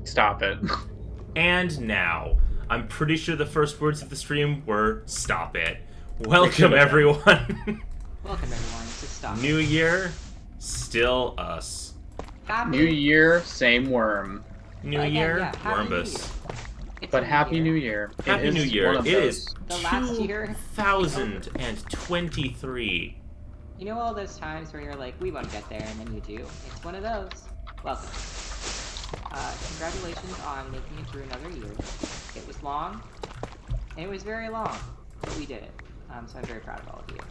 Stop it. And now, I'm pretty sure the first words of the stream were "Stop it." Welcome, everyone. Welcome, everyone, to Stop It. New year, still us. Happy New year, same worm. New Again, year, yeah, Happy New Wormbus. Year. It's But a Happy New Year. Happy New Year. It is The last year. 2023. You know all those times where you're like, we won't get there, and then you do? It's one of those. Welcome. Congratulations on making it through another year. It was long, and it was very long, but we did it. So I'm very proud of all of you.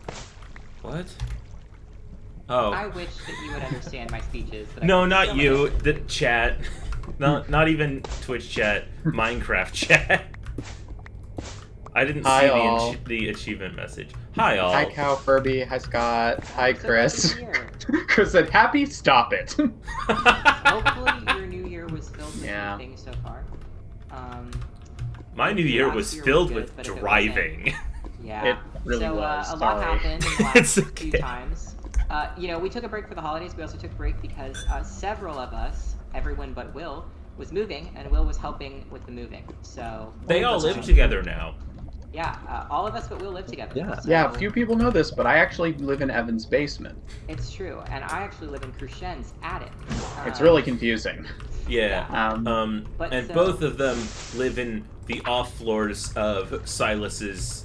What? Oh. I wish that you would understand my speeches. But No, I not so you. much. The chat. Not even Twitch chat. Minecraft chat. I didn't Hi, see all. the achievement message. Hi, all. Hi, Cow Furby. Hi, Scott. Hi, So Chris. Happy New Year. Chris said, "Happy, stop it." Hopefully your new year was filled with Yeah. good things so far. My new year last was year filled good, with but if it driving. Yeah. It really so, was. a lot Sorry. happened in the last It's few okay. times. We took a break for the holidays. We also took a break because several of us, everyone but Will, was moving, and Will was helping with the moving. So They all live together now. yeah, all of us but Will live together. Yeah. So Yeah, few people know this, but I actually live in Evan's basement. It's true, and I actually live in Crucien's attic. It's really confusing. Yeah. But And so- both of them live in the off floors of Silas's.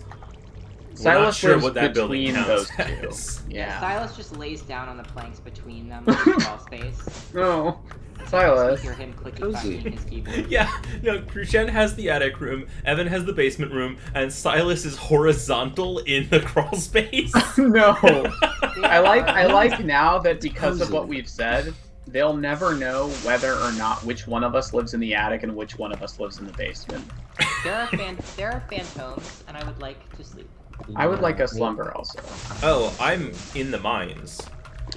We're not Silas sure lives what that building between counts those two. as. Yeah. Silas just lays down on the planks between them in the crawl space. No. You Silas. hear him clicky Cozy. clacking his keyboard. Yeah, no, Crucian has the attic room, Evan has the basement room, and Silas is horizontal in the crawl space. No. They I are- like now that because of Cozy. what we've said, they'll never know whether or not which one of us lives in the attic and which one of us lives in the basement. There are phantoms, and I would like to sleep. I would like a slumber also. Oh, I'm in the mines.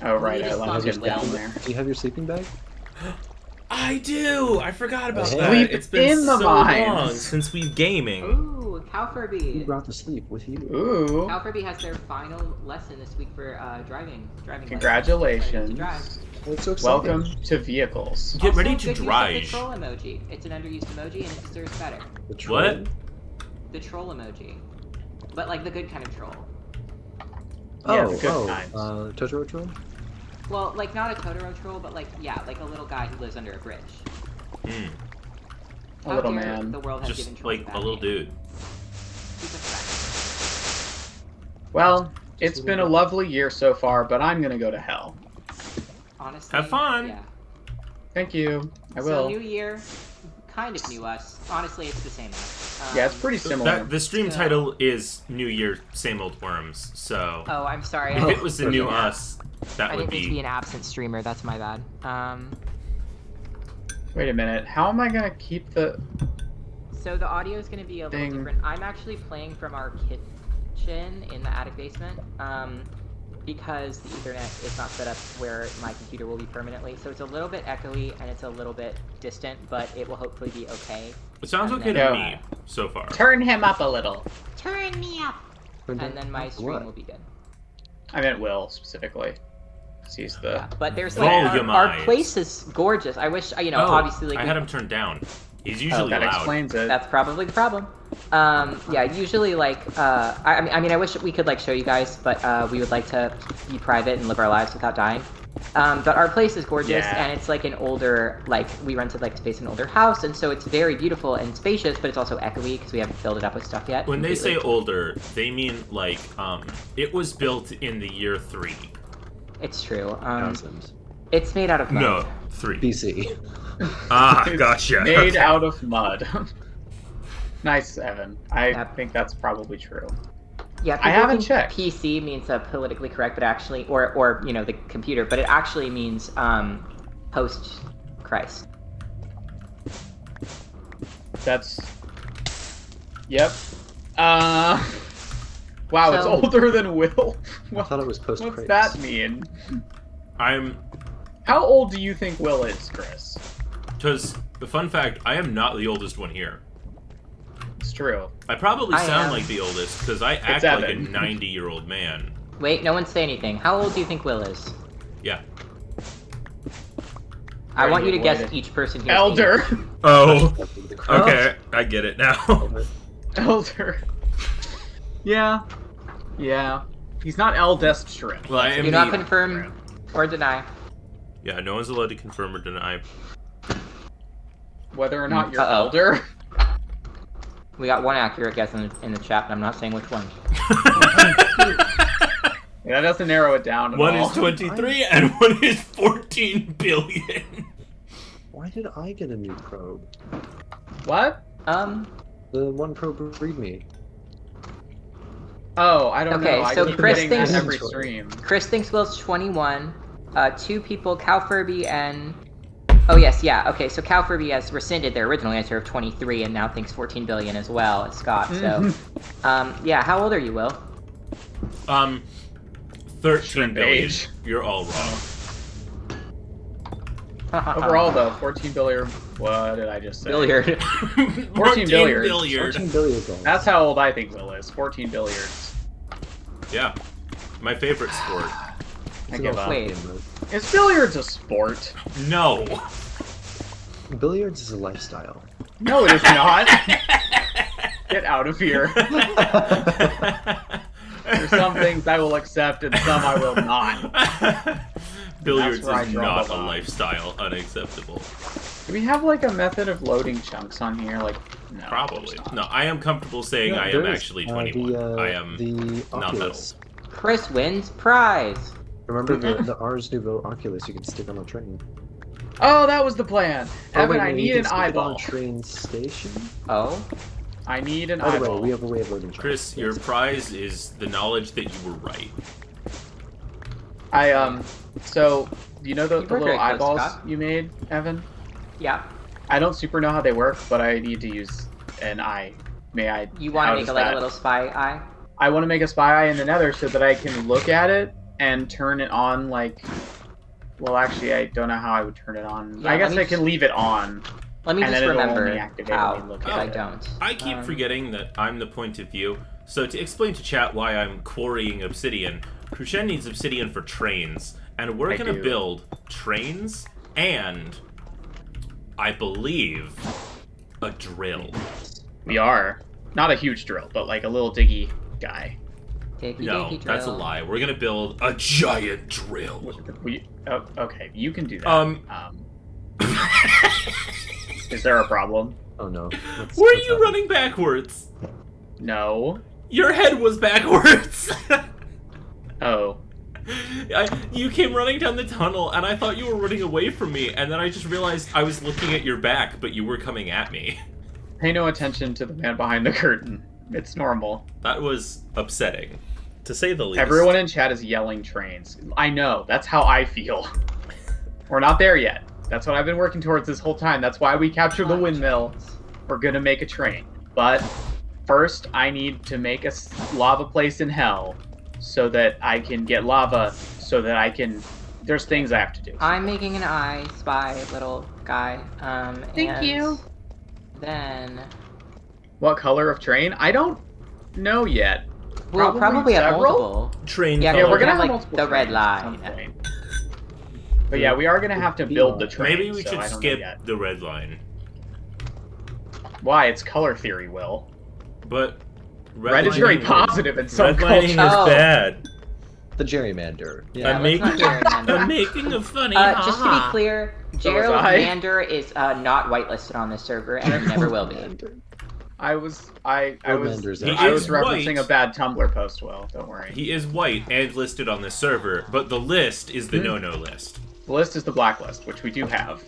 Oh right, You I just left slumbered him well. down there. Do you have your sleeping bag? I do! I forgot about Sleep that. It's been in the so mines. long since we've gaming. Ooh, Cow Who Furby. brought the sleep with you? Ooh. Cow Furby has their final lesson this week for driving. Learning Congratulations. to drive. Oh, it's so exciting. Welcome to vehicles. Get Also, ready to good use of drive. the troll emoji. It's an underused emoji, and it deserves better. The troll? What? The troll emoji, but like the good kind of troll. Yeah, Oh, the good kinds. Totoro troll? Well, like not a Totoro troll, but like like a little guy who lives under a bridge. Hmm. A little How dare man. The world has given Just trolls like bad a little name. dude. He's a friend. Well, it's been a lovely year so far, but I'm gonna go to hell. Honestly. Have fun. Yeah. Thank you. I So will. new year, kind of new us. Honestly, it's the same us. Yeah, it's pretty similar. The stream So- title is New Year, Same Old Worms, so Oh, I'm sorry. if it was the new us, that I would didn't mean to be be... an absent streamer. That's my bad. Wait a minute. How am I gonna keep the? So the audio is going to be a little Ding. different. I'm actually playing from our kitchen in the attic basement, because the Ethernet is not set up where my computer will be permanently. So it's a little bit echoey and it's a little bit distant, but it will hopefully be okay. It sounds And okay to then- me, so far. Turn him up a little. Turn me up! Turn And then my up stream what? will be good. I meant Will specifically. 'Cause he's the. Yeah, but there's like our Volumize. place is gorgeous. I wish obviously like I we- had him turned down. He's Oh, usually that loud. explains it. That's probably the problem. Yeah, usually like I mean I wish we could like show you guys, but we would like to be private and live our lives without dying. But our place is gorgeous, Yeah. and it's like an older, like we rented like space in an older house, and so it's very beautiful and spacious, but it's also echoey because we haven't filled it up with stuff yet. When they say completely. older, they mean like it was built in the year 3. It's true. Thousands. It's made out of mud. No, 3. BC. Ah, It's gotcha. Made Okay. out of mud. Nice, Evan. I Yep. think that's probably true. Yeah, I people haven't think checked. PC means politically correct, but actually, or the computer, but it actually means post Christ. That's. Yep. Wow, it's So- older than Will. I thought it was What's post-Christ. that mean? I'm... How old do you think Will is, Chris? Because, the fun fact, I am not the oldest one here. It's true. I probably I sound am. like the oldest, because I act like a Evan. 90-year-old man. Wait, no one say anything. How old do you think Will is? Yeah. I want you to Wait. guess each person here's Elder. age. Oh, The crown. okay, I get it now. Elder. Yeah. Yeah. He's not Eldest. Well, I am Do not the- confirm or deny. Yeah, no one's allowed to confirm or deny. Whether or not you're Uh-oh. Elder. We got one accurate guess in the chat, but I'm not saying which one. Yeah, that doesn't narrow it down at One all. is 23 and one is 14 billion. Why did I get a new probe? What? The one probe read me. Oh, I don't Okay, know. I so keep Chris getting that thinks- every stream. Chris thinks Will's 21. Two people, Cal Furby and... Oh yes, yeah, okay, so Cal Furby has rescinded their original answer of 23 and now thinks 14 billion as well as Scott, so... yeah, how old are you, Will? 13 Shrimp billion. age. You're all wrong. Overall, though, 14 billiard. What did I just say? Billiard. 14 billiards. 14 billion dollars. That's how old I think Will is. 14 billiards. Yeah. My favorite sport. I give up. Wait. Is billiards a sport? No. Billiards is a lifestyle. No, it is not. Get out of here. There's some things I will accept and some I will not. Billiards That's where I is draw not the a line. lifestyle. Unacceptable. Do we have like a method of loading chunks on here? Like, no. Probably. there's not. No, I am comfortable saying No, I there am is. actually 21. I am the not metal. Oculus. Chris wins prize. Remember the Ars Nouveau Oculus you can stick on a train? Oh, that was the plan. Oh, Evan, wait, I no, need you can an stick it on eyeball. a train station? Oh? I need an By the way, eyeball. we have a way of loading chunks. Chris, your prize is the knowledge that you were right. So, you know the You were little very close, eyeballs Scott. you made, Evan? Yeah. I don't super know how they work, but I need to use an eye. May I? You want how to make does like that- a little spy eye? I want to make a spy eye in the nether so that I can look at it and turn it on like... Well, actually, I don't know how I would turn it on. Yeah, I let guess me I just- can leave it on. Let me And just then it'll remember only activate how, when we look because at I it. don't. I keep forgetting that I'm the point of view. So to explain to chat why I'm quarrying obsidian, Krushen needs obsidian for trains, and we're I gonna do. build trains and, I believe, a drill. We are. Not a huge drill, but like a little diggy guy. Takey No, takey that's a drill. lie. We're gonna build a giant drill. Oh, okay, you can do that. Is there a problem? Oh no. Were you running backwards? No. Your head was backwards. Oh. You came running down the tunnel, and I thought you were running away from me, and then I just realized I was looking at your back, but you were coming at me. Pay no attention to the man behind the curtain. It's normal. That was upsetting, to say the least. Everyone in chat is yelling trains. I know. That's how I feel. We're not there yet. That's what I've been working towards this whole time. That's why we captured the windmill. We're gonna make a train. But first, I need to make a lava place in hell so that I can get lava, so that I can... There's things I have to do. I'm making an eye spy little guy. Thank and you. Then What color of train? I don't know yet. we'll probably have several? multiple. Train Yeah, color. Yeah, we're gonna have, have like, multiple the red trains at some line. point. But yeah, we are gonna have to build the train. Maybe we so should I don't know skip yet. the red line. Why? It's color theory, Will. But Red is very redlining- positive in some Redlining is cultures. Oh. bad. The gerrymander. Yeah, I'm let's making, not gerrymander. I'm making a funny Just to be haha. clear, was Gerald I. Mander is not whitelisted on this server, and he never will be. I was Redlander's He I was is referencing white. a bad Tumblr post, Will. Don't worry. He is white and listed on this server, but the list is Hmm. the no-no list. The list is the blacklist, which we do have.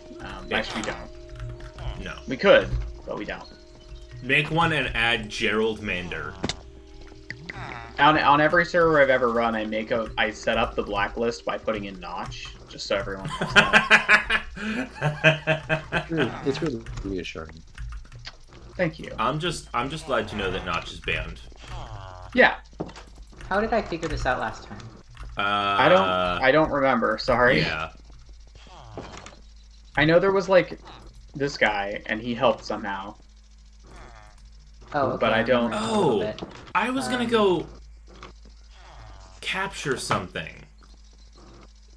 Actually, we don't. No. We could, but we don't. Make one and add Gerald Mander. On every server I've ever run, I set up the blacklist by putting in Notch, just so everyone knows that. It's really reassuring. Thank you. I'm just glad to know that Notch is banned. Yeah, How did I figure this out last time? I don't remember. Sorry. Yeah. I know there was like this guy, and he helped somehow. Oh, okay, But I don't- remember a little Oh. bit. I was gonna go capture something.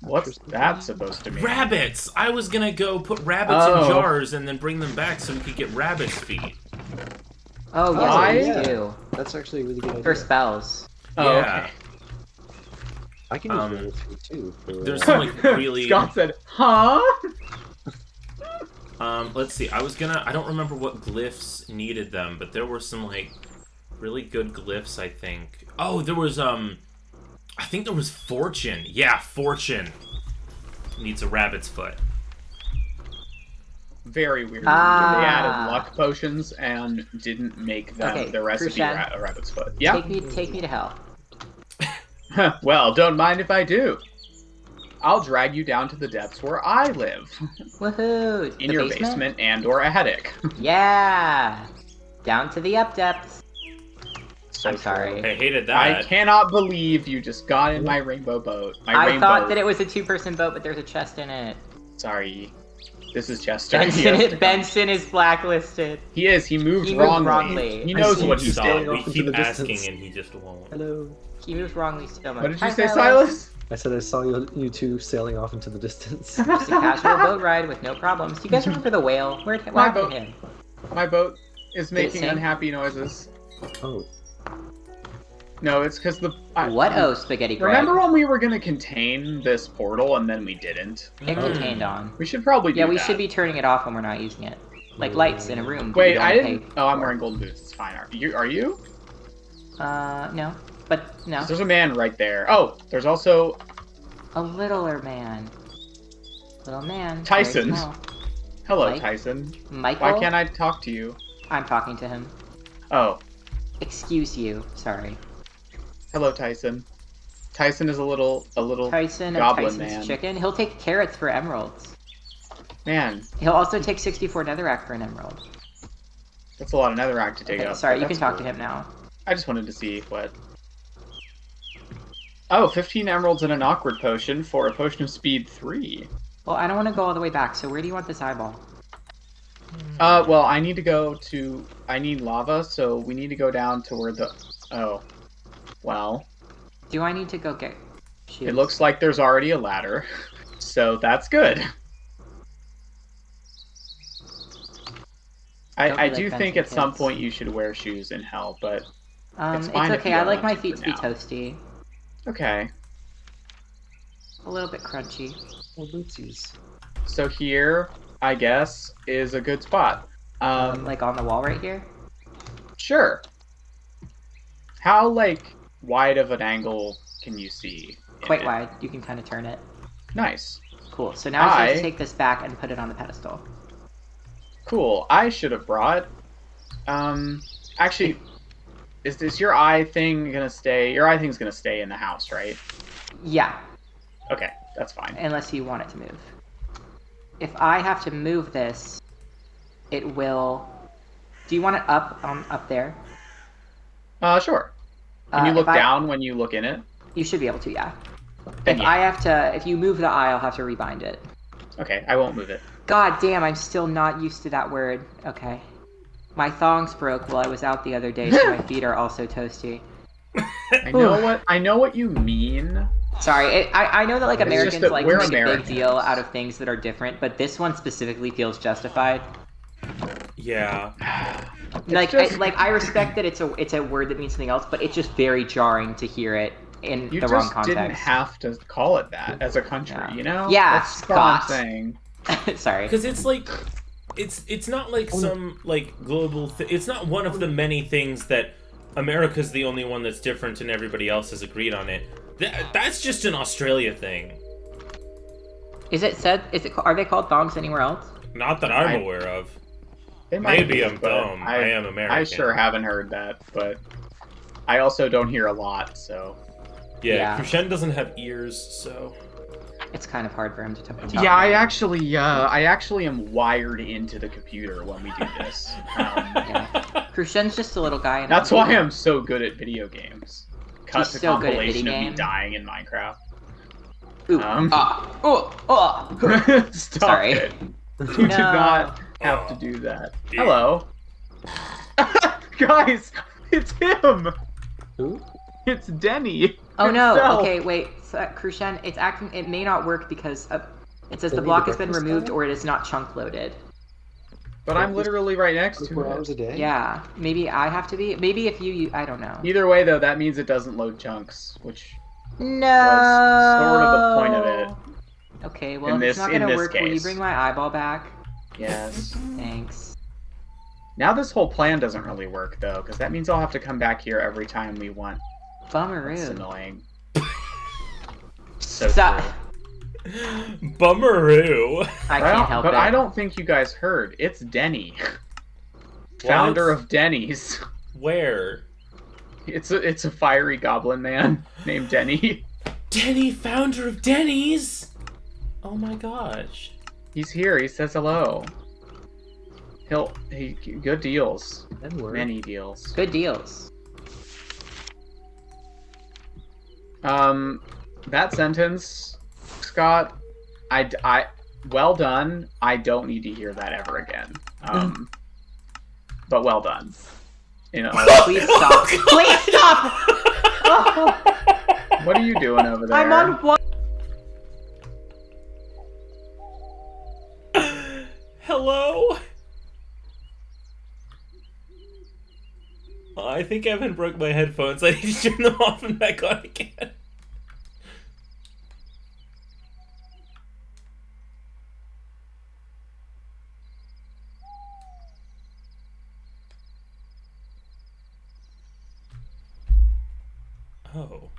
What's that supposed to mean? Rabbits! I was gonna go put rabbits in Oh. jars and then bring them back so we could get rabbit's feet. Oh, Why? yes, yeah. we do. That's actually a really good idea. For spells. Oh, Yeah. okay. I can use Um, rabbit feet too. For, there's some like really. Scott said, huh? Let's see. I don't remember what glyphs needed them, but there were some like really good glyphs. I think. Oh, there was I think there was fortune. Yeah, fortune needs a rabbit's foot. Very weird. Ah. They added luck potions and didn't make them Okay, the recipe Krushan. a rabbit's foot. Yeah. Take me to hell. Well, don't mind if I do. I'll drag you down to the depths where I live. Woohoo! In The your basement and or a attic. Yeah! Down to the up depths. So I'm sorry. true. I hated I that. cannot believe you just got in my rainbow boat. I thought that it was a 2-person boat, but there's a chest in it. Sorry. This is Chester. He has to come. Benson is blacklisted. He is. He moved He moved wrongly. wrongly. He I knows see what you he's Stop. standing doing. We off into keep the asking distance. and he just won't. Hello. He moves wrongly so much. What did you Hi, say, Silas? I said I saw you two sailing off into the distance. Just a casual boat ride with no problems. Do you guys remember the whale? What My happened boat. to him? My boat is it making sink? unhappy noises. Oh, No, it's because the. What oh, spaghetti Greg? Remember when we were gonna contain this portal and then we didn't? It contained on. We should probably do Yeah, we that. should be turning it off when we're not using it. Like lights in a room. but Wait, you don't I pay. didn't. Oh, I'm wearing golden boots. It's fine. Are you? Are you? No. But no. There's a man right there. Oh, there's also A littler man. Little man. Tyson. very small. hello, Mike? Tyson. Michael? Why can't I talk to you? I'm talking to him. Oh, Excuse you. Sorry. hello, Tyson. Tyson is a little Tyson of goblin Tyson's man. Chicken. He'll take carrots for emeralds. Man, He'll also take 64 netherrack for an emerald. that's a lot of netherrack to take Okay, up. sorry, but you can that's talk cool. to him now. I just wanted to see what. Oh, 15 emeralds and an awkward potion for a potion of speed 3. Well, I don't want to go all the way back, so where do you want this eyeball? Well, I need to go to. I need lava, so we need to go down to where the. Oh. Well, Do I need to go get shoes? it looks like there's already a ladder, so that's good. Don't I be do like think Benson at some kids. point you should wear shoes in hell, but It's fine if okay, you I don't like want my to feet for to be now. toasty. okay. A little bit crunchy. well, bootsies. So here, I guess, is a good spot. Like on the wall right here? Sure. How, like, wide of an angle can you see? in Quite it? wide. You can kind of turn it. Nice. Cool. So now I I- have to take this back and put it on the pedestal. Cool. I should have brought. Actually, is your eye thing gonna stay? Your eye thing's gonna stay in the house, right? Yeah, Okay, that's fine. unless you want it to move. If I have to move this, it will... Do you want it up there? Sure. Can you If look I- down when you look in it? You should be able to, yeah. Then If yeah. I have to... If you move the eye, I'll have to rebind it. Okay, I won't move it. God damn, I'm still not used to that word. Okay. My thongs broke while I was out the other day, so my feet are also toasty. I know what you mean. Sorry, I know that like It's just Americans that like we're make a big Americans. deal out of things that are different, but this one specifically feels justified. Yeah. I respect that it's a word that means something else, but it's just very jarring to hear it in You the wrong just context. didn't have to call it that as a country, Yeah. you know? Yeah, That's all I'm Scott. saying. Sorry. Because it's like, it's not like some like global. It's not one of the many things that America's the only one that's different and everybody else has agreed on it. That's just an Australia thing. Is it said? Are they called thongs anywhere else? Not that I'm aware of. They might Maybe be, I'm but dumb. I am American. I sure haven't heard that, but I also don't hear a lot, so. Yeah, Yeah. Krushen doesn't have ears, so. It's kind of hard for him to talk. Yeah, I actually am wired into the computer when we do this. Yeah. Krushen's just a little guy. And That's why I'm so good at video games. Cut He's to so good at compilation video of me games. dying in Minecraft. Ooh, Stop Sorry. it. You did not have to do that. Hello. Guys, it's him! Who? It's Denny. Oh no! himself. Okay, wait, Crucian, it's acting. It may not work because it says the Denny block the has been breakfast removed guy? or it is not chunk loaded. But I'm literally right next to 24 hours it. a day? Yeah, maybe I have to be. Maybe if you I don't know. Either way, though, that means it doesn't load chunks, which No. was sort of the point of it. Okay, well, In if it's this- not in gonna this work, will you case. bring my eyeball back? Yes. Thanks. Now this whole plan doesn't really work, though, because that means I'll have to come back here every time we want. That's Bummeroo. annoying. So Stop. true. Bummeroo. I can't help but it. I don't think you guys heard. It's Denny. Founder of Denny's. Where? It's a fiery goblin man named Denny. Denny, founder of Denny's. Oh my gosh. He's here. He says hello. He good deals. N-word. Many deals. Good deals. That sentence, Scott, well done. I don't need to hear that ever again. But well done. You know, Please stop. Please stop! Oh, what are you doing over there? I'm on one. Hello? I think Evan broke my headphones. I need to turn them off and back on again. Oh.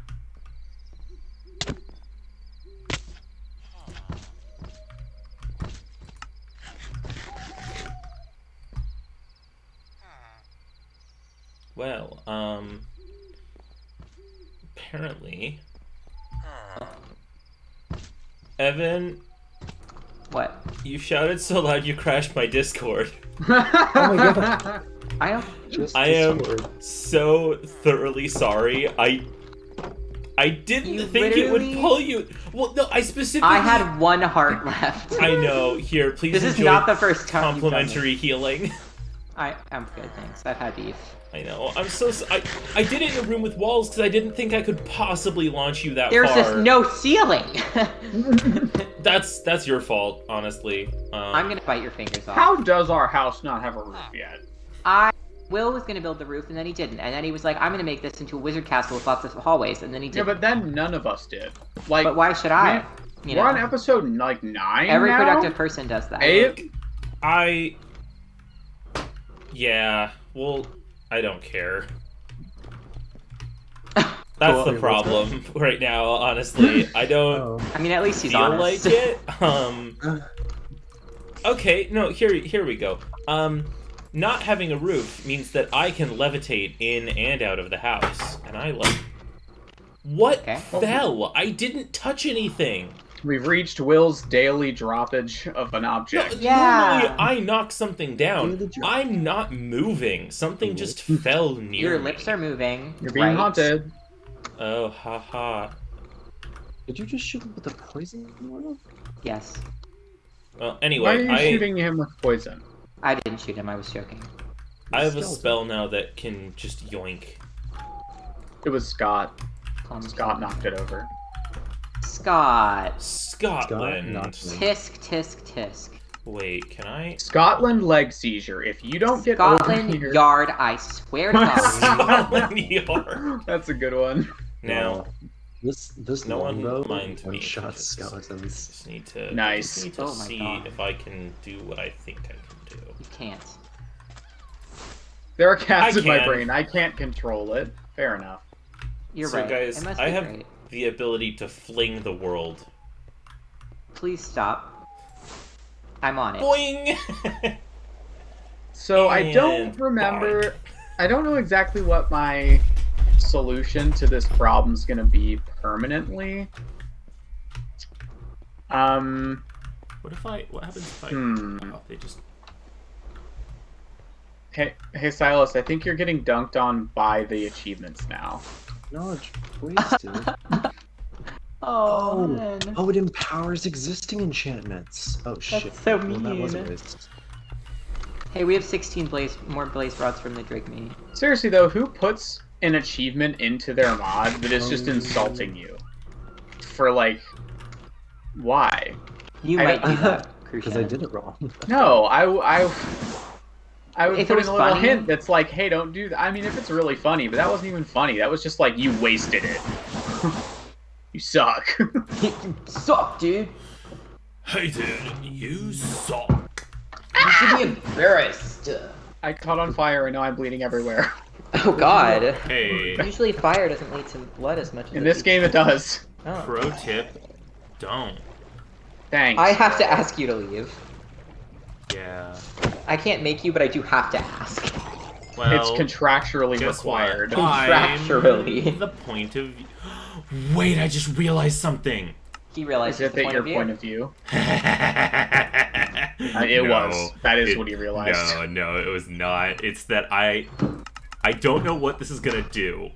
Well, apparently, Evan, What? you shouted so loud you crashed my Discord. Oh my God. I don't. Just I am Discord. so thoroughly sorry. I didn't You think it would literally- pull you. Well, no, I specifically. I had one heart left. I know. Here, please This is enjoy not the first time you've done complimentary healing. I'm good, thanks. I've had beef. I know. I'm so. I did it in a room with walls because I didn't think I could possibly launch you that There's far. just no ceiling. That's your fault, honestly. I'm gonna bite your fingers off. How does our house not have a roof yet? Will was gonna build the roof, and then he didn't. And then he was like, "I'm gonna make this into a wizard castle with lots of hallways," and then he Yeah, didn't. but then none of us did. Like, But why should I? You we're know, on episode 9 every now? productive person does that. 8? Yeah. Well, I don't care. That's Cool. the problem right now. Honestly, I don't Oh. I mean, at least he's feel honest. like it. Okay. No. Here we go. Not having a roof means that I can levitate in and out of the house, and I like. What Okay. fell? I didn't touch anything. We've reached Will's daily droppage of an object. Yeah. Normally, I knock something down. Daily drop. I'm not moving. Something just fell near Your me. lips are moving. You're being right? haunted. Oh, haha. Did you just shoot him with a poison arrow? Yes. Well, Why are anyway, you shooting him with poison? I didn't shoot him. I was joking. I have a Skeleton. spell now that can just yoink. It was Scott. Call me Scott knocked it over. Scott. Scotland. knocked me. Tisk, tisk, tisk. Wait, can I? Scotland leg seizure. If you don't get Scotland over here... Yard, I swear to God. Scotland Yard. That's a good one. Now, This no one longbow mind me. one-shot because skeletons. Just need to. Nice. Just need to Oh my see God. if I can do what I think I can do. You can't. There are cats I in my can. brain. I can't control it. Fair enough. You're So, right. guys, it must I be have great. the ability to fling the world. Please stop. I'm on it. Boing. So I don't And remember. I don't know exactly what my solution to this problem's gonna be permanently. What if I? What happens if I? Oh, they just. Hey, Silas. I think you're getting dunked on by the achievements now. Knowledge wasted. Oh, Oh. man. Oh, it empowers existing enchantments. Oh shit. so Well, that was a mean. waste. Hey, we have 16 more blaze rods from the Drigme. Seriously though, who puts an achievement into their mod that is just insulting you. For like, why? You I- might do that, Because I did it wrong. No, I would If it put was in a little funny- hint that's like, hey, don't do that. I mean, if it's really funny, but that wasn't even funny. That was just like, you wasted it. You suck. You suck, dude. Hey, dude, you suck. You should be embarrassed. I caught on fire and now I'm bleeding everywhere. Oh God. Hey, Usually fire doesn't lead to blood as much as In this game, it does. Oh. pro tip, don't. Thanks. I have to ask you to leave. Yeah. I can't make you, but I do have to ask. Well, It's contractually guess what? required. Contractually. I'm the point of view. Wait, I just realized something. He realizes Is it the that point your of view. point of view? It It was. That is what he realized. No, it was not. It's that I don't know what this is gonna do.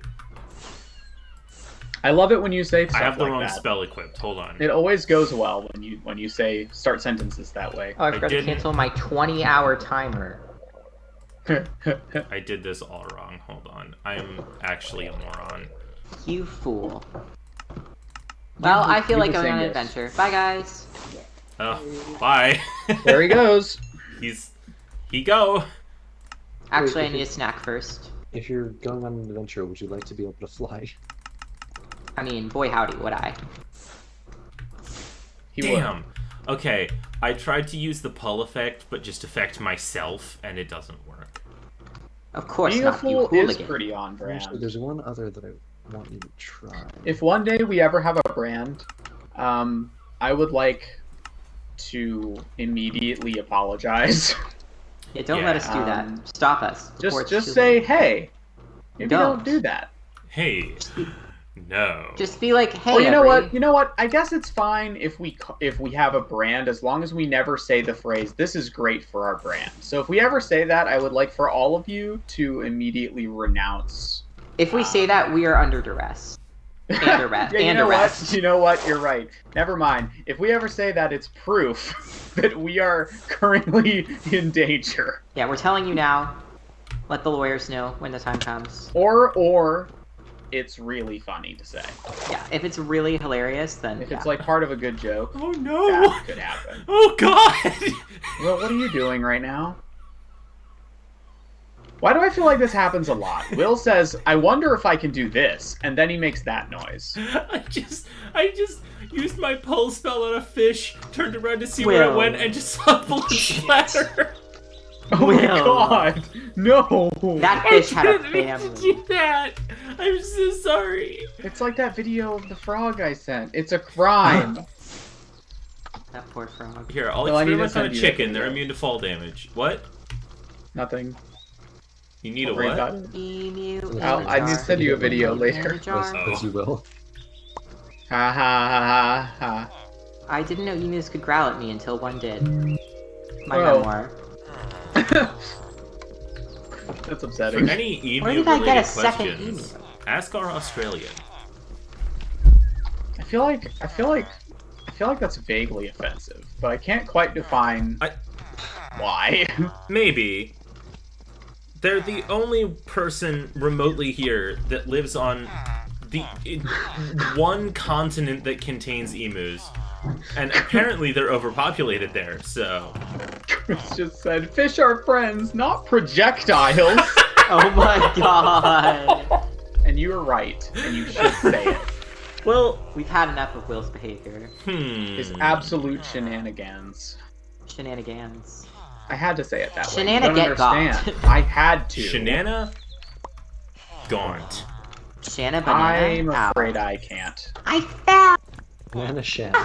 I love it when you say I stuff have the like wrong that. spell equipped. Hold on. It always goes well when you say start sentences that way. Oh, I forgot to didn't- cancel my 20-hour timer. I did this all wrong. Hold on. I'm actually a moron. You fool. Well, I feel you like were going on an saying this. adventure. Bye, guys. Oh, bye. There he goes. He go. Actually, I if need a it- snack first. If you're going on an adventure, would you like to be able to fly? I mean, boy howdy, would I. He would. Damn. Okay, I tried to use the pull effect, but just affect myself, and it doesn't work. Of course Being a not, you fool is hooligan. pretty on brand. Actually, there's one other that I want you to try. If one day we ever have a brand, I would like to immediately apologize. Yeah, don't let us do that. Um, Stop us. before it's just too say, late. hey, maybe don't Don't. do that. Hey. No. Just be like, hey, Or you know every- what? You know what? I guess it's fine if we have a brand as long as we never say the phrase "This is great for our brand." So if we ever say that, I would like for all of you to immediately renounce. If we say that, we are under duress. And arrest. Yeah, you and know arrest. what? You know what? You're right. Never mind. If we ever say that, it's proof that we are currently in danger. Yeah, we're telling you now. Let the lawyers know when the time comes. Or it's really funny to say. Yeah, if it's really hilarious, then If yeah. it's like part of a good joke, Oh no. that could happen. Oh god. Well, what are you doing right now? Why do I feel like this happens a lot? Will says, I wonder if I can do this, and then he makes that noise. I just used my pull spell on a fish, turned around to see where it Will. went, and just saw blood splatter. Oh my Will. god! No! That I fish had a didn't mean to family. do that. I'm so sorry. It's like that video of the frog I sent. It's a crime. That poor frog. Here, I'll No, I need to experiment on a send you that chicken. They're video. immune to fall damage. What? Nothing. You need Don't a worry what? about it. Emu in I'll- a I jar. need to send you a video In later. a jar. As you will. Ha ha ha ha I didn't know emus could growl at me until one did. My Oh. memoir. ha. That's For upsetting. any Where emu did I get a related second questions, emu? ask our Australian. I feel like that's vaguely offensive, but I can't quite define why. Maybe. They're the only person remotely here that lives on the one continent that contains emus. And apparently they're overpopulated there, so... Chris just said, fish are friends, not projectiles. Oh my god! And you were right, and you should say it. Well, We've had enough of Will's behavior. His absolute shenanigans. Shenanigans. I had to say it that way. You Shenana don't get understand. got. I had to. Shanana? Gaunt. Shanna banana. I'm Ow. afraid I can't. I fell! Banana shan't.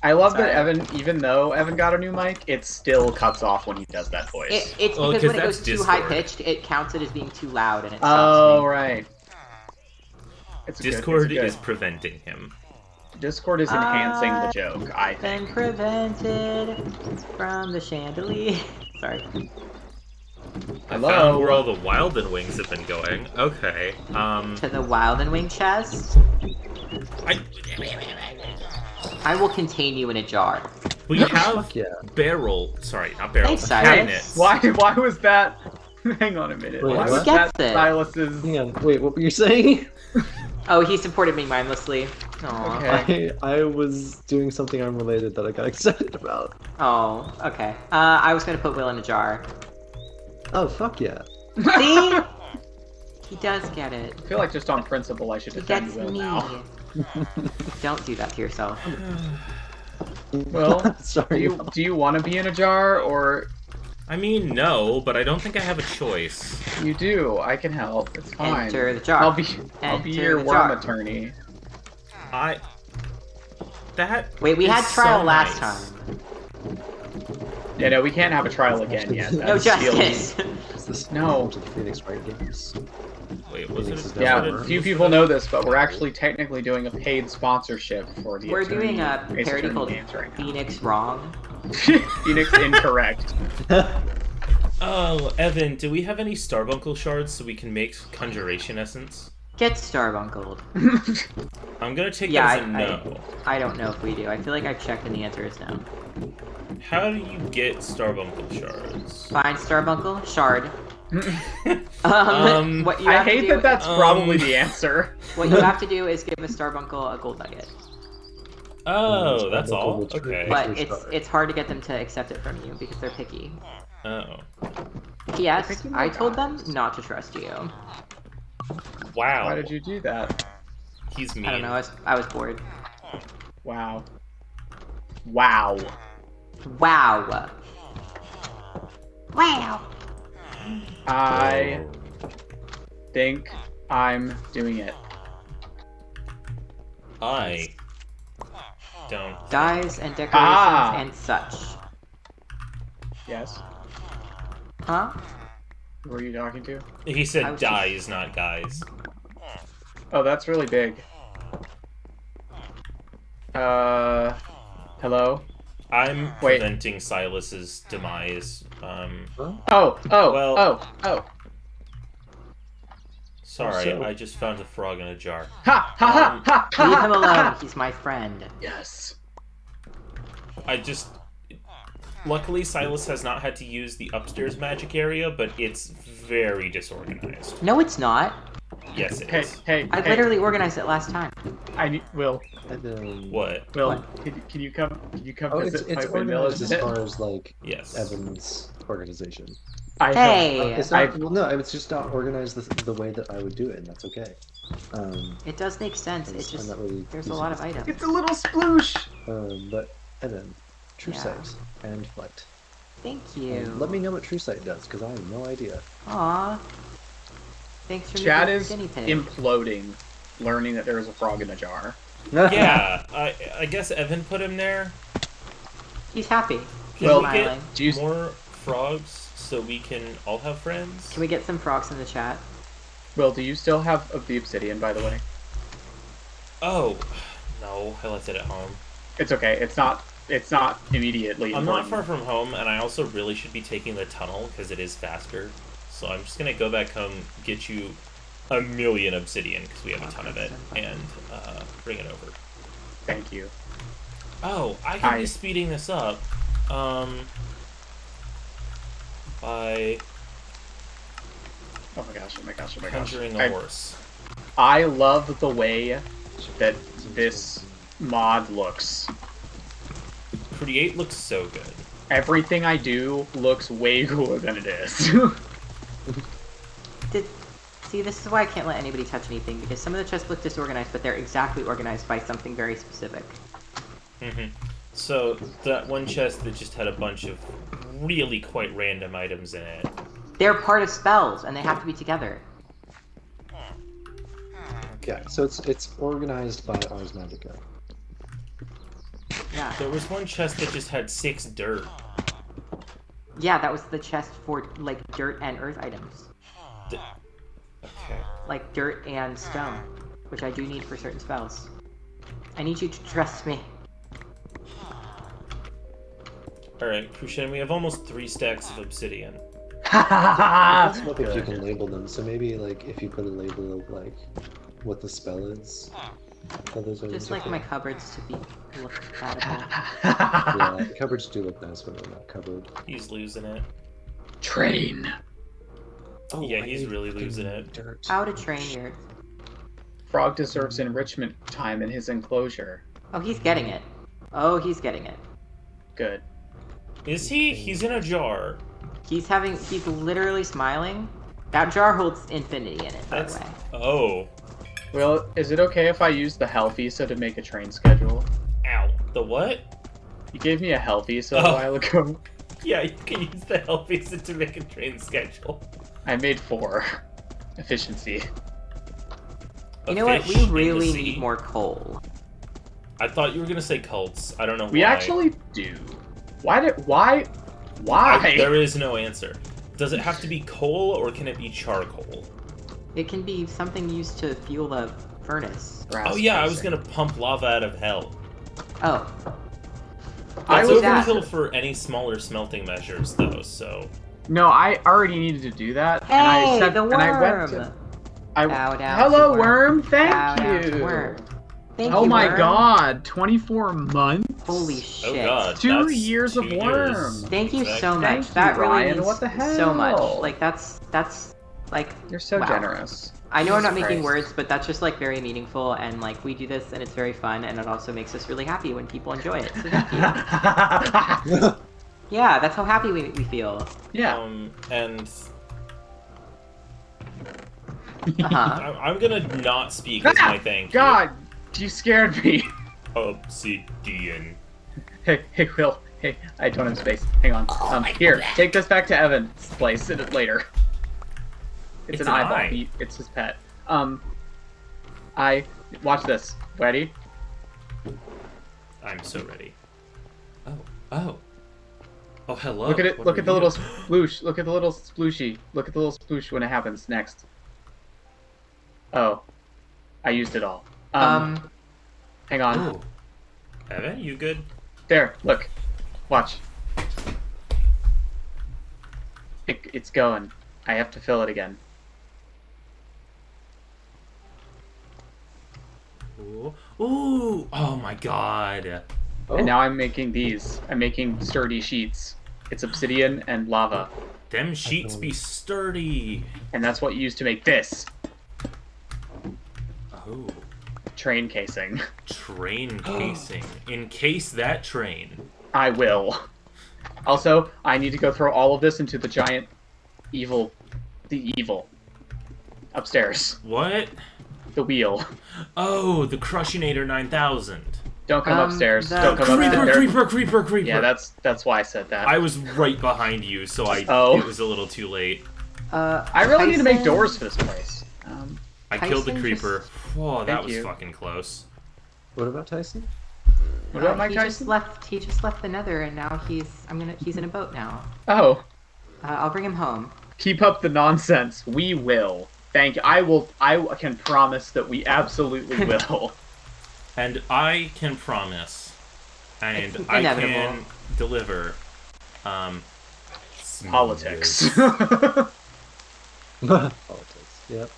I love Sorry. that Evan, even though Evan got a new mic, it still cuts off when he does that voice. It's Well, because 'cause when it goes that's too Discord. high pitched, it counts it as being too loud and it Oh, stops me. right. It's good, Discord it's good. is preventing him. Discord is enhancing the joke, I Been think. prevented from the chandelier. Sorry. I Hello? found where all the Wilden Wings have been going. Okay. To the wild and wing chest. I will contain you in a jar. We have Fuck yeah. barrel. Sorry, not barrel. Thanks, Cyrus. Cabinets. Why was that Hang on a minute. Wait, Why what? was Gets that it. Silas's? Hang on, wait, what were you saying? Oh, he supported me mindlessly. Aw. Okay. I was doing something unrelated that I got excited about. Oh, okay. I was gonna put Will in a jar. Oh, fuck yeah. See? He does get it. I feel like just on principle I should He defend gets Will me. now. Don't do that to yourself. Well, Sorry. do you want to be in a jar, or I mean, no, but I don't think I have a choice. you do? I can help. It's fine. Enter the jar. I'll be Enter your the worm jar. attorney. Wait, we is had trial so last nice. time. Yeah, no, we can't have a trial again yet. No That's sealed. justice. Is this No. to the Phoenix Wright Games? Wait, was Phoenix is it? down Yeah, there. few people know this, but we're actually technically doing a paid sponsorship for the We're attorney, doing a Ace parody Attorney called games right now. Phoenix Wrong. Phoenix incorrect. Oh, Evan, do we have any Starbuncle shards so we can make Conjuration Essence? Get Starbunkled. I'm gonna take Yeah, that as a no. I don't know if we do. I feel like I've checked and the answer is no. How do you get Starbuncle shards? Find Starbuncle, shard. What you I have to hate do, that that's probably the answer. What you have to do is give a Starbuncle a gold nugget. Oh, that's Starbuncle all? will trigger Okay. But your it's shard. it's hard to get them to accept it from you because they're picky. Oh. P.S. Picky I my told them guys. not to trust you. Wow. Why did you do that? He's mean. I don't know. I was bored. Wow. Wow. Wow. Wow. I think I'm doing it. I don't. Dyes and decorations Ah. and such. Yes. Huh? Who are you talking to? He I said was dies, not guys. Oh, that's really big. Hello? I'm Wait. preventing Silas's demise. Oh, Well- oh. Sorry, So- I just found a frog in a jar. Ha, ha, ha, ha, ha, Leave ha, him ha, alone. ha. He's my friend. Yes. Luckily, Silas has not had to use the upstairs magic area, but it's very disorganized. No, it's not. Yes, it Hey, is. hey, I hey. literally organized it last time. I need Will. And then... What? Will, What? can you come Oh, visit it's my windmill? organized as far as, like, Yes. Evan's organization. I Hey! It's not, well, no, it's just not organized the way that I would do it, and that's okay. It does make sense. I'm It's just not really there's a using lot of it. items. It's a little sploosh. But Evan, True Yeah. Sight and Flight. Thank you. Let me know what True Sight does, because I have no idea. Aw. Thanks for Chad being a is guinea pig. imploding, learning that there is a frog in a jar. Yeah, I guess Evan put him there. He's happy. He's Well, smiling. Do you More frogs so we can all have friends. Can we get some frogs in the chat? Will, do you still have the obsidian, by the way? Oh, no, I left it at home. It's okay. It's not immediately. I'm not important. far from home, and I also really should be taking the tunnel because it is faster. So I'm just gonna go back home, get you 1,000,000 obsidian because we have a ton of it, and bring it over. Thank you. Oh, I could be speeding this up. By Oh my gosh! Oh my gosh! Oh my gosh! conjuring a horse. I love the way that this mod looks. Create looks so good. Everything I do looks way cooler than it is. See, this is why I can't let anybody touch anything, because some of the chests look disorganized, but they're exactly organized by something very specific. So, that one chest that just had a bunch of really quite random items in it. They're part of spells, and they have to be together. Yeah, so it's organized by Ars Magica. Yeah. There was one chest that just had 6 dirt. Yeah, that was the chest for, like, dirt and earth items. Okay. Like dirt and stone, which I do need for certain spells. I need you to trust me. Alright, Crucian, we have almost 3 stacks of obsidian. Let's look if you can label them. So maybe, like, if you put a label of, like, what the spell is. Others are Just like my cupboards to be look compatible. Yeah, the cupboards do look nice when they're not covered. He's losing it. Train. Oh, Yeah, I he's need really fucking losing it. Dirt. How to train your... Frog deserves enrichment time in his enclosure. Oh, he's getting it. Oh, he's getting it. Good. Is he? He's in a jar. He's literally smiling. That jar holds infinity in it, by the way. Oh. Well, is it okay if I use the health visa to make a train schedule? Ow. The what? You gave me a health visa Oh. a while ago. Yeah, you can use the health visa to make a train schedule. I made 4. Efficiency. You A know what? fish We in the really sea. need more coal. I thought you were gonna say cults. I don't know We why. actually do. Why? There is no answer. Does it have to be coal or can it be charcoal? It can be something used to fuel the furnace. Oh yeah, I was gonna pump lava out of hell. Oh. I That's was that. overkill for any smaller smelting measures, though. So No, I already needed to do that. Hey, and I said, the and I went worm! to, Bow down hello, to worm. Thank Bow down to you. worm. Thank Oh you, my worm. god, 24 months. Holy oh shit. god, 2 that's years 2 of years. worm. Thank you so Thank much. you, That really Ryan. means What the so much. hell? Like that's like You're so wow. generous. I know I'm not Jesus making Christ. words, but that's just like very meaningful, and like we do this, and it's very fun, and it also makes us really happy when people enjoy it. So thank you. Yeah, that's how happy we feel. Yeah. And Uh-huh. I'm gonna not speak as my thank you. God, you scared me. Obsidian. Hey, Will. Hey, I don't have space. Hang on. Here, take this back to Evan's place later. It's an eyeball. eye. It's his pet. Watch this. Ready? I'm so ready. Oh, hello. Look at it. What Look are at the you? little sploosh. Look at the little splooshy. Look at the little sploosh when it happens next. Oh, I used it all. Hang on. Oh, Evan, you good? There. Look. Watch. It's going. I have to fill it again. Ooh. Ooh. Oh my god. Oh, And now I'm making these. I'm making sturdy sheets. It's obsidian and lava. Them sheets be sturdy. And that's what you use to make this Oh. train casing. Train casing. Encase that train. I will. Also, I need to go throw all of this into the giant evil. The evil. Upstairs. What? The wheel. Oh, the Crushinator 9000. Don't come upstairs. the- Don't come upstairs. Creeper. Yeah, that's why I said that. I was right behind you, so it was a little too late. I really need to make Tyson- doors for this place. I killed the Tyson creeper. Whoa, that Thank was you. fucking close. what about Tyson? What about Mike he Tyson? He just left the Nether, and now he's in a boat now. Oh, I'll bring him home. keep up the nonsense. We will. Thank you. I can promise that we absolutely will. And I can promise, and It's I inevitable. can deliver, Politics. Politics. Yep.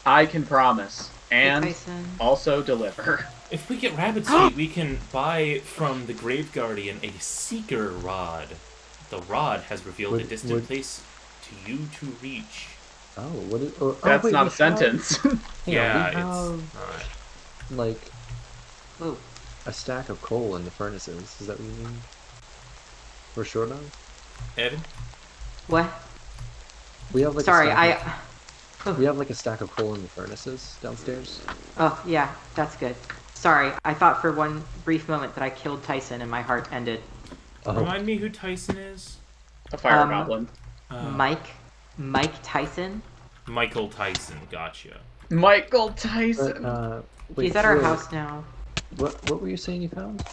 I can promise and Tyson. also deliver. If we get Rabbit's Feet, we can buy from the Grave Guardian a Seeker Rod. The rod has revealed a Would- distant would- place to you to reach. Oh, what is? Oh, That's wait, not we a sentence. Hang on, Yeah, we have it's not. like Ooh. a stack of coal in the furnaces. Is that what you mean? We're short on. Evan? What? We have like. Sorry, a stack I. We have like a stack of coal in the furnaces downstairs. Oh yeah, that's good. Sorry, I thought for one brief moment that I killed Tyson, and my heart ended. Oh, Remind me who Tyson is? A fire Um, goblin. Mike Tyson. Michael Tyson, gotcha. Michael but Tyson. wait, He's at our Will, house now. What were you saying you found?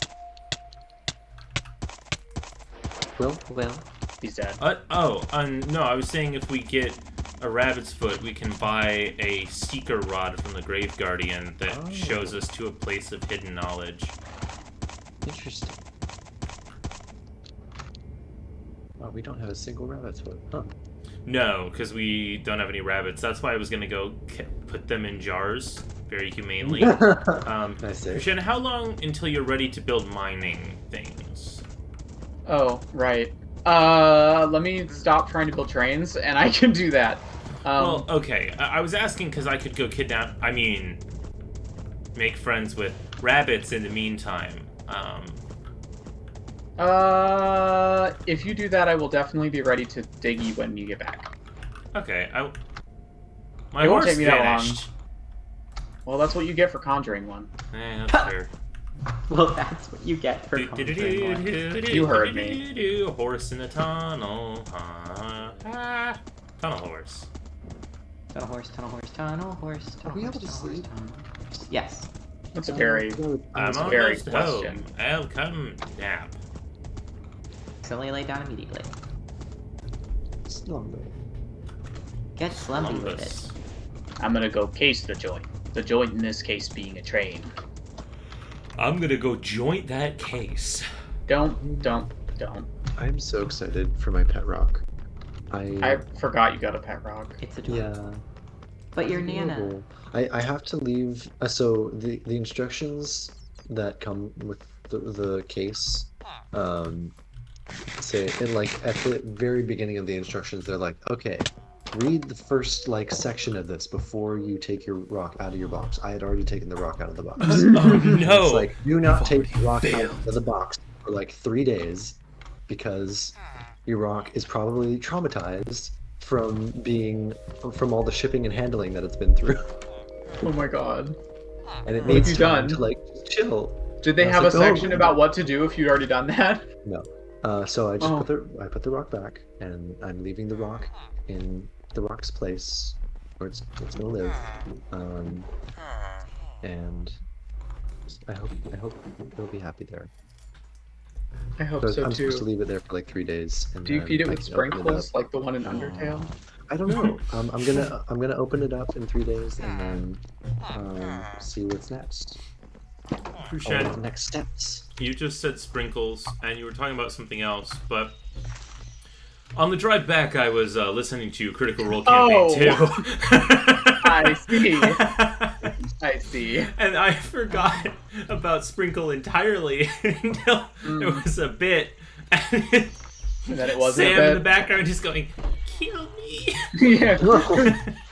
Will? Will. He's dead. No, I was saying if we get a Rabbit's Foot, we can buy a Seeker Rod from the Grave Guardian that Oh. shows us to a place of hidden knowledge. Interesting. Oh, we don't have a single rabbit's foot. Huh. No, because we don't have any rabbits. That's why I was gonna go put them in jars, very humanely. I see. Christian, how long until you're ready to build mining things? Oh, right. Let me stop trying to build trains, and I can do that. Well, okay. I was asking because I could go make friends with rabbits in the meantime. If you do that, I will definitely be ready to dig you when you get back. Okay, my It won't horse take me that long. vanished. Well, that's what you get for conjuring one. That's fair. Well, that's what you get for conjuring one. You heard me. Horse in a tunnel. Tunnel horse. Tunnel horse, tunnel horse, tunnel horse, tunnel we horse, able to tunnel horse, sleep? tunnel horse. Yes. That's a very... I'm That's a very almost home. question. I'll come nap. Silly lay down immediately. Slumber. Get slumpy with it. Columbus. I'm gonna go case the joint. The joint in this case being a train. I'm gonna go joint that case. Don't. I'm so excited for my pet rock. I forgot you got a pet rock. It's adorable. Yeah. But your It's Nana. adorable. I have to leave. So the instructions that come with the case, say and like at the very beginning of the instructions, they're like, okay, read the first like section of this before you take your rock out of your box. I had already taken the rock out of the box. Oh no! It's like, do not You've take the rock already out of the box for like 3 days because your rock is probably traumatized from from all the shipping and handling that it's been through, Oh my god. and it What have needs you time done? to like just chill. Did they I was have a like, oh. section about what to do if you'd already done that? No. So I just Oh. put the rock back, and I'm leaving the rock in the rock's place where it's gonna live. And I hope they'll be happy there. I hope So so I'm supposed to too. leave it there for like 3 days. And Do you then feed it I with can open sprinkles up. like the one in Undertale? I don't know. I'm gonna open it up in 3 days and then see what's next. All Prushan, the next steps. you just said sprinkles, and you were talking about something else, but on the drive back, I was listening to Critical Role Campaign 2. I see. I see. And I forgot about Sprinkle entirely until it was a bit. And And then it wasn't Sam a in the bit. background just going, kill me. Yeah.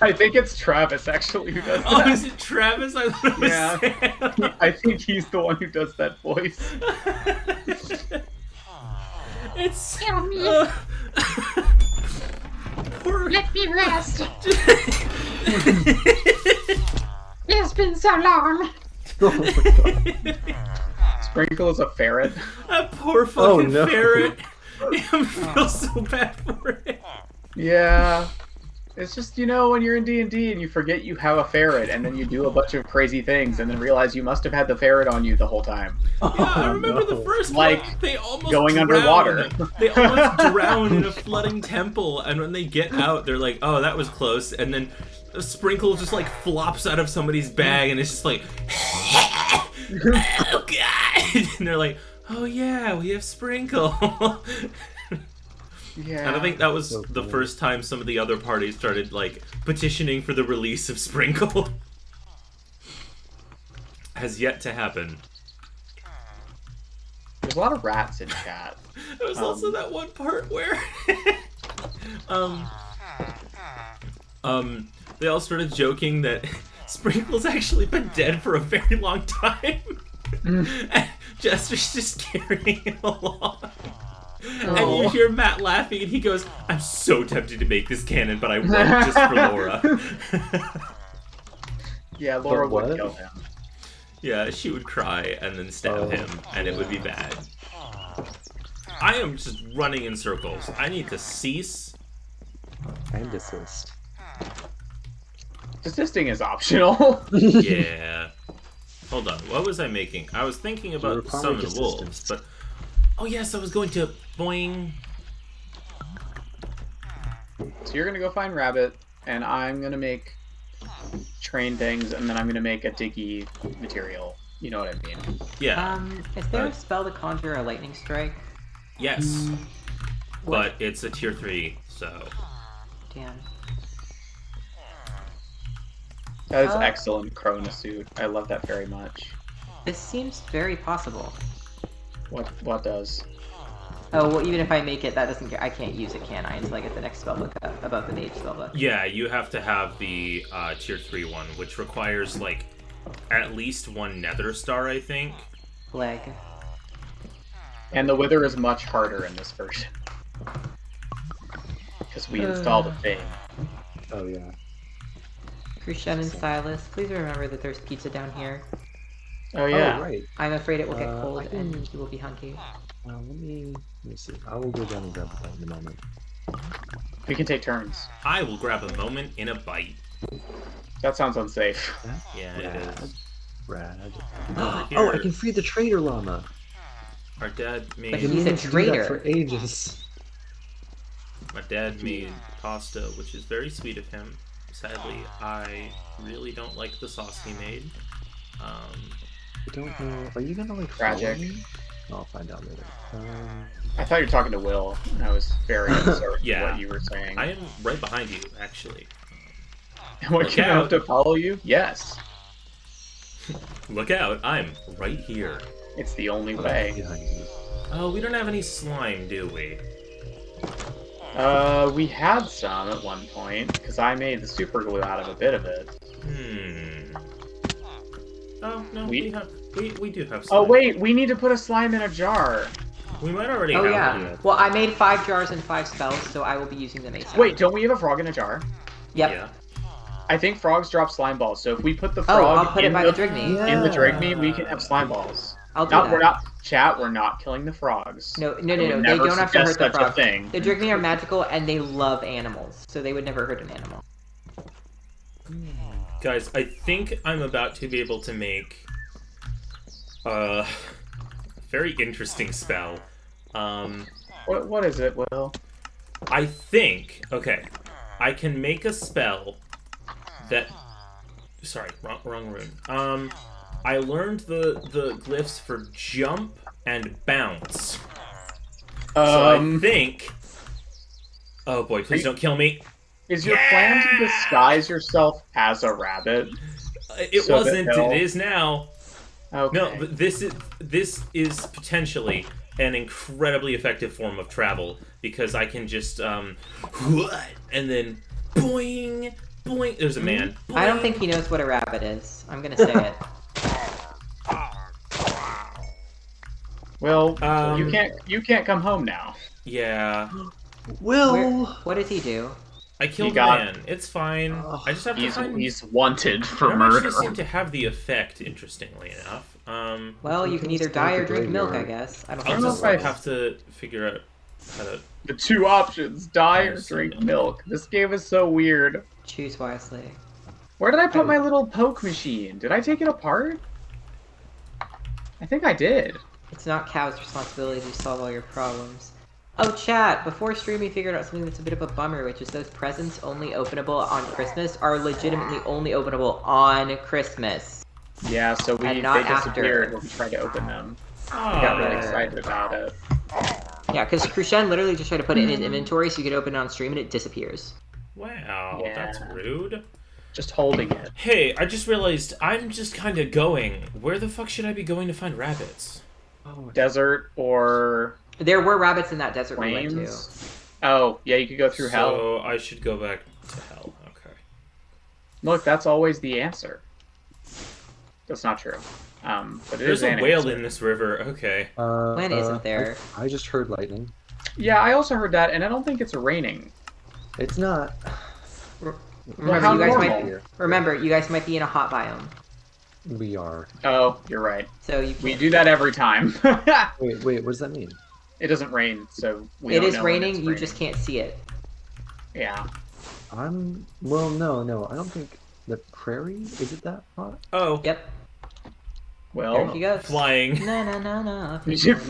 I think it's Travis actually who does Oh, that. is it Travis? I thought it was Yeah. Sam. I think he's the one who does that voice. It's... Kill me. Poor... Let me rest. It's been so long. Oh my god. Sprinkle is a ferret. That poor fucking no. ferret. I feel so bad for it. Yeah. It's just, when you're in D&D and you forget you have a ferret, and then you do a bunch of crazy things, and then realize you must have had the ferret on you the whole time. Yeah, I remember no. the first Like, one. They almost going drown. underwater. They almost drown in a flooding temple, and when they get out, they're like, "Oh, that was close." And then a sprinkle just like flops out of somebody's bag, and it's just like, "Oh god!" And they're like, "Oh yeah, we have sprinkle." Yeah. And I think that was So the cool. first time some of the other parties started like petitioning for the release of Sprinkle. Has yet to happen. There's a lot of rats in chat. There was also that one part where they all started joking that Sprinkle's actually been dead for a very long time. And Jester's just carrying him along. And you Oh. hear Matt laughing, and he goes, "I'm so tempted to make this canon, but I won't just for Laura." Yeah, Laura what? would kill him. Yeah, she would cry and then stab Oh. him, and it would be bad. I am just running in circles. I need to cease. And desist. Desisting is optional. Yeah. Hold on, what was I making? I was thinking about required summon desistance. wolves, but... Oh yes, I was going to... Boing. So you're gonna go find Rabbit, and I'm gonna make train things, and then I'm gonna make a diggy material. You know what I mean? Yeah, Is there a spell to conjure a lightning strike? yes. What? But it's a tier 3, so... Damn. That is Uh, excellent, Krona suit. I love that very much. This seems very possible. What does? Oh, well, even if I make it, that doesn't. I can't use it, can I? Until I get the next spellbook up, above the mage spellbook. Yeah, you have to have the tier 3 one, which requires like at least 1 nether star, I think. Leg. And the wither is much harder in this version. Because we installed a thing. Oh yeah. Crucian and Silas, please remember that there's pizza down here. Oh yeah. Oh right. I'm afraid it will get I cold can- and you will be hungry. Let me see. I will go down and grab a bite in a moment. We can take turns. I will grab a moment in a bite. That sounds unsafe. Yeah, it is. Rad. Over Oh, I here. can free the trader llama. Our dad But made He's a meaning to do that traitor. for ages. my dad made pasta, which is very sweet of him. Sadly, I really don't like the sauce he made. I don't know. Are you gonna like follow Tragic. me? I'll find out later. I thought you were talking to Will, and I was very uncertain Yeah. what you were saying. I am right behind you, actually. What, Look you have out. to follow you? Yes. Look out, I'm right here. It's the only Right way. behind you. Oh, we don't have any slime, do we? We had some at one point, because I made the super glue out of a bit of it. Oh, no, We- we do have slime. Oh wait, we need to put a slime in a jar. We might already Oh have yeah. one. Well, I made 5 jars and 5 spells, so I will be using them ASAP. Wait, don't we have a frog in a jar? Yep. Yeah. I think frogs drop slime balls, so if we put the Oh, frog I'll put it in, by the Drigme. in the Yeah. Drigme, we can have slime balls. I'll do Not, that. we're not, chat, we're not killing the frogs. No, I no, would no. They never don't have to hurt suggest the such a frog. thing. The Drigme are magical and they love animals, so they would never hurt an animal. Guys, I think I'm about to be able to make a very interesting spell. What is it, Will? I think, okay, I can make a spell that, sorry, wrong rune. I learned the glyphs for jump and bounce. So I think, oh boy, please don't kill me. Is your plan to disguise yourself as a rabbit? It So that wasn't, they'll- it is now. Okay. No, but this is potentially an incredibly effective form of travel because I can just and then boing boing. There's a man. I don't Boing. think he knows what a rabbit is. I'm gonna say it. Well, Um, you can't come home now. Yeah, Will. What does he do? I killed the got- man. It's fine. I just have to find. He's wanted I for don't murder. actually seem to have the effect. Interestingly enough, Well, you can either Just like die or the drink milk, I graveyard. guess. I don't I'll think know just if I- have to figure out how to. The two options: die or Yes. drink milk. This game is so weird. choose wisely. Where did I put my little poke machine? Did I take it apart? I think I did. It's not Cow's responsibility to solve all your problems. Oh, chat! Before streaming, figured out something that's a bit of a bummer, which is those presents only openable on Christmas are legitimately only openable on Christmas. Yeah, so And they not disappeared after. when we tried to open them. Oh, I got really excited about it. Yeah, because Crucian literally just tried to put it in his inventory so you could open it on stream and it disappears. wow, Yeah. that's rude. Just holding it. Hey, I just realized I'm just kind of going. Where the fuck should I be going to find rabbits? Oh, Desert or There were rabbits in that desert we went to. flames? Oh, yeah, you could go through hell. So I should go back to hell. Okay. Look, that's always the answer. That's not true. But it There's is a an whale answer. in this river. Okay. When isn't there? I just heard lightning. Yeah, I also heard that, and I don't think it's raining. It's not. Remember, how you guys normal? might remember you guys might be in a hot biome, We are. Oh, you're right. so you We can't. do that every time. Wait, what does that mean? It doesn't rain, so we It don't is know when raining. it's You just can't see it. Yeah. Well, no. I don't think the prairie is it that hot? Oh, Yep. There Well, he goes. flying. No.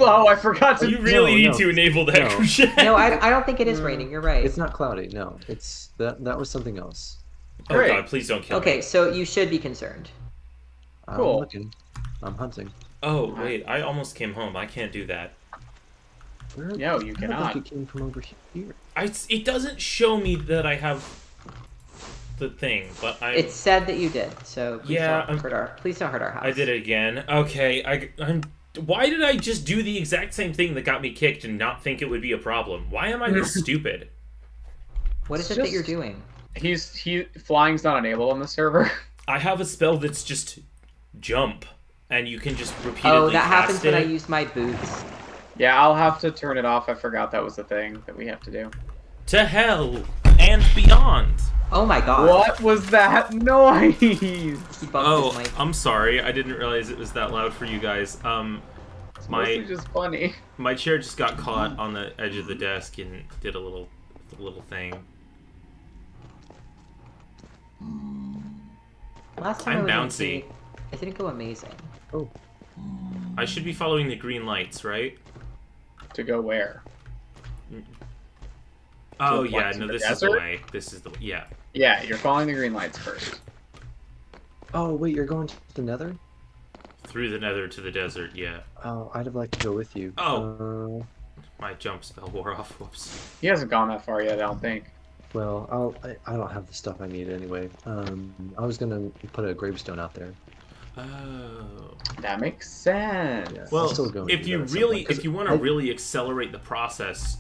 oh, I forgot to. You really need no. to enable that. No. Crucian. No, I don't think it is raining. You're right. It's not cloudy. No, it's that was something else. Oh Great. god, please don't kill Okay, me. so you should be concerned. I'm Cool. looking. I'm hunting. Oh wait, I almost came home. I can't do that. Where? No, you I don't cannot. think it came from over here. It doesn't show me that I have the thing, but It said that you did, so please Yeah, don't hurt our house. I did it again. Okay, I'm Why did I just do the exact same thing that got me kicked and not think it would be a problem? Why am I this stupid? What is It's it that just- you're doing? Flying's not enabled on the server. I have a spell that's just jump, and you can just repeatedly Oh, that cast happens when I it. use my boots. Yeah, I'll have to turn it off. I forgot that was the thing that we have to do. To hell and beyond. Oh my god. What was that noise? He bumped Oh, his mic. I'm sorry. I didn't realize it was that loud for you guys. It's mostly My just funny. my chair just got caught on the edge of the desk and did a little thing. Last time I'm I was in bouncy. City, it didn't go amazing. Oh, I should be following the green lights, right? To go where? Oh the yeah, lights in no, the this is the desert? way. This is the yeah. Yeah, you're following the green lights first. oh wait, you're going to the Nether? Through the nether to the desert, yeah. Oh, I'd have liked to go with you. Oh. My jump spell wore off. Whoops. He hasn't gone that far yet, I don't think. Well, I don't have the stuff I need anyway. I was gonna put a gravestone out there. Oh. That makes sense. Yeah. Well, I'll still go and if do you that at some really, point, 'cause if you want to I- really accelerate the process,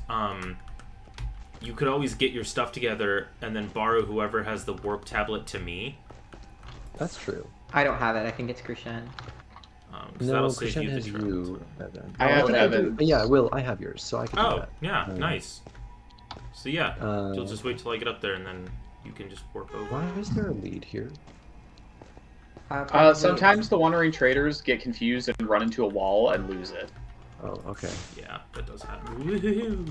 you could always get your stuff together and then borrow whoever has the warp tablet to me. That's true. I don't have it. I think it's Crucian. 'Cause No, that'll save Krishan you the has trouble. you, Evan. I have think Evan. do. Yeah, Will, I have yours, so I can do Oh, that. yeah, nice. So yeah, Uh, you'll just wait till I get up there and then you can just warp over. Why is there a lead here? Probably- Sometimes the wandering traders get confused and run into a wall and lose it. Oh, okay. Yeah, that does happen. Woohoo!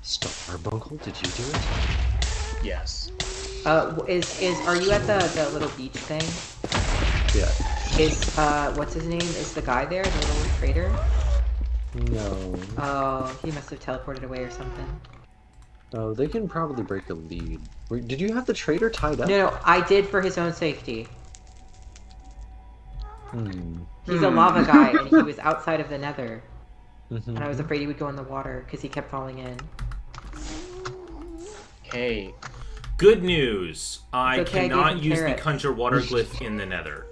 Starbuncle, did you do it? Yes. Are you at the little beach thing? Yeah. What's his name? Is the guy there, the little trader? No. Oh, he must have teleported away or something. Oh, they can probably break a lead. Did you have the trader tied up? No, I did for his own safety. Hmm. He's a lava guy, and he was outside of the nether. Mhm. And I was afraid he would go in the water, because he kept falling in. Okay. Good news! I It's okay, I gave cannot him use the carrots. conjure water glyph in the nether.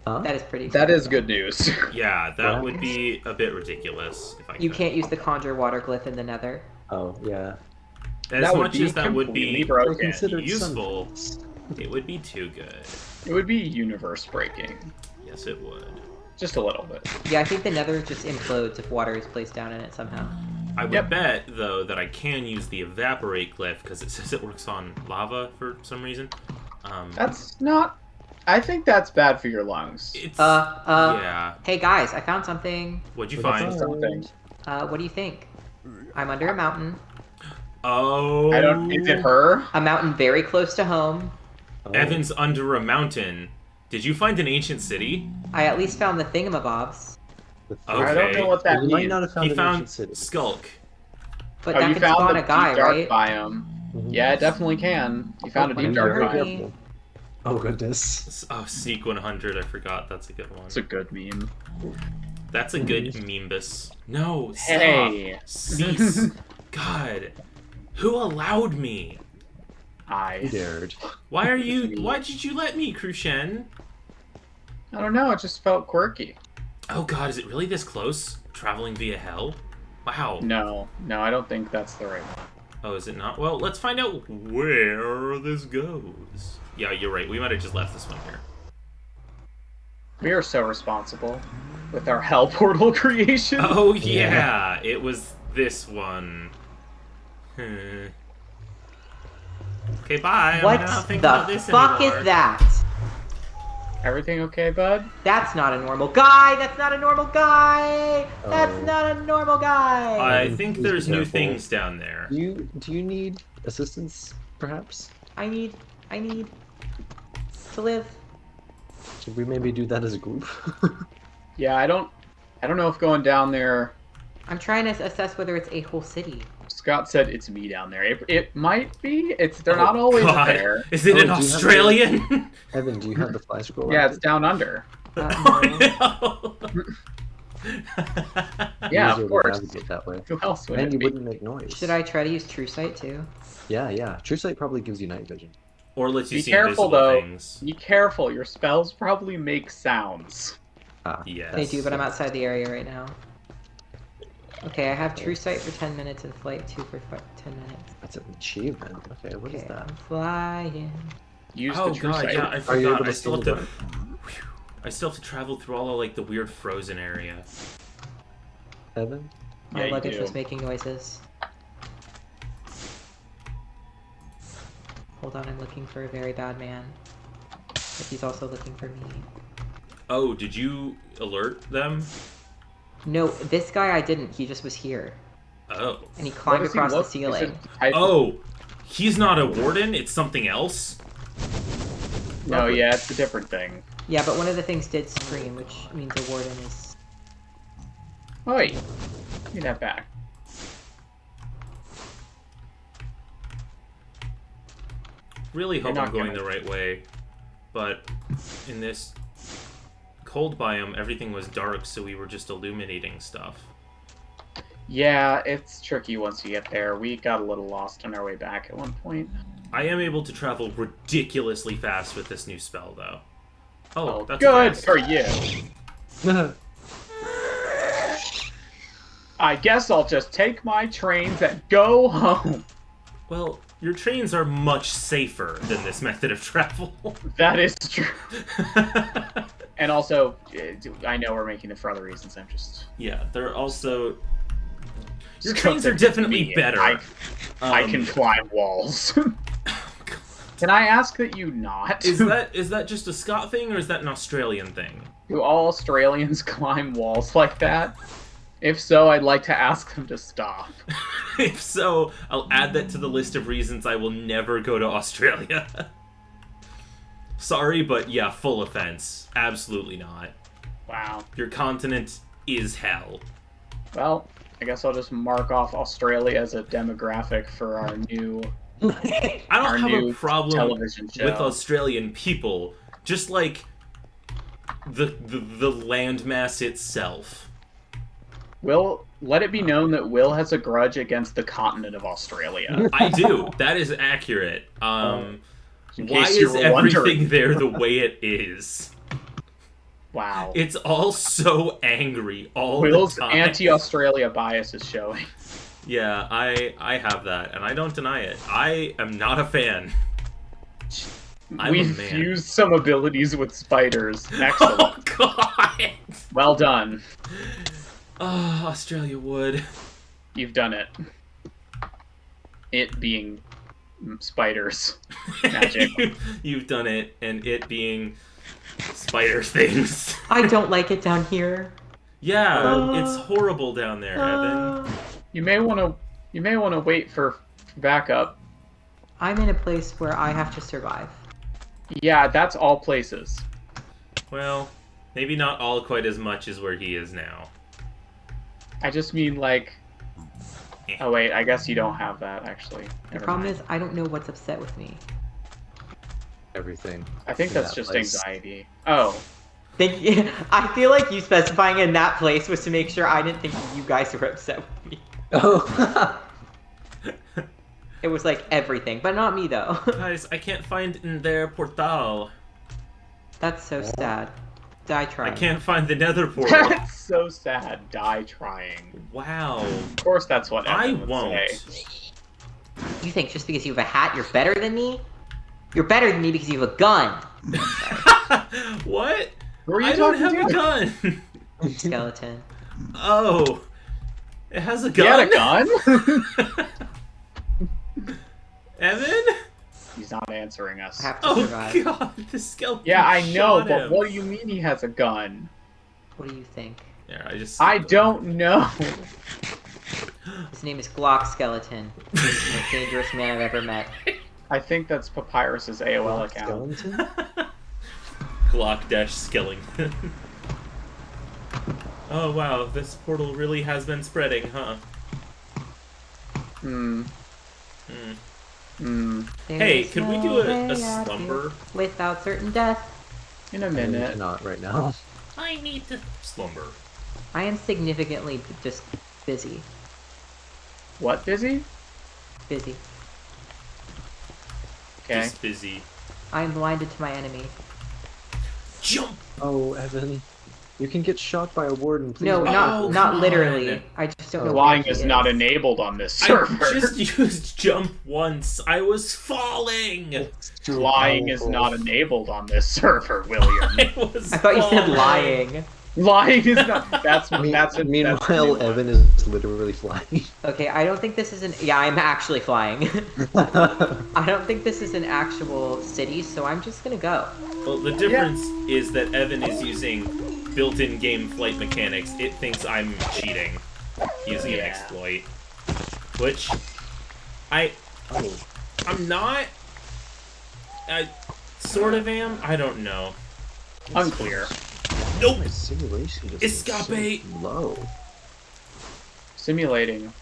Huh? That is pretty That exciting. is good news. Yeah, that Yeah. would be a bit ridiculous if I You could. can't use the conjure water glyph in the nether. Oh, yeah. As That would much be as that would be completely broken. Considered useful, some- it would be too good. It would be universe breaking. Yes, it would. Just a little bit. Yeah, I think the nether just implodes if water is placed down in it somehow. I would Yep. bet, though, that I can use the evaporate glyph because it says it works on lava for some reason. That's not. I think that's bad for your lungs. It's Yeah. yeah. Hey guys, I found something. What'd you What's find? up? Something. What do you think? I'm under a mountain. Oh, I don't. Is it her? A mountain very close to home. Oh. Evan's under a mountain. Did you find an ancient city? I at least found the thingamabobs. The Okay. I don't know what that You might means. not have found He an found ancient city. Skulk. But Oh, that you can found spawn the a guy, deep dark right? biome. Mhm. Yeah, it definitely can. You found a What deep if dark you hurt biome. me? Oh, goodness. Oh, Sneak 100. I forgot. That's a good one. It's a good meme. That's a good memebus. No, stop. Hey. Cease. God. Who allowed me? You I. dared. Why are you... Why did you let me, Crucian? I don't know. It just felt quirky. Oh god, is it really this close? Traveling via hell? Wow. No, I don't think that's the right one. Oh, is it not? Well, let's find out where this goes. Yeah, you're right. We might have just left this one here. We are so responsible with our hell portal creation. Oh, yeah. It was this one. Hmm. Okay, bye. What I'm not thinking the about this fuck anymore. is that? Everything okay, bud? That's not a normal guy! That's not a normal guy! That's Oh. not a normal guy! I think Please there's be new careful. things down there. Do you need assistance, perhaps? I need to live. Should we maybe do that as a group? Yeah, I don't know if going down there. I'm trying to assess whether it's a whole city. Scott said it's me down there. It might be. They're Oh, not always God. there. Is it Oh, an do you have Australian? Evan, do you have the fly scroll? Yeah, active? it's down under. Oh, no. Yeah, Easier of to course. navigate that way. Who else would And it you be? wouldn't make noise. Should I try to use True Sight too? Yeah. True Sight probably gives you night vision. Or lets you Be see careful invisible though. things. Be careful. Your spells probably make sounds. Ah, Yes. They do, but I'm outside the area right now. Okay, I have true sight for 10 minutes and flight 2 for 10 minutes. That's an achievement. Okay, what is Okay, that? I'm flying. Use Oh the true god, sight. yeah, I Are you forgot. able to I still see have the to. I still have to travel through all of like the weird frozen area. Evan? My Yeah, you luggage do. was making noises. Hold on, I'm looking for a very bad man. But he's also looking for me. Oh, did you alert them? No, this guy I didn't. He just was here. Oh. And he What climbed does he across the look? Is ceiling. it the type of- Oh, he's not a warden. It's something else. No, yeah, it's a different thing. Yeah, but one of the things did scream, which means a warden is... Oi! Give me that back. Really hope You're I'm not going gonna- the right way, but in this cold biome, everything was dark, so we were just illuminating stuff. Yeah, it's tricky once you get there. We got a little lost on our way back at one point. I am able to travel ridiculously fast with this new spell, though. Oh, that's a good guest. for you. I guess I'll just take my trains and go home. Well, your trains are much safer than this method of travel. That is true. And also, I know we're making it for other reasons. I'm just. Yeah, they're also... Your Just trains are consider definitely me. better. I can climb walls. Can I ask that you not? Is that just a Scot thing, or is that an Australian thing? Do all Australians climb walls like that? If so, I'd like to ask them to stop. If so, I'll add that to the list of reasons I will never go to Australia. Sorry, but yeah, full offense. Absolutely not. Wow. Your continent is hell. Well, I guess I'll just mark off Australia as a demographic for our new I our don't have a new problem television show. with Australian people, just like the landmass itself. Will, let it be known that Will has a grudge against the continent of Australia. I do. That is accurate. In Why case you is were everything wondering. there the way it is? Wow. It's all so angry all Will's the time. anti-Australia bias is showing. Yeah, I have that, and I don't deny it. I am not a fan. I'm a We've man. fused some abilities with spiders. Excellent. Oh god! Well done. Oh, Australia would. You've done it. It being spiders. Magic. You've done it, and it being spider things. I don't like it down here. Yeah, it's horrible down there, Evan. You may want to wait for backup. I'm in a place where I have to survive. Yeah, that's all places. Well, maybe not all quite as much as where he is now. I just mean like. Oh wait, I guess you don't have that actually. The Never problem mind. is I don't know what's upset with me. Everything. I think in that's that just place. anxiety. Oh, Thank you. I feel like you specifying in that place was to make sure I didn't think you guys were upset with me. Oh. It was like everything, but not me though. Guys, I can't find in their portal. That's so sad. Die trying. I can't find the nether portal. that's so sad. Die trying. Wow. Of course, that's what I Evan would won't. say. You think just because you have a hat, you're better than me? You're better than me because you have a gun. What? Who are you I don't talking have to? a gun. Skeleton. Oh. It has a You had gun? a gun? Evan? He's not answering us. I have to Oh survive. god, the skeleton Yeah, I know, shot but him. what do you mean he has a gun? What do you think? Yeah, I don't know. His name is Glock Skeleton. He's the most dangerous man I've ever met. I think that's Papyrus's AOL account. Skeleton? Glock dash Skellington. Oh wow, this portal really has been spreading, huh? Hmm. Hmm. Hmm. Hey, There's could we no do way a out slumber? here without certain death? In a minute. Not right now. I need to slumber. I am significantly just busy. What, busy? Busy. Okay. Just busy. I am blinded to my enemy. Jump! Oh, Evan. You can get shot by a warden. Please No, be Oh, not come literally. on. I just don't know. Flying where he is not enabled on this server. I just used jump once. I was falling. It's too Flying is powerful. not enabled on this server, William. I was I thought you said falling. lying. Lying is not. That's Meanwhile, Evan is literally flying. Okay, I don't think this is an. Yeah, I'm actually flying. I don't think this is an actual city, so I'm just gonna go. Well, the difference is that Evan is using built-in game flight mechanics. It thinks I'm cheating using an exploit, which I'm not. I sort of am. I don't know. unclear. Nope. My simulation is Escape. so low. Simulating.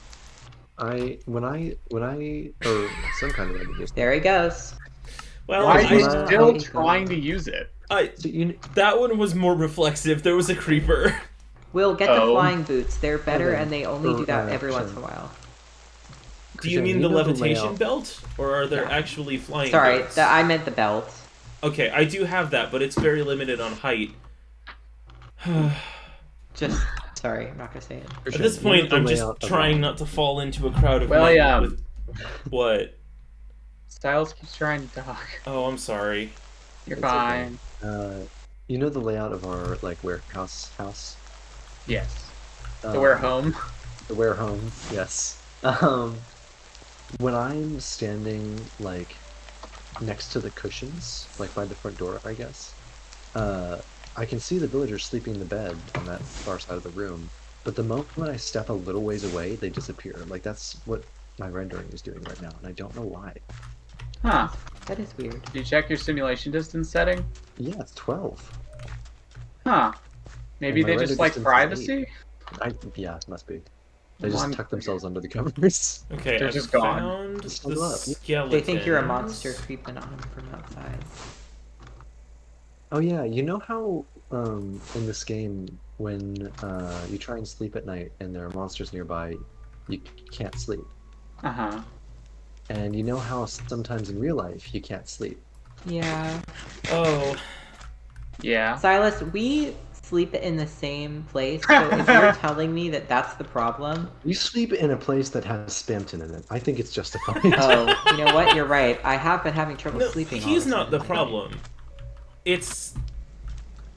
When I or some kind of editor. There he goes. Well, Why are you I- still I- trying to use it? So you, that one was more reflexive. There was a creeper. Will get the Oh. flying boots. They're better, Okay. and they only do that every once in a Sure. while. Do you Christian, mean the know the levitation layout. belt, or are there Yeah. actually flying Sorry, boots? I meant the belt. Okay, I do have that, but it's very limited on height. Just sorry, I'm not gonna say it. At Christian, this you know point, the I'm layout just of trying our- not to fall into a crowd of Well, men yeah. with... What? Styles keeps trying to talk. Oh, I'm sorry. You're It's okay. fine. You know the layout of our like warehouse house. Yes. The Um, where home. The ware home. Yes. When I'm standing like next to the cushions, like by the front door, I guess, I can see the villagers sleeping in the bed on that far side of the room. But the moment I step a little ways away, they disappear. Like that's what my rendering is doing right now, and I don't know why. Huh. That is weird. Did you check your simulation distance setting? Yeah, it's 12. Huh. Maybe And my they just render like distance is privacy? Yeah, it must be. They just One- tuck themselves under the covers. Okay, They're I've just gone. found Just the hold up. skeleton. They think you're a monster creeping on them from outside. Oh yeah, you know how in this game when you try and sleep at night and there are monsters nearby, you can't sleep. Uh-huh. And you know how sometimes in real life you can't sleep. Yeah. Oh, Yeah. Silas, we sleep in the same place, so if you're telling me that that's the problem, You sleep in a place that has Spamton in it. I think it's justified. oh, you know what? You're right. I have been having trouble no, sleeping. he's all not the time. problem. It's...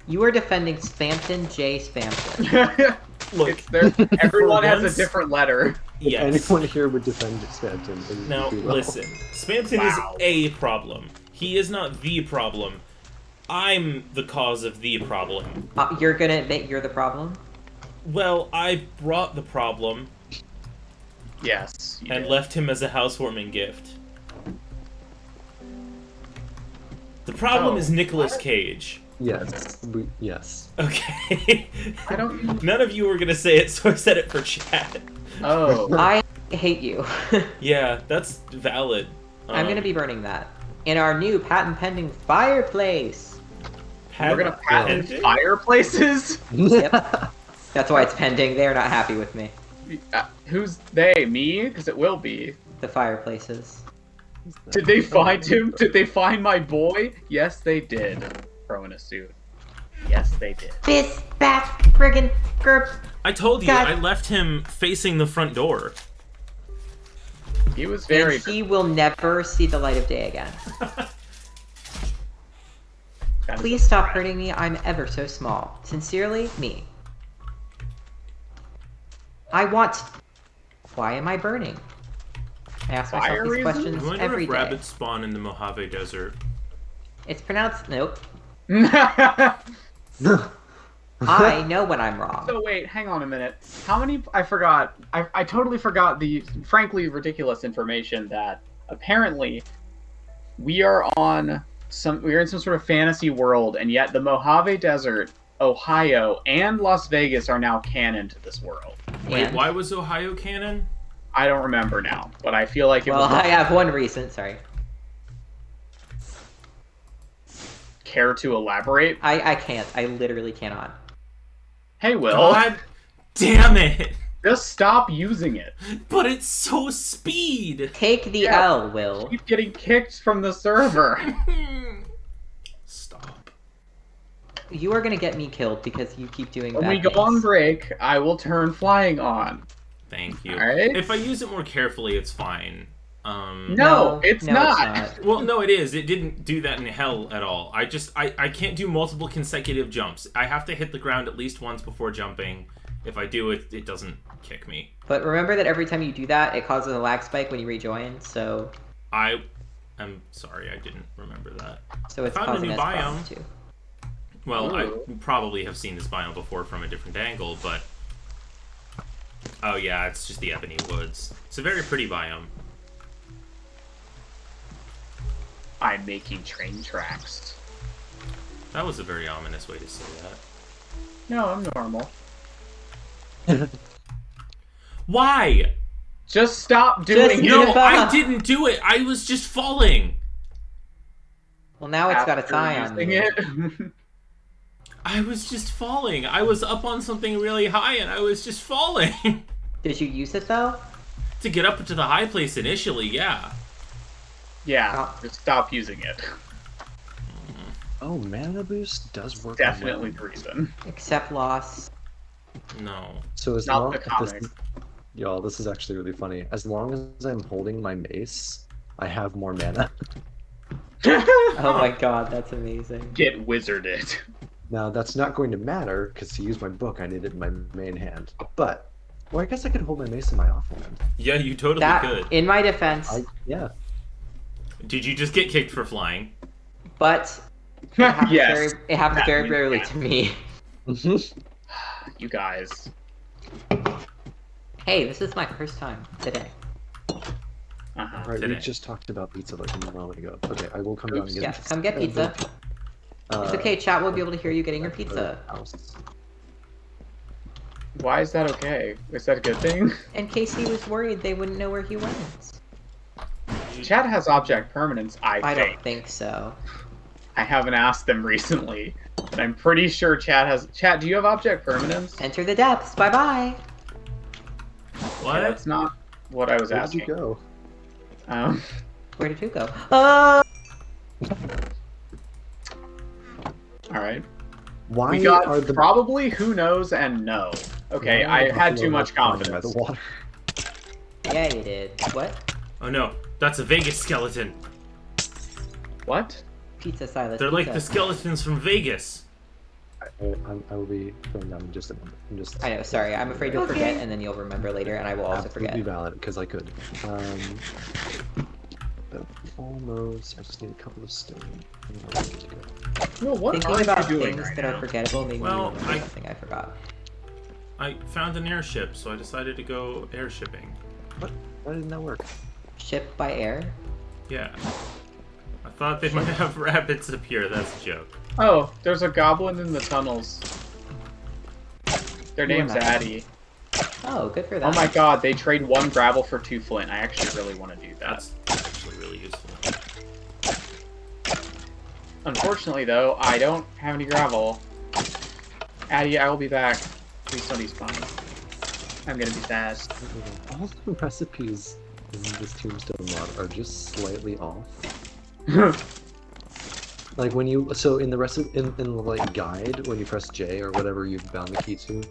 You are defending Spamton J. Spamton. Look, It's there. Everyone has once- a different letter. yes. Anyone here would defend Spamton. it would Now, be low. listen. Spamton Wow. is a problem. He is not the problem. I'm the cause of the problem. You're gonna admit you're the problem? Well, I brought the problem Yes. you and did. left him as a housewarming gift. The problem Oh, is Nicolas what? Cage. Yes. Yes. Okay. I don't. None of you were gonna say it, so I said it for chat. Oh. I hate you. Yeah, that's valid. I'm gonna be burning that. In our new patent pending fireplace! We're gonna patent pending? fireplaces? Yep. That's why it's pending. They're not happy with me. Who's they? Me? Because it will be. The fireplaces. Did they find him? Did they find my boy? Yes, they did. Pro in a suit. Yes, they did. This bat friggin' grp. I told you, God. I left him facing the front door. He was very. And he will never see the light of day again. kind of Please stop hurting me. I'm ever so small. Sincerely, me. I want. Why am I burning? I ask myself Fire these reasons? I questions wonder every if day. rabbits spawn in the Mojave Desert. It's pronounced nope. So I know when I'm wrong. wait, hang on a minute. How many? I forgot. I totally forgot the frankly ridiculous information that apparently we're in some sort of fantasy world, and yet the Mojave Desert, Ohio, and Las Vegas are now canon to this world. Wait, And- why was Ohio canon? I don't remember now, but I feel like it Well, was. I have one reason. Sorry. Care to elaborate? I can't. I literally cannot. Hey, Will, God damn it! just stop using it. But it's so speed! Take the Yeah. L, Will. Keep getting kicked from the server. Stop. You are gonna get me killed because you keep doing When bad we go things. on break, I will turn flying on. Thank you. Alright? If I use it more carefully, it's fine. No, it's not. Well, no, it is. It didn't do that in hell at all. I can't do multiple consecutive jumps. I have to hit the ground at least once before jumping. If I do it, it doesn't kick me. But remember that every time you do that, it causes a lag spike when you rejoin, so... I'm sorry, I didn't remember that. So it's I found a causing new us problems biome. too. Well, I Ooh. probably have seen this biome before from a different angle, but... Oh yeah, it's just the ebony woods. It's a very pretty biome. I'm making train tracks. That was a very ominous way to say that. No, I'm normal. Why? Just stop doing Just it. No, Give up. I didn't do it. I was just falling. Well, now it's got a After tie on using you. it. I was just falling. I was up on something really high and I was just falling. Did you use it, though? To get up to the high place initially, yeah. Yeah, Oh. just stop using it. Oh, mana boost does work. Definitely well. the reason. Except loss. No. So as Not long the as comics. y'all, this is actually really funny. As long as I'm holding my mace, I have more mana. Oh my god, that's amazing. Get wizarded. Now that's not going to matter because to use my book, I need it in my main hand. But, well, I guess I could hold my mace in my offhand. Yeah, you totally That, could. in my defense, Yeah. Did you just get kicked for flying? but it happens Yes. it happens That very wins rarely that. to me. You guys. Hey, this is my first time today. Uh-huh. Alright, we Today. just talked about pizza like a moment ago. Okay, I will come down and Oops. get Yeah, come get pizza. It's okay, chat will be able to hear you getting your pizza. Why is that okay? Is that a good thing? In case he was worried they wouldn't know where he went. Chat has object permanence, I I think. don't think so. I haven't asked them recently, but I'm pretty sure Chat has. Chat, do you have object permanence? Enter the depths, bye-bye! What? That's not what I was Where did asking. you go? Where did you go? Alright. Why We got are the probably who knows and no. Okay, why are I the had buffalo too much not flying by confidence. the water? Yeah, you did. What? Oh no, that's a Vegas skeleton. What? Pizza, Silas. They're like pizza. the skeletons from Vegas. I will be going down in just a moment. I'm just. I know, sorry. I'm afraid you'll Okay. forget, and then you'll remember later, and I will also Absolutely forget. valid because I could. But almost. I just need a couple of stone. And then I'll be good to go. No, what Thinking are about you doing things right that now? are forgettable made Well, me remember I- something I forgot. I found an airship, so I decided to go airshipping. Why didn't that work? Ship by air? Yeah. I thought they might have rabbits up here. That's a joke. Oh, there's a goblin in the tunnels. Their Who name's am I? Addy. Oh, good for them. Oh my god, they trade 1 gravel for 2 flint. I actually really want to do that. That's actually really useful. Unfortunately, though, I don't have any gravel. Addy, I will be back. Please don't despawn. I'm gonna be sad. All the recipes in this tombstone mod are just slightly off. Like when you in the in the like guide when you press J or whatever you've bound the key to,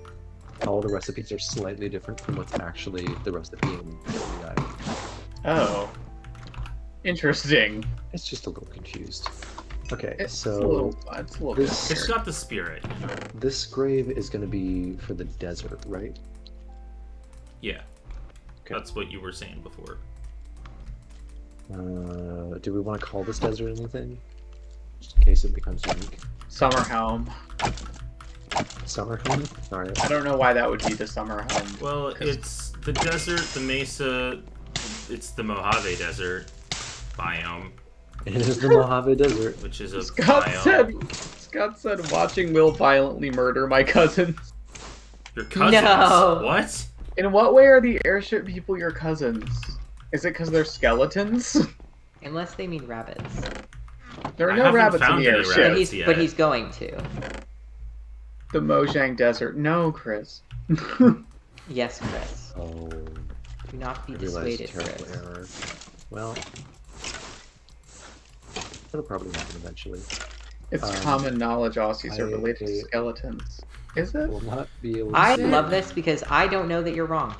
all the recipes are slightly different from what's actually the recipe in the guide. Oh. Interesting. It's just a little confused. Okay, It's a so little, it's a little bit this- It's weird. got the spirit, you know? this grave is going to be for the desert, right? Yeah. Okay. That's what you were saying before. Do we want to call this desert anything? Just in case it becomes unique. Summer home. Summer home? Alright. I don't know why that would be the summer home. Well, 'Cause- it's the desert, the mesa, it's the Mojave Desert biome, It is the Mojave Desert. which is a Scott biome. said, watching Will violently murder my cousins. Your cousins? No. What? In what way are the airship people your cousins? Is it because they're skeletons? Unless they mean rabbits. There are I no haven't rabbits in found the any airship. rabbits. But yet. he's going to. The Mojang Desert. No, Chris. Yes, Chris. Oh, Do not be I realized dissuaded, terrible Chris. error. Well, it'll probably happen eventually. It's common knowledge Aussies are related to I- skeletons. Is it? Will not be able to I say love it. this because I don't know that you're wrong.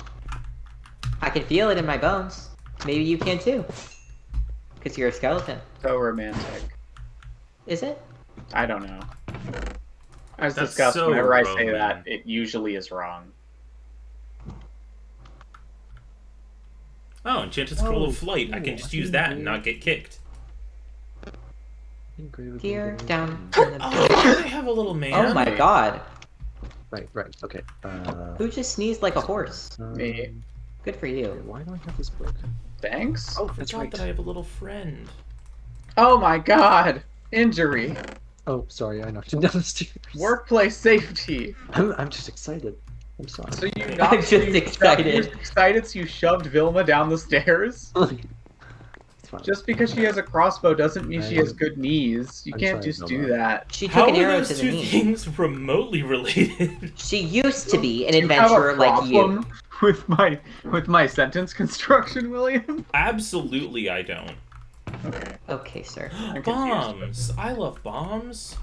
I can feel it in my bones. Maybe you can too. Because you're a skeleton. So romantic. Is it? I don't know. As That's discussed, so whenever I say Roman. that, it usually is wrong. Oh, enchanted scroll Oh, of flight. I can cool. just I use didn't that know. and not get kicked. Engraved Here, engraved. down in the... Oh, I have a little man. Oh my god. Right. Okay. Who just sneezed like a horse? Me. Good for okay, you. why do I have this book? Thanks? Oh, I that's forgot right. that I have a little friend. Oh my god! Injury. Oh, sorry, I knocked him down the stairs. Workplace safety. I'm just excited. I'm sorry. So you I'm knocked- just you excited. You're excited so you shoved Vilma down the stairs? It's fine. Just because she has a crossbow doesn't mean she has good knees. You I'm can't sorry, just Vilma. do that. She took How an are arrow those to the two knee. things remotely related? She used to be an Do you have a adventurer like you. problem with my sentence construction, William? Absolutely, I don't. Okay. Okay, sir. I'm confused. Bombs. I love bombs.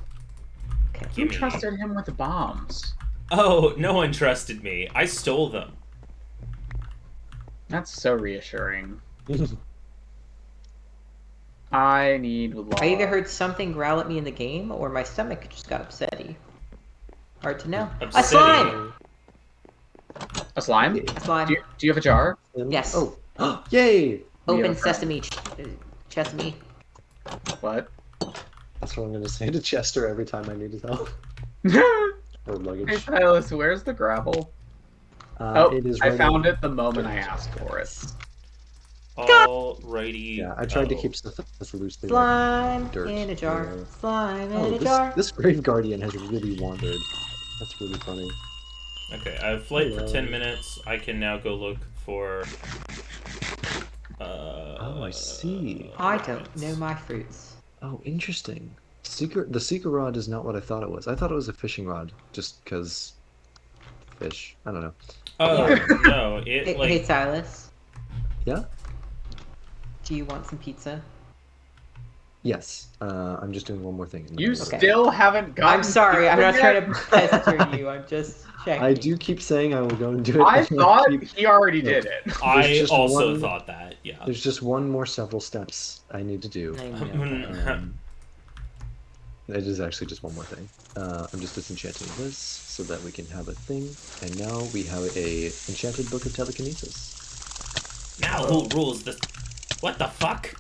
Okay. Who Gimme. trusted him with the bombs? Oh, no one trusted me. I stole them. That's so reassuring. I need love. I either heard something growl at me in the game, or my stomach just got upsetty. Hard to know. A Upsetty. slime! A slime? A slime. Do you have a jar? Yes. Oh, yay! Open Yeah. sesame, chesame. What? That's what I'm gonna say to Chester every time I need his help or Hey luggage. Silas, where's the gravel? Oh, it is I right found in- it the moment I asked for it. Alrighty. Yeah, I tried to Oh. keep stuff as loosely. Slime dirt, in a jar. yeah. Slime in Oh, a jar. this Grave Guardian has really wandered. That's really funny. Okay, I have flight for Hello. 10 minutes. I can now go look for. Oh, I see. I don't know my fruits. Oh, interesting. The seeker rod is not what I thought it was. I thought it was a fishing rod, just because fish. I don't know. Oh no! It Hey, like hey, Silas. Yeah. Do you want some pizza? Yes. I'm just doing one more thing. You Okay. still haven't gotten. I'm sorry, I'm not yet? trying to pester you. I'm just checking. I do keep saying I will go and do it. I and thought keep- he already did it. I just also one- thought that. Yeah. There's just one more several steps I need to do. I know. It is actually just one more thing. I'm just disenchanting this so that we can have a thing. And now we have a enchanted book of telekinesis. Now who rules this? What the fuck?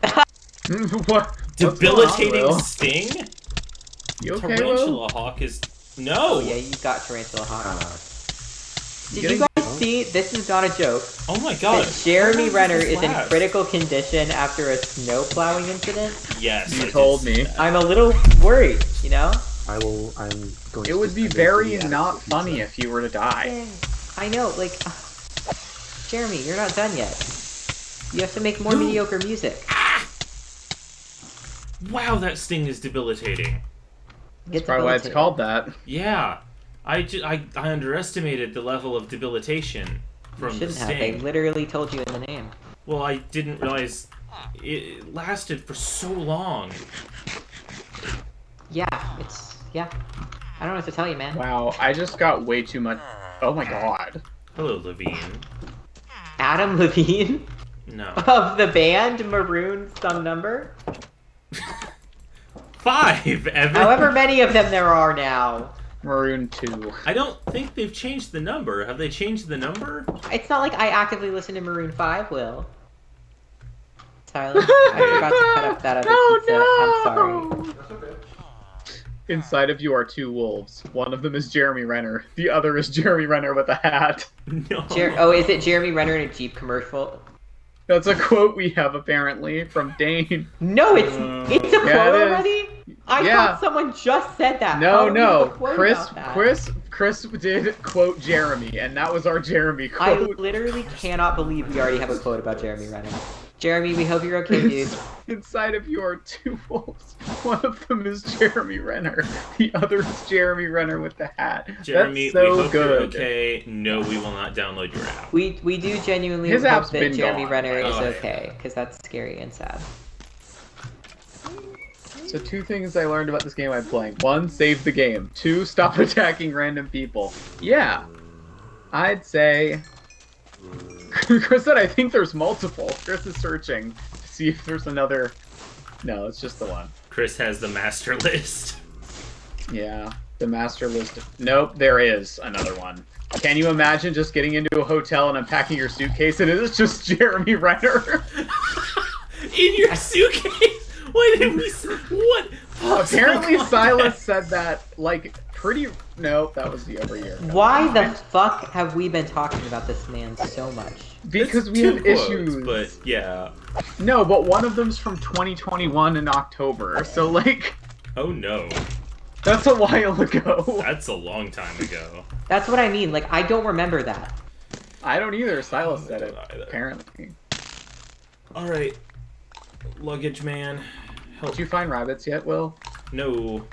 What? Debilitating Will? sting? You okay, Will? Tarantula hawk is no. Oh yeah, you got Tarantula Hawk. Ah, Did getting- you guys see? This is not a joke. Oh my god. That Jeremy How Renner does is this in last? critical condition after a snow plowing incident. Yes. You I did told see me. that. I'm a little worried, you know? I'm going to It would be disable very the not adequate funny pizza. if you were to die. I know, like, Jeremy, you're not done yet. You have to make more No. mediocre music. Wow, that sting is debilitating. That's probably why it's debilitating. called that. Yeah. I underestimated the level of debilitation You from the shouldn't have. They sting. literally told you in the name. Well, I didn't realize it lasted for so long. Yeah, yeah. I don't know what to tell you, man. Wow, I just got way too much. Oh my god. Hello, Levine. Adam Levine No. of the band Maroon some number. 5, Evan. However many of them there are now. Maroon 2. I don't think they've changed the number. Have they changed the number? It's not like I actively listen to Maroon 5, Will. Tyler, I forgot to cut up that other pizza. I'm sorry. Inside of you are two wolves. One of them is Jeremy Renner. The other is Jeremy Renner with a hat. No. Oh, is it Jeremy Renner in a Jeep commercial? That's a quote we have apparently from Dane. No, it's a quote Yeah, it is. already? I Yeah. thought someone just said that. No, How do we have no. a quote Chris about that? Chris did quote Jeremy, and that was our Jeremy I quote. literally cannot believe we already have a quote about Jeremy Renner. Jeremy, we hope you're okay, dude. Inside of you are two wolves. One of them is Jeremy Renner. The other is Jeremy Renner with the hat. Jeremy, That's so we hope good. you're okay. No, we will not download your app. We do genuinely His hope app's that been Jeremy gone. Renner is Oh, yeah. okay, because that's scary and sad. So 2 things I learned about this game I'm playing. 1, save the game. 2, stop attacking random people. Yeah. I'd say... Chris said I think there's multiple. Chris is searching to see if there's another... No, it's just the one. Chris has the master list. Yeah, the master list. Nope, there is another one. Can you imagine just getting into a hotel and unpacking your suitcase and it is just Jeremy Renner? In your suitcase? Why did we... What? Apparently Silas said that, like, pretty... Nope, that was the other year. Why the fuck have we been talking about this man so much? Because we Two have quotes, issues. But, yeah. No, but one of them's from 2021 in October, so, like... Oh, no. That's a while ago. That's a long time ago. That's what I mean. Like, I don't remember that. I don't either. Silas said it, don't either. apparently. Alright. Luggage man. Help. Did you find rabbits yet, Will? No.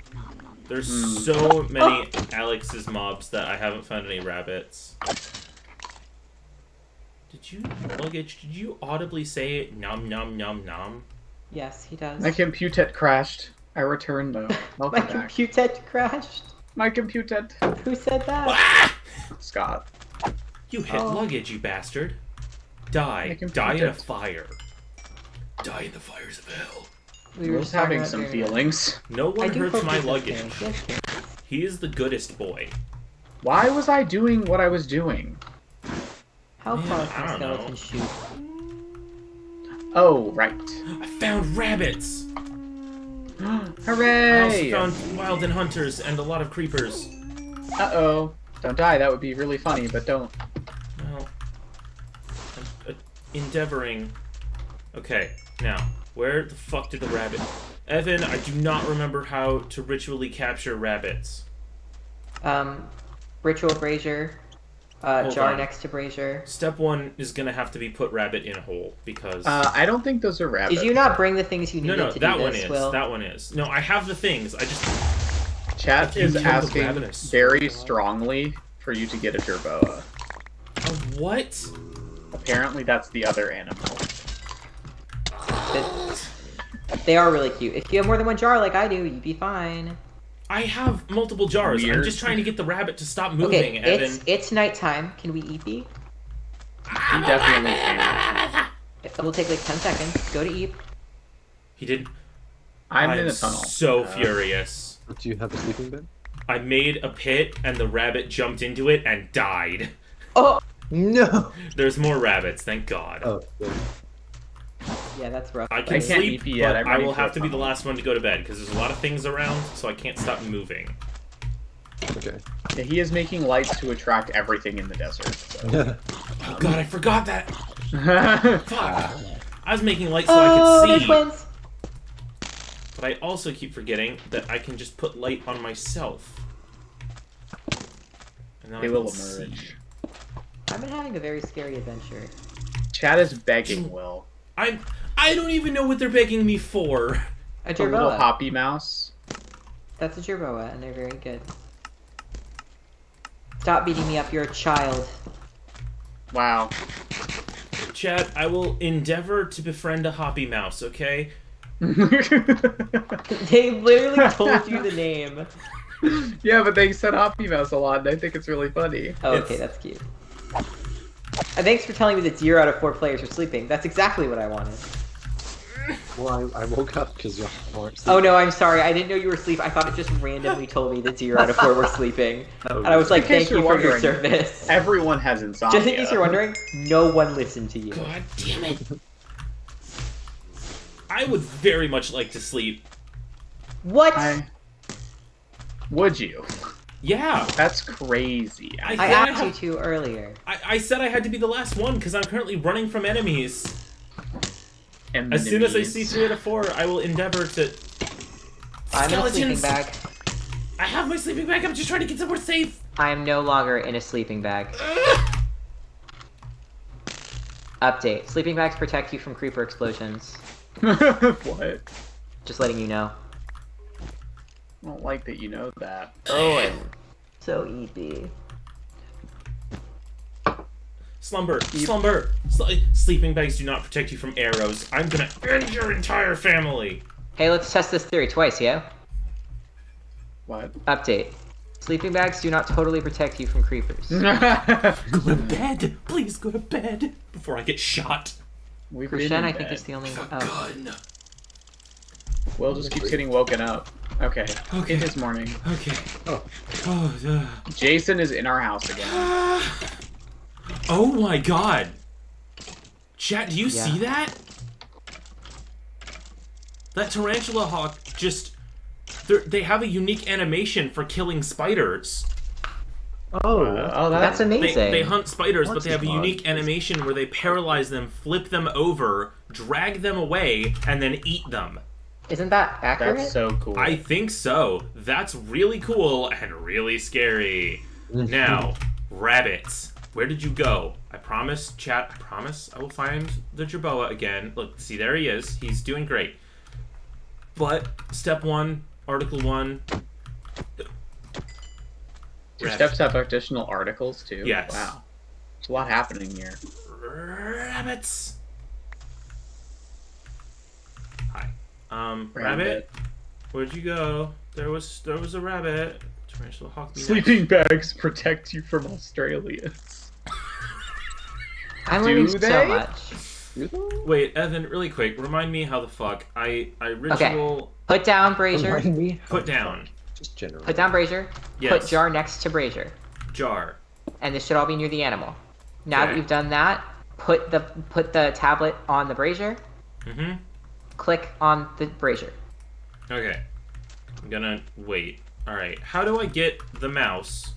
There's so many Alex's mobs that I haven't found any rabbits. Did you audibly say nom nom nom nom? Yes, he does. My computer crashed. I returned, though. My Welcome back. computer crashed. My computer. Who said that? Ah! Scott. You hit luggage, you bastard. Die. Make him Die in a protect. fire. Die in the fires of hell. We Will's having talking some about doing feelings. No that. I one do hurts hope my he's luggage. okay. Yes, yes. He is the goodest boy. Why was I doing what I was doing? How Man, far I can don't know. skeletons shoot? Oh, right. I found rabbits. I Hooray! also found wild and hunters and a lot of creepers. Uh-oh. Don't die. That would be really funny, but don't. Well, I'm endeavoring. Okay, now, where the fuck did the rabbit... Evan, I do not remember how to ritually capture rabbits. Ritual brazier. Hold Jar on. next to brazier. Step 1 is gonna have to be put rabbit in a hole, because... I don't think those are rabbits. Did you not bring the things you needed no, to that do one this, is. Will? That one is. No, I have the things. I just... Chat If you is kill the asking rabbit, I swear very to God. strongly for you to get a jerboa. What? Apparently that's the other animal. They are really cute. If you have more than one jar like I do, you'd be fine. I have multiple jars. I'm Weird. just trying to get the rabbit to stop moving, Okay, Evan. it's nighttime. Can we eat thee? You definitely can. It will take like 10 seconds. Go to eat. He did... I'm in a tunnel. so furious. Do you have a sleeping bag? I made a pit, and the rabbit jumped into it and died. Oh! No! There's more rabbits, thank God. Oh, good. Yeah, that's rough. I I can can't sleep, EP yet, but I'm I ready will for have a to be the tunnel. last one to go to bed, because there's a lot of things around, so I can't stop moving. Okay. Yeah, he is making lights to attract everything in the desert. So. Oh God, I forgot that! Fuck! I was making lights so Oh, I they're could see, twins! but I also keep forgetting that I can just put light on myself. And then They I will can see. emerge. I've been having a very scary adventure. Chat is begging Will. I don't even know what they're begging me for. A A little jerboa. hoppy mouse. That's a jerboa, and they're very good. Stop beating me up, you're a child. Wow. Chad, I will endeavor to befriend a hoppy mouse, okay? They literally told you the name. Yeah, but they said hoppy mouse a lot, and I think it's really funny. Oh, okay, that's cute. Thanks for telling me that 0 out of 4 players are sleeping. That's exactly what I wanted. Well, I woke up because y'all weren't Oh sleeping. no, I'm sorry. I didn't know you were asleep. I thought it just randomly told me that 0 out of 4 were sleeping. Oh, And I was like, In case thank you you're for your wondering, service. Everyone has insomnia. Just in case you're wondering, no one listened to you. God damn it. I would very much like to sleep. What? Would you? Yeah. That's crazy. I said asked had- you to earlier. I said I had to be the last one because I'm currently running from enemies. And As soon as I see 3 out of 4, I will endeavor to... I'm in a sleeping Skeletons! bag. I have my sleeping bag. I'm just trying to get somewhere safe. I am no longer in a sleeping bag. Update. Sleeping bags protect you from creeper explosions. What? Just letting you know. I don't like that you know that. Oh, and so eepy. Slumber. Slumber. Sleeping bags do not protect you from arrows. I'm gonna end your entire family. Hey, let's test this theory twice, yeah? What? Update. Sleeping bags do not totally protect you from creepers. Go to bed! Please go to bed! Before I get shot. We've been Krishen, in I think, bed. is the only one. The Oh. gun. Will just keeps getting woken up. Okay. Okay. It is morning. Okay. Oh. Oh, Jason is in our house again. oh my god. Chat, do you Yeah. see that? That tarantula hawk just... They have a unique animation for killing spiders. Oh, That's amazing. They hunt spiders, but What's they have a this unique animation where they paralyze them, flip them over, drag them away, and then eat them. Isn't that accurate? That's so cool. I think so. That's really cool and really scary. Now, rabbits. Where did you go? I promise, chat, I promise I will find the Jerboa again. Look, see, there he is. He's doing great. But, step 1, article 1. Your steps have additional articles too? Yes. Wow. There's a lot happening here. Rabbits. Hi. Rabbit? Rabbit. Where'd you go? There was a rabbit. Tarantula hawk me Sleeping bags protect you from Australians. I'm learning Do so they? much. next. Wait, Evan, really quick, remind me how the fuck I ritual Put down Brazier. Remind me. put down Just general. Put down Brazier. Yes. Put jar next to Brazier. jar. And this should all be near the animal. Now Okay. that you've done that, put the tablet on the Brazier. Mm-hmm. Click on the Brazier. Okay. I'm gonna wait. Alright, how do I get the mouse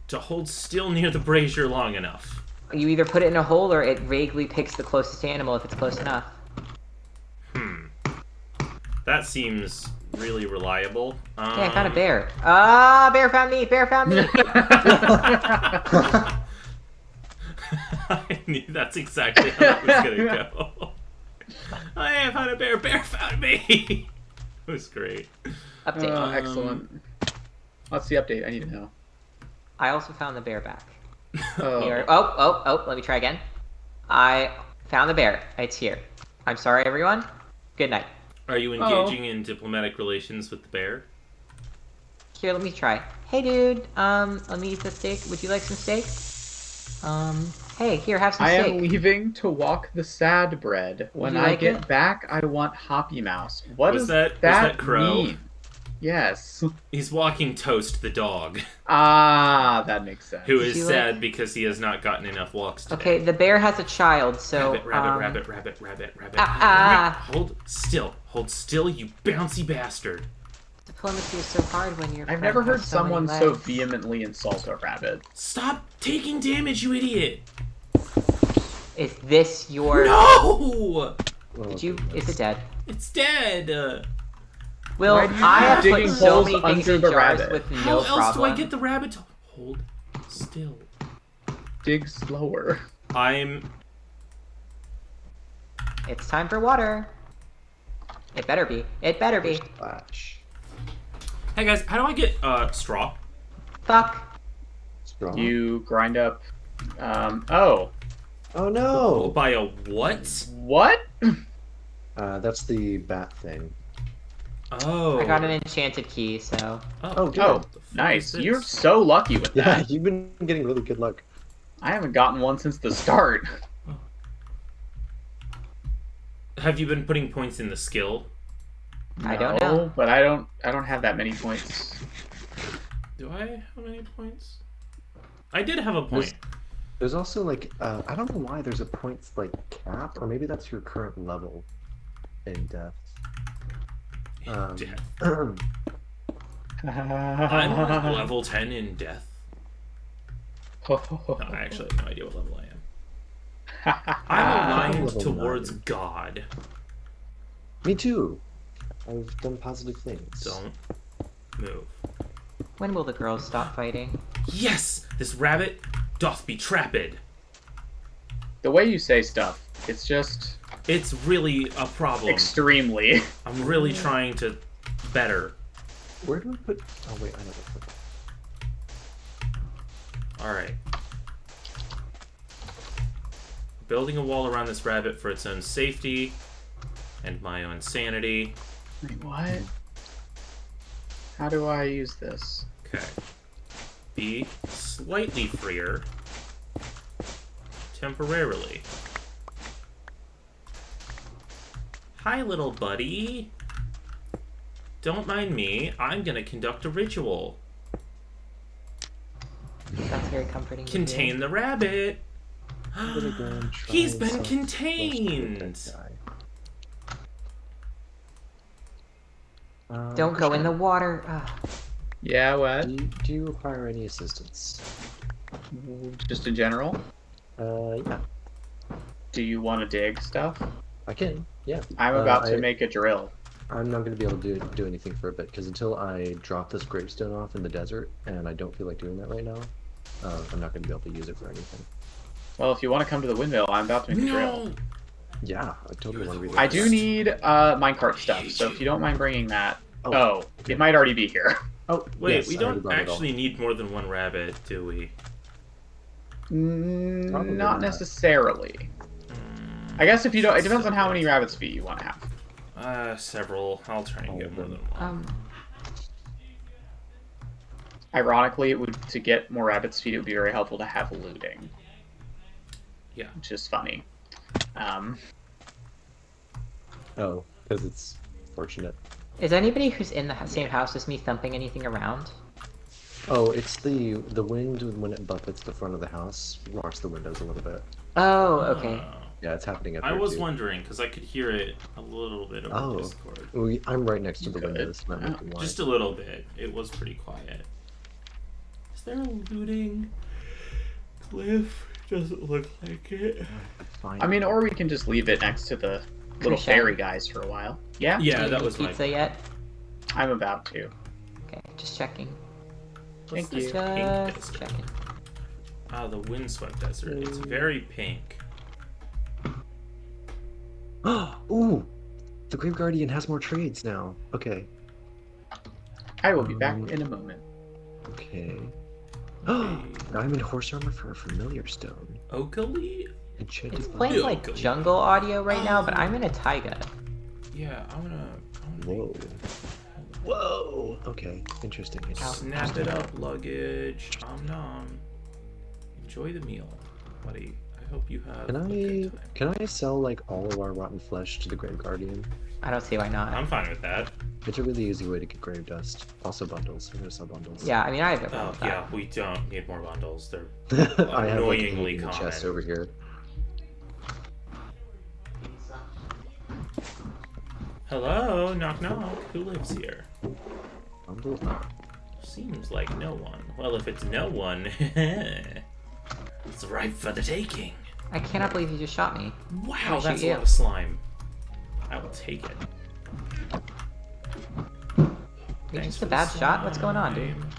to hold still near the brazier long enough? You either put it in a hole or it vaguely picks the closest animal if it's close enough. That seems really reliable. Hey, I found a bear. Ah, bear found me! Bear found me! I knew that's exactly how that was gonna go. I found a bear. Bear found me. It was great. Update. Excellent. What's the update? I need to know. I also found the bear back. Oh. Here. Oh, let me try again. I found the bear. It's here. I'm sorry, everyone. Good night. Are you engaging in diplomatic relations with the bear? Here, let me try. Hey, dude. Let me eat the steak. Would you like some steak? Hey, here, have some I steak. am leaving to walk the sad bread. When you I like get it? back, I want Hoppy Mouse. What Was does that that Crow? mean? Yes. He's walking Toast the dog, Ah, that makes sense. who Did is you sad because he has not gotten enough walks today. Okay, the bear has a child, so Rabbit. Hold still, you bouncy bastard. Diplomacy is so hard when you're. I've never heard someone so vehemently insult a rabbit. Stop taking damage, you idiot! Is this your? No! Did you? Is it dead? It's dead! Will, Why do you I keep have digging put so holes many things under in the jars rabbit? with How no else problem. do I get the rabbit to hold still? Dig slower. I'm... It's time for water. It better be. It better be. Splash. Hey guys, how do I get, straw? Fuck. Strong. You grind up. Oh. Oh no! By a what? What? That's the bat thing. Oh. I got an enchanted key, so. Oh, good. Oh, What the fuck nice. is You're this? so lucky with Yeah, that. you've been getting really good luck. I haven't gotten one since the start. Have you been putting points in the skill? I don't No, know. but I don't have that many points. Do I have any points? I did have a point. There's also like I don't know why there's a points like cap, or maybe that's your current level in depth. Death. Um, I'm at level 10 in death. No, I actually have no idea what level I am. I'm aligned level towards 9. God. Me too. I've done positive things. Don't move. When will the girls stop fighting? Yes! This rabbit doth be trapped. The way you say stuff, it's just It's really a problem. extremely. I'm really trying to better. Where do we put? Oh wait, I know what to put. Alright. Building a wall around this rabbit for its own safety. and my own sanity. Wait, what? How do I use this? Okay. Be slightly freer. Temporarily. Hi, little buddy. Don't mind me. I'm gonna conduct a ritual. That's very comforting. to Contain hear. the rabbit. I'm gonna go and try He's been some contained. flesh to that guy. Don't go in the Kushner, water. Ugh. Yeah, what? do you require any assistance? Just in general? Yeah, Do you want to dig stuff? I can. Yeah. I'm about to I- make a drill. I'm not going to be able to do anything for a bit because until I drop this gravestone off in the desert, and I don't feel like doing that right now, I'm not going to be able to use it for anything. Well, if you want to come to the windmill, I'm about to make a drill. No. Yeah, I totally want to be there. I do need minecart stuff, so if you don't mind bringing that. Oh, okay. it might already be here. Oh, Wait, yes, we I already don't brought it all. actually need more than one rabbit, do we? Probably Not not. necessarily. I guess if you don't, it depends on how many rabbit's feet you want to have. Several. I'll try and All get of more them. than one. Ironically, to get more rabbit's feet, it would be very helpful to have looting. Yeah. Which is funny. Oh, because it's fortunate. Is anybody who's in the same house as me thumping anything around? Oh, it's the wind when it buffets the front of the house rocks the windows a little bit. Oh, okay. Yeah, it's happening up I there was too. wondering because I could hear it a little bit over Oh. Discord. I'm right next to the Good. windows. Not making why. Just a little bit. It was pretty quiet. Is there a looting cliff? Doesn't look like it. Fine. I mean, or we can just leave it next to the little Krishan. fairy guys for a while. Yeah? Yeah, Do you that need was my. pizza yet? I'm about to. Okay, just checking. What's Thank this you. pink Just desert? checking. Ah, the windswept desert. It's very pink. Ooh, the Grave Guardian has more trades now. Okay. I will be back in a moment. Okay. Diamond horse armor for a familiar stone. Oakley? Enchanted It's bone. playing like Good. jungle audio right now, but I'm in a taiga. Yeah, I wanna Whoa. Whoa. Okay. Interesting. snap it up, luggage. Nom. Enjoy the meal, buddy. I hope you have Can a I good time. can I sell like all of our rotten flesh to the Grave Guardian? I don't see why not. I'm fine with that. It's a really easy way to get grave dust. Also bundles. I'm gonna sell bundles. Yeah, I mean, I have no problem Oh with yeah, that. we don't need more bundles. They're I have like annoyingly eight in the chest common. over here. Hello, knock knock. Who lives here? Bundle. Seems like no one. Well, if it's no one, it's ripe for the taking. I cannot believe you just shot me. Wow, I'll that's shoot a you. lot of slime. I will take it. You're Thanks just for a the bad shot? What's going on, dude? slime.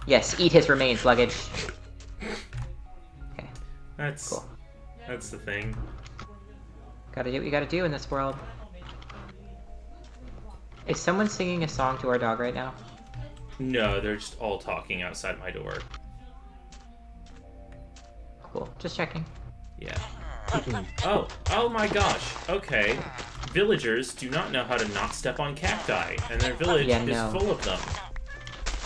Yes, eat his remains, luggage. Okay, That's cool. that's the thing. Gotta do what you gotta do in this world. Is someone singing a song to our dog right now? No, they're just all talking outside my door. Cool, just checking. Yeah. Oh my gosh. Okay. Villagers do not know how to not step on cacti, and their village Yeah, is no. full of them.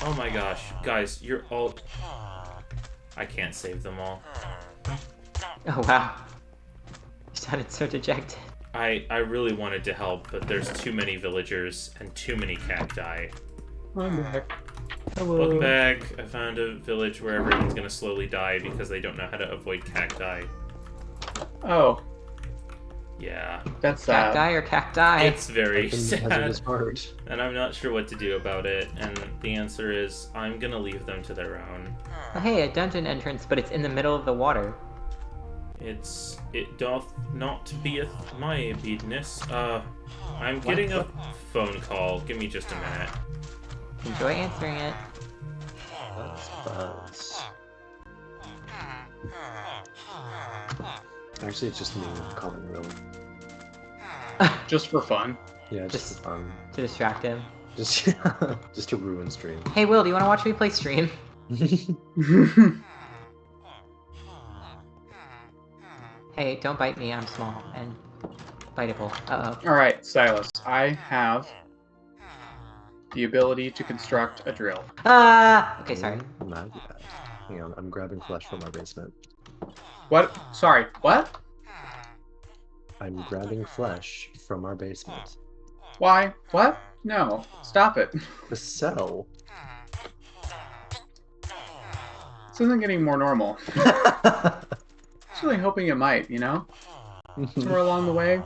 Oh my gosh. Guys, you're all... I can't save them all. Oh wow. You sounded so dejected. I really wanted to help, but there's too many villagers and too many cacti. I'm back. Welcome back. I found a village where everyone's gonna slowly die because they don't know how to avoid cacti. Oh, Yeah. that's sad. Cacti or cacti? It's very Hazardous sad. part. And I'm not sure what to do about it, and the answer is I'm gonna leave them to their own. Oh, hey, a dungeon entrance, but it's in the middle of the water. It doth not beeth my business. I'm getting a phone call. Give me just a minute. Enjoy answering it. Buzz. Actually, it's just me calling Will. Just for fun. Yeah, just Just- for fun. To distract him. Just, just to ruin stream. Hey, Will, do you want to watch me play stream? Hey, don't bite me, I'm small. And Biteable. Uh-oh. All right, Silas. I have the ability to construct a drill. Ah! Okay, sorry. Oh my god. Hang on, I'm grabbing flesh from our basement. What? Sorry. What? I'm grabbing flesh from our basement. Why? What? No. Stop it. The cell. This isn't getting more normal. I was really hoping it might, you know? Somewhere along the way.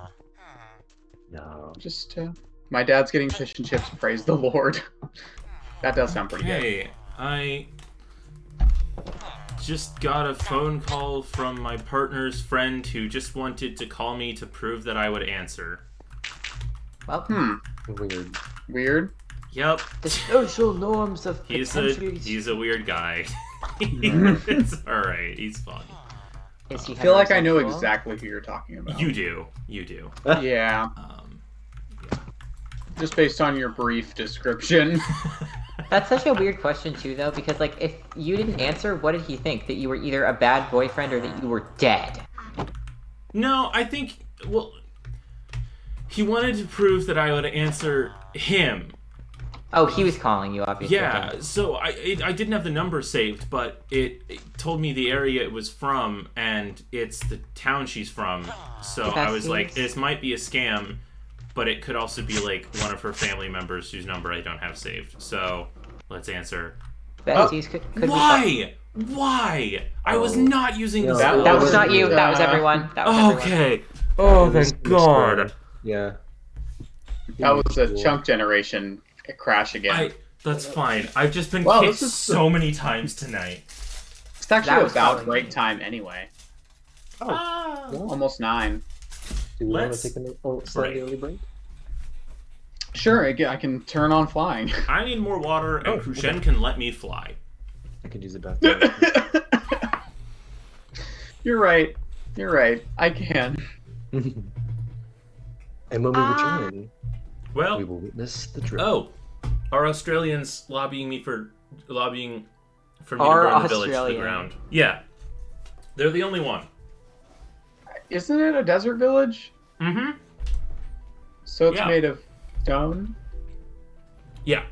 No. Just, my dad's getting fish and chips, praise the Lord. That does sound pretty good. Hey, I just got a phone call from my partner's friend who just wanted to call me to prove that I would answer. Well, Weird. Weird. Yep. the social norms of He's potentially... a weird guy. It's alright, he's fun. Is he I feel like I know heterosexual? exactly who you're talking about. You do. Yeah. Yeah. Just based on your brief description. That's such a weird question, too, though, because, like, if you didn't answer, what did he think? That you were either a bad boyfriend or that you were dead? No, I think, well, he wanted to prove that I would answer him. Oh, he was calling you, obviously. Yeah, so I didn't have the number saved, but it told me the area it was from, and it's the town she's from. So That I was like, seems- this might be a scam, but it could also be like one of her family members whose number I don't have saved. So let's answer. Betsy's could be... Why? Why? I was not using the No, school. That was not you. That was everyone. That was everyone. Okay. Oh, It was thank God. Yeah. That was a chunk generation crash again. That's fine. I've just been Wow, kicked this is so many times tonight. It's That actually was about probably break me. time anyway. Ah. Almost 9. Do we want Let's to take a slightly break. early break? Sure, I can turn on flying. I need more water, and Oh, Krushen okay. can let me fly. I could use a bathroom. You're right. You're right. I can. And when we return, Well, we will witness the drill. oh, are Australians lobbying for me to Are burn the village to the Australian. ground? Yeah, they're the only one. Isn't it a desert village? Mm-hmm. So it's Yeah. made of stone? Yeah.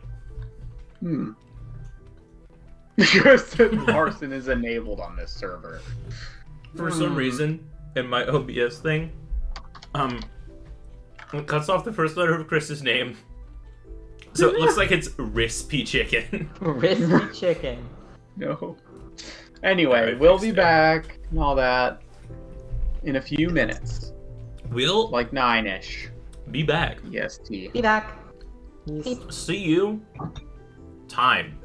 Because Larson is enabled on this server. For some reason, in my OBS thing, it cuts off the first letter of Chris's name, so it looks like it's Rispy Chicken. Crispy chicken. No. Anyway, Alright, we'll fixed be it. back and all that in a few minutes. We'll Like 9-ish. be back. EST. Be back. See you. Time.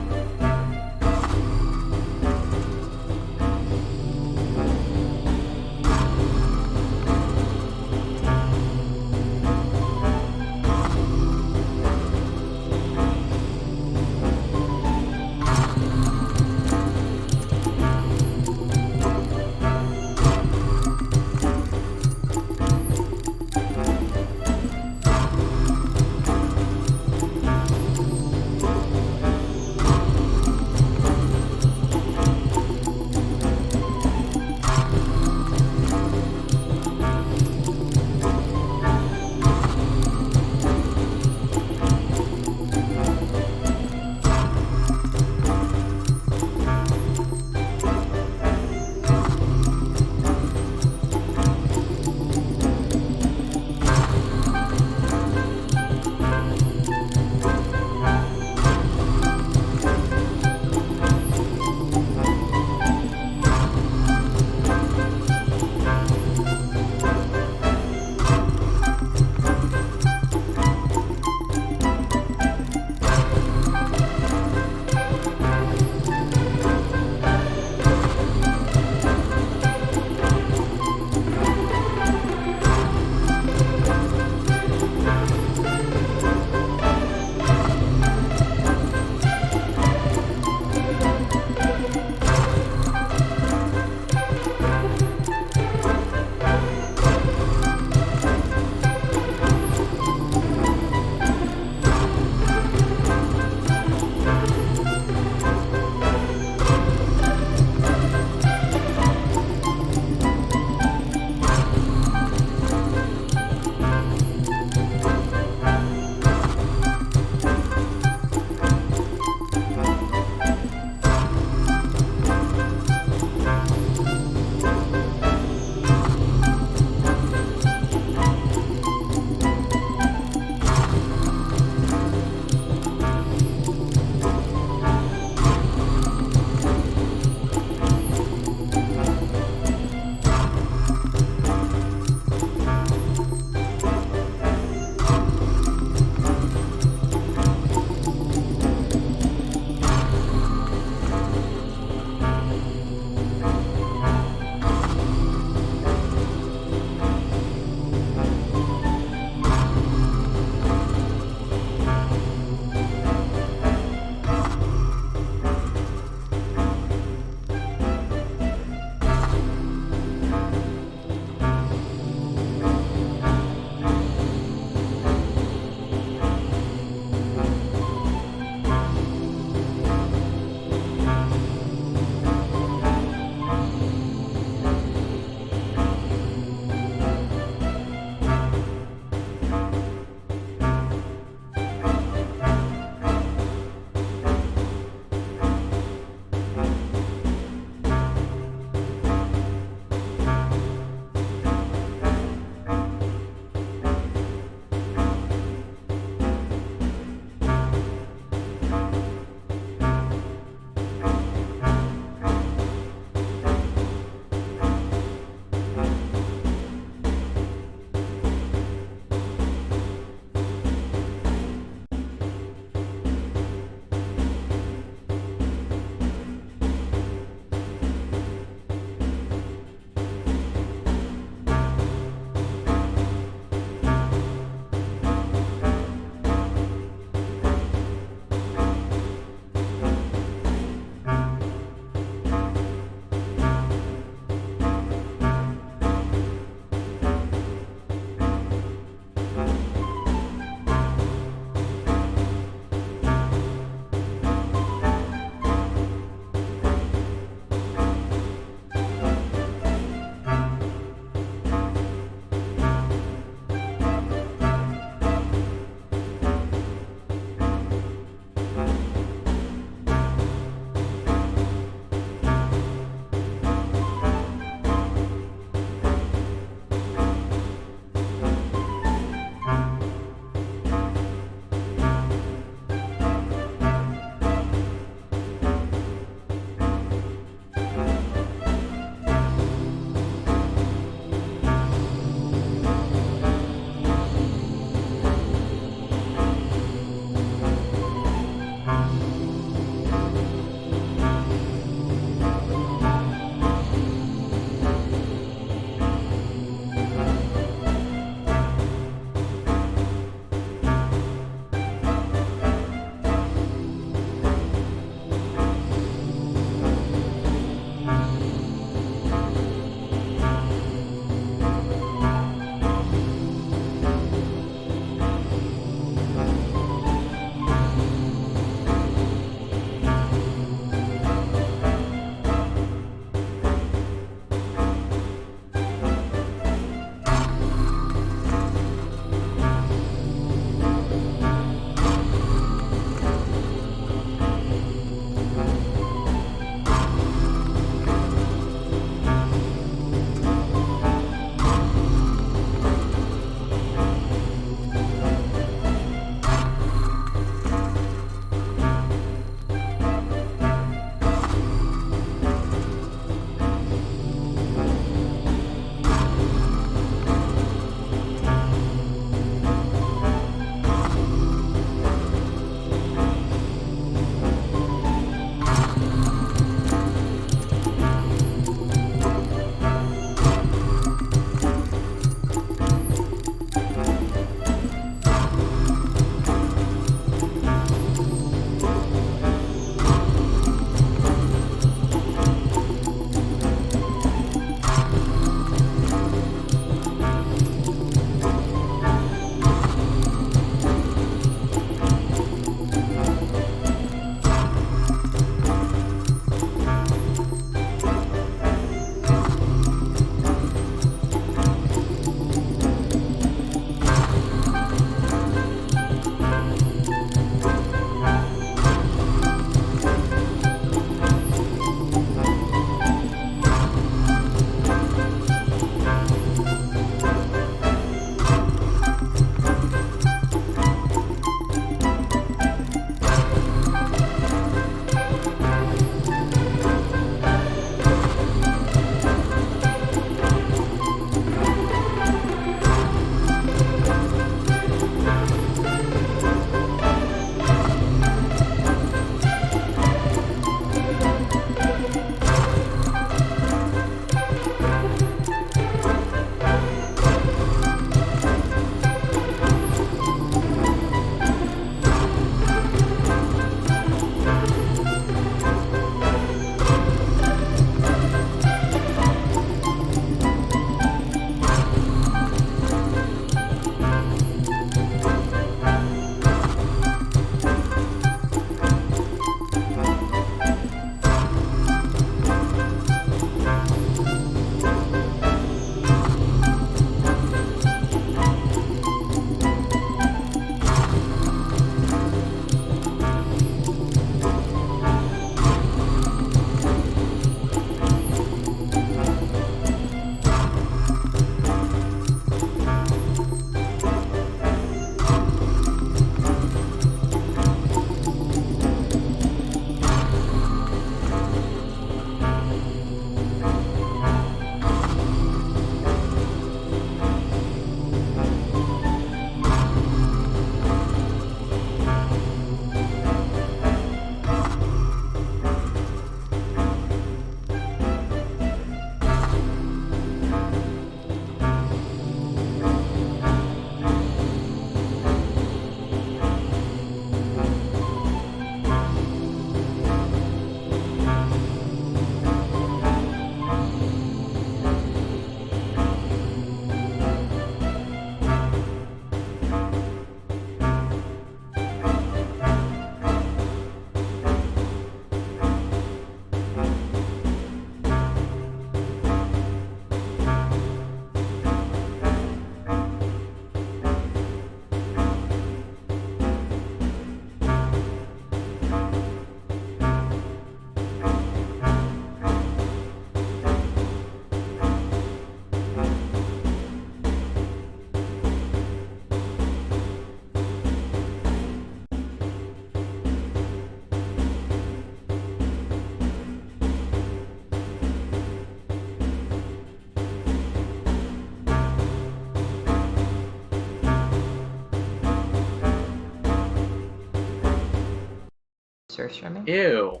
first from me. Ew.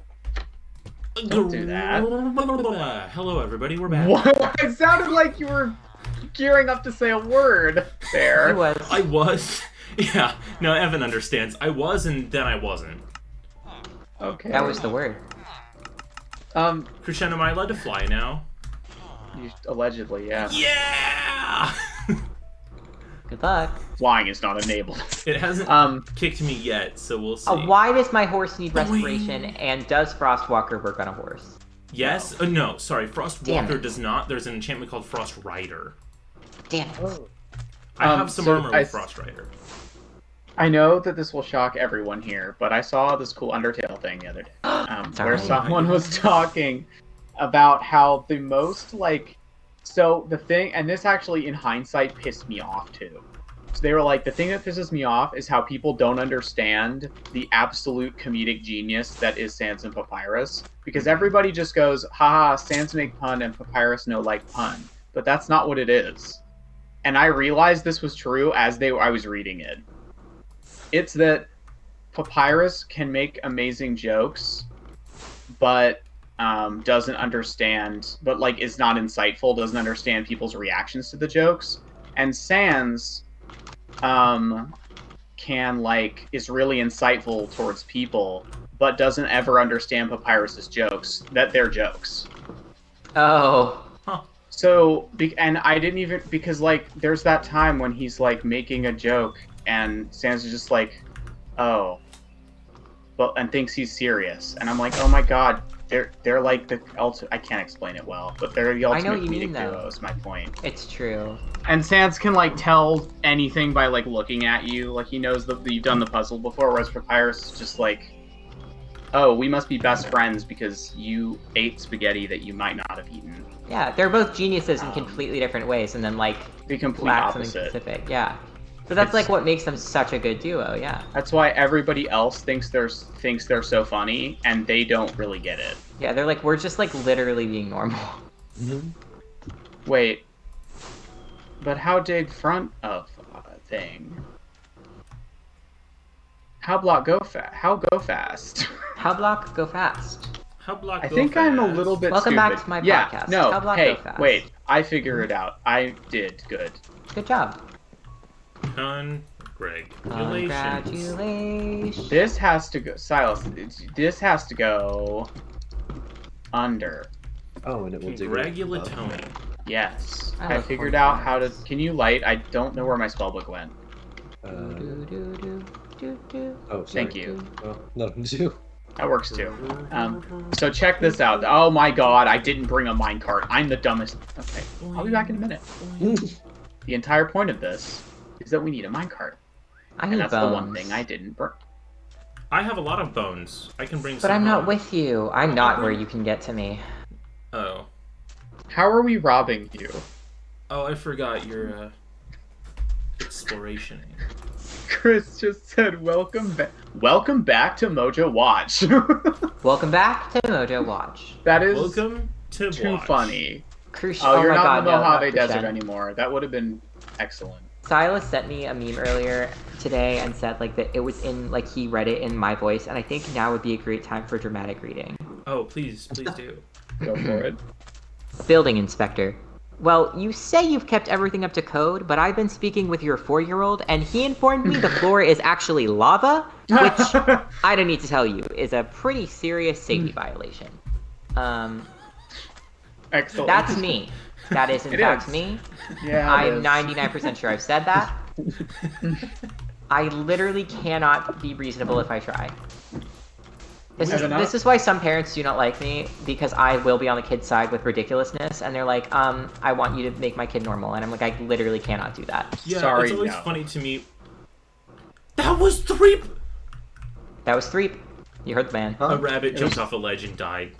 Don't do that. Hello, everybody. We're back. What? It sounded like you were gearing up to say a word there. He was. I was. Yeah. No, Evan understands. I was, and then I wasn't. Okay. That was the word. Crescendo, am I allowed to fly now? Allegedly, yeah. Yeah! Good luck. Flying is not enabled. It hasn't kicked me yet, so we'll see. Why does my horse need respiration, and does Frostwalker work on a horse? Yes? No, sorry. Damn Frostwalker it. does not. There's an enchantment called Frost Rider. Damn it. Oh. I have some so armor with Frost Rider. I know that this will shock everyone here, but I saw this cool Undertale thing the other day, where Sorry. someone was talking about how the most, like... So, the thing... And this actually, in hindsight, pissed me off, too. So they were like, the thing that pisses me off is how people don't understand the absolute comedic genius that is Sans and Papyrus. Because everybody just goes, haha, Sans make pun and Papyrus no like pun. But that's not what it is. And I realized this was true as I was reading it. It's that Papyrus can make amazing jokes, but doesn't understand, but like is not insightful, doesn't understand people's reactions to the jokes. And Sans can like is really insightful towards people, but doesn't ever understand Papyrus's jokes, that they're jokes. Oh. So, and I didn't even, because like there's that time when he's like making a joke and Sans is just like, oh, but and thinks he's serious, and I'm like, oh my god, they're like the ultimate. I can't explain it well, but they're the I know ultimate what you mean, comedic though. duo. Is my point. It's true. And Sans can like tell anything by like looking at you, like he knows that you've done the puzzle before. Whereas Papyrus is just like, oh, we must be best friends because you ate spaghetti that you might not have eaten. Yeah, they're both geniuses in completely different ways, and then like The complete lack something opposite. specific. Yeah. But that's like what makes them such a good duo. Yeah. That's why everybody else thinks they're so funny, and they don't really get it. Yeah, they're like, we're just like literally being normal. Wait, but how dig front of thing? How block go fast? How go fast? How block go fast? How block I go think I'm a fast? little bit Welcome stupid. back to my yeah, podcast. No, How block hey, go fast? wait. I figure it out. I did good. Good job. Congratulations. Congratulations. This has to go, Silas. This has to go under. Oh, and it will dig. Congratulatory. Yes, I I love figured corn out how to. fries. Can you light? I don't know where my spellbook went. Do, do, do, do, do. Oh, sorry. Thank you. Oh, nothing to do. That works too. So check this out. Oh my god, I didn't bring a minecart. I'm the dumbest. Okay, I'll be back in a minute. The entire point of this is that we need a minecart. I And need that's bones. the one thing I didn't bring. I have a lot of bones. I can bring But some I'm not home. with you. I'm not where you can get to me. Oh. How are we robbing you? Oh, I forgot your exploration. Chris just said, welcome back. Welcome back to Mojo Watch. Welcome back to Mojo Watch. That is Welcome to too Watch. funny. Crush. Oh, you're my not God, in the no, not Mojave Desert Crescent. anymore. That would have been excellent. Silas sent me a meme earlier today and said like that it was in like he read it in my voice, and I think now would be a great time for dramatic reading. Oh, please do. Go for it. Building inspector. Well, you say you've kept everything up to code, but I've been speaking with your 4-year-old, and he informed me the floor is actually lava, which I don't need to tell you is a pretty serious safety violation. Excellent. That's me. That is in It fact is. me. Yeah. it I'm is. 99% sure I've said that. I literally cannot be reasonable if I try. This is why some parents do not like me, because I will be on the kid's side with ridiculousness, and they're like, I want you to make my kid normal, and I'm like, I literally cannot do that. Yeah, Sorry, it's always no. funny to me. That was 3. That was Threep. You heard the man. A rabbit jumped off a ledge and died.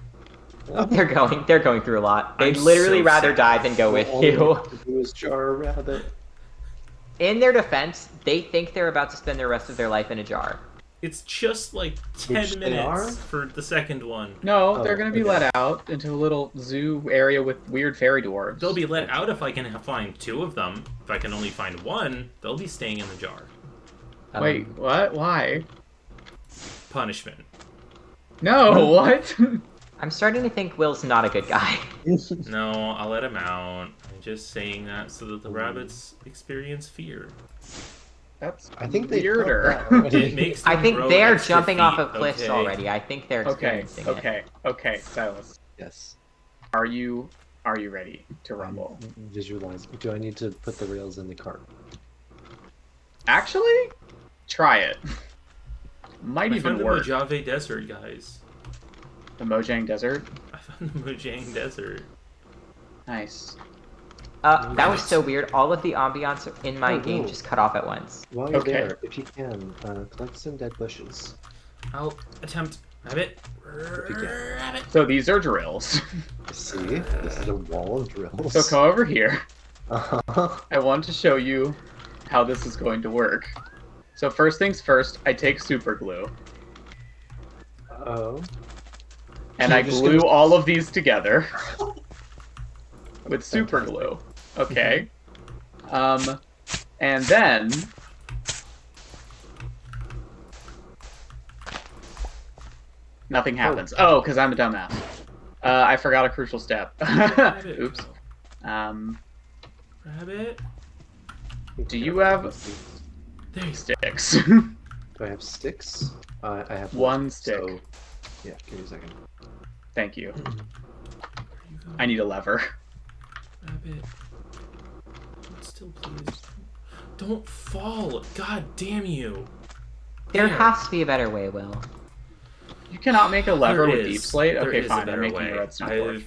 They're going through a lot. They'd I'm literally so rather sad. die than go with you. It was Jar Rabbit. In their defense, they think they're about to spend the rest of their life in a jar. It's just like 10 Which they are? minutes for the second one. No, Oh, they're going to be okay. let out into a little zoo area with weird fairy dwarves. They'll be let out if I can find 2 of them. If I can only find 1, they'll be staying in the jar. Wait, what? Why? Punishment. No, what? I'm starting to think Will's not a good guy. No, I'll let him out. I'm just saying that so that the rabbits experience fear. That's I think they felt weirder. that already. It makes I them think grow they're extra jumping off feet, of cliffs okay? already. I think they're Okay, experiencing it. okay, Silas. Yes. Are you ready to rumble? Visualize. Do I need to put the rails in the cart? Actually, try it. Might I even found the work. Mojave Desert, guys. The Mojang Desert. I found the Mojang Desert. Nice. That was so weird. All of the ambiance in my Oh, game whoa. just cut off at once. While you're Okay. there, if you can, collect some dead bushes. I'll attempt. Rabbit. If you can. Rabbit. So these are drills. See? This is a wall of drills. So come over here. Uh-huh. I want to show you how this is going to work. So first things first, I take super glue Oh. and You're I just glue gonna- all of these together with super glue. Okay. And then nothing happens. Oh, because I'm a dumbass. I forgot a crucial step. Oops. Rabbit. Do you have There you go. sticks? Do I have sticks? I have One stick. So, yeah, give me a second. Thank you. Where you go? I need a lever. Rabbit. Still, please. Don't fall. God damn you. There There. has to be a better way, Will. You cannot make a lever There with is. deep slate? There Okay, is a fine. I'm better making way. a redstone torch.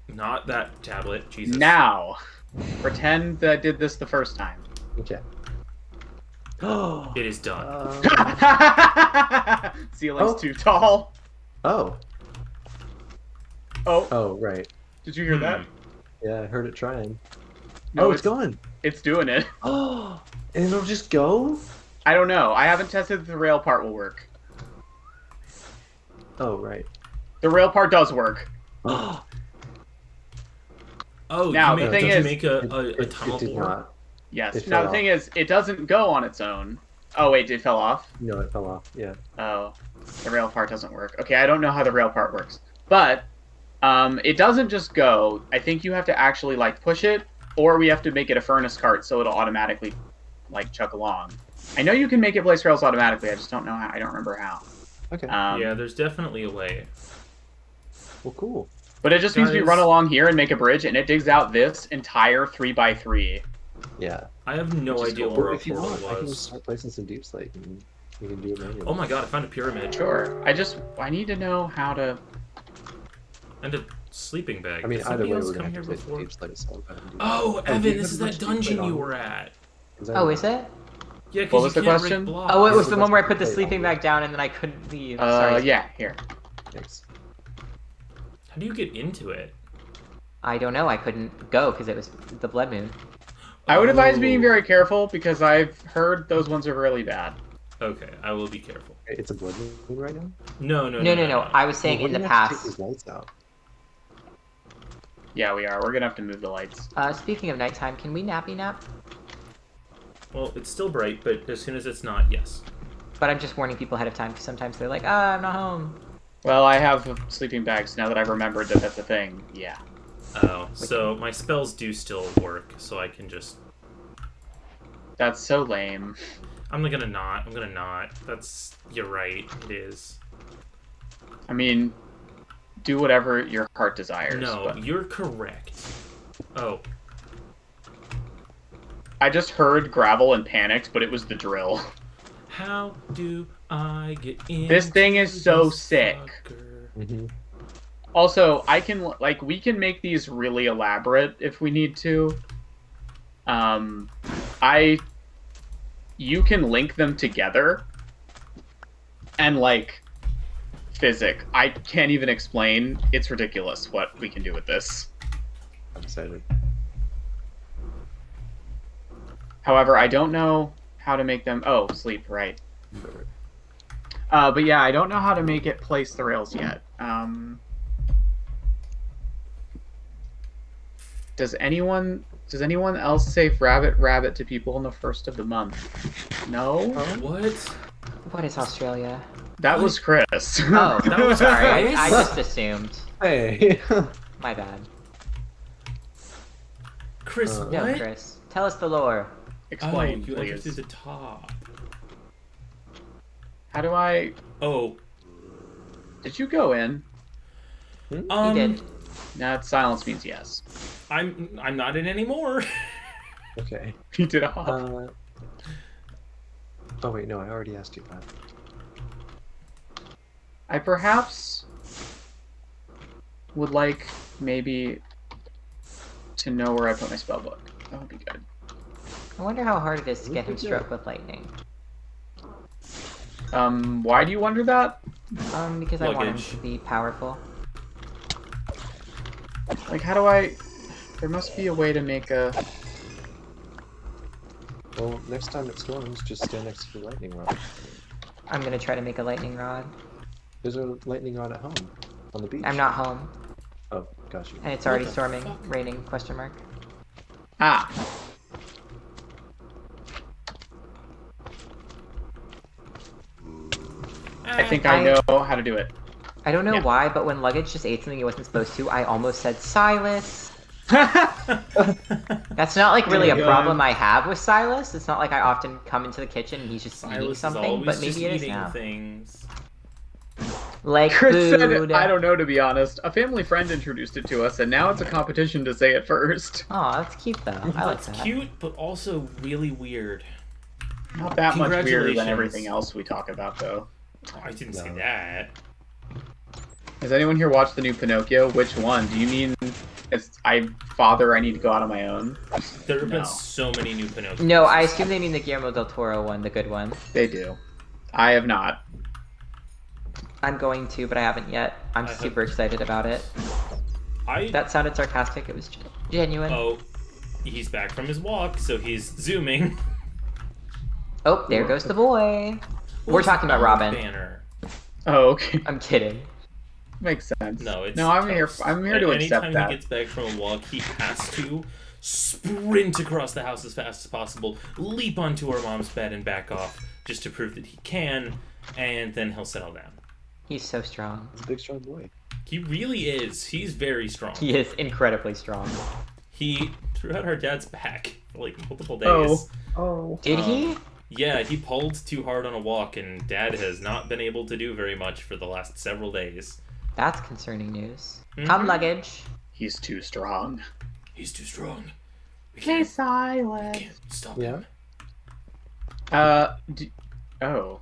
Not that tablet. Jesus. Now, pretend that I did this the first time. Okay. It is done. Ceiling's Oh. too tall. Oh. Oh, Oh, right. did you hear that? Yeah, I heard it trying. No, Oh, it's going. It's doing it. Oh, and it'll just go? I don't know. I haven't tested if the rail part will work. Oh, right. The rail part does work. Oh, Oh, Now, you the make, thing did is- you make a it tunnel did bore? not. Yes. It Now, fell the thing is, it doesn't go on its own. Oh, wait, it fell off? No, it fell off. Yeah. Oh, the rail part doesn't work. Okay, I don't know how the rail part works. But, it doesn't just go. I think you have to actually, like, push it, or we have to make it a furnace cart so it'll automatically, like, chuck along. I know you can make it place rails automatically, I just don't know how. I don't remember how. Okay. Yeah, there's definitely a way. Well, cool. But it just means we Guys- run along here and make a bridge, and it digs out this entire 3x3. Yeah. I have no Which is idea cool. where Well, our if you portal want, I can was. start placing some deep slate and we can do it manually. Oh my god, I found a pyramid. Sure. I need to know how to... And a sleeping bag. I mean, Did either somebody way, else we're come gonna have here to place before? deep slate. So I'll go ahead and do Oh, that. Evan, do you this have is much that deep slate dungeon on you you? were at. Is that Oh, right? is it? Yeah, because What you was the can't question? break blocks. Oh, it was Is the it one where I much put the deep slate sleeping on you? bag down and then I couldn't leave. Sorry. yeah, here. Thanks. How do you get into it? I don't know. I couldn't go because it was the blood moon. I would advise being Oh. very careful, because I've heard those ones are really bad. Okay, I will be careful. It's a blood moon right now? No. No. I was saying Well, in we're the gonna have to take past. these lights out. Yeah, we are. We're gonna have to move the lights. Speaking of nighttime, can we nappy nap? Well, it's still bright, but as soon as it's not, yes. But I'm just warning people ahead of time because sometimes they're like, I'm not home. Well, I have sleeping bags now that I've remembered that that's a thing. Yeah. Oh, so my spells do still work, so I can just... That's so lame. I'm gonna not. That's... You're right, it is. I mean, do whatever your heart desires. No, but you're correct. Oh, I just heard gravel and panicked, but it was the drill. how do I get in? This thing is so sick. Mm-hmm. Also, we can make these really elaborate if we need to. You can link them together. And, physic. I can't even explain. It's ridiculous what we can do with this. I'm excited. However, I don't know how to make them... Oh, sleep, right. But yeah, I don't know how to make it place the rails yet. Does anyone else say rabbit to people on the 1st of the month? No? What? What is Australia? That was Chris. Oh, That was sorry. Chris? I just assumed. Hey. My bad. Chris, Uh, what? No, Chris. Tell us the lore. Explain, you enter please. through the top. How do I... Oh, Did you go in? He did. Nah, silence means yes. I'm not in anymore. Okay. He did off. Oh wait, no, I already asked you that. I perhaps would like maybe to know where I put my spell book. That would be good. I wonder how hard it is to get him Look at struck that. with lightning. Why do you wonder that? Because I want him Luggage. to be powerful. Like, how do I... There must be a way to make a... Well, next time it storms, just stand next to the lightning rod. I'm gonna try to make a lightning rod. There's a lightning rod at home, on the beach. I'm not home, Oh, got you. and it's already the storming, fuck? raining, question mark. Ah. I think I know how to do it. I don't know Yeah. why, but when Luggage just ate something he wasn't supposed to, I almost said Silas. That's not like really a Yeah. problem I have with Silas. It's not like I often come into the kitchen and he's just eating Silas is something, always but just maybe it is eating now. things. Like Chris food. said, I don't know, to be honest. A family friend introduced it to us, and now it's a competition to say it first. Aw, that's cute though. I like That's that. cute, but also really weird. Not that much weirder than Congratulations. everything else we talk about, though. Oh, I didn't say No. that. Has anyone here watched the new Pinocchio? Which one? Do you mean it's Father, I need to go out on my own? There have No. been so many new Pinocchio. No, I assume they mean the Guillermo del Toro one, the good one. They do. I have not. I'm going to, but I haven't yet. I'm I have- super excited about it. I That sounded sarcastic. It was genuine. Oh, he's back from his walk, so he's zooming. Oh, there goes the boy. We're talking about Robin. Banner. Oh, okay. I'm kidding. Makes sense. No, it's I'm here. toast. I'm here to accept Anytime that. he gets back from a walk, he has to sprint across the house as fast as possible, leap onto our mom's bed and back off, just to prove that he can, and then he'll settle down. He's so strong. It's a big, strong boy. He really is. He's very strong. He is incredibly strong. He threw out our dad's back for like multiple days. Oh. Did he? Yeah, he pulled too hard on a walk, and Dad has not been able to do very much for the last several days. That's concerning news. Mhm. Come, Luggage. He's too strong. He's too strong. We Hey, can't, Silas. can't stop Yeah? him. Oh.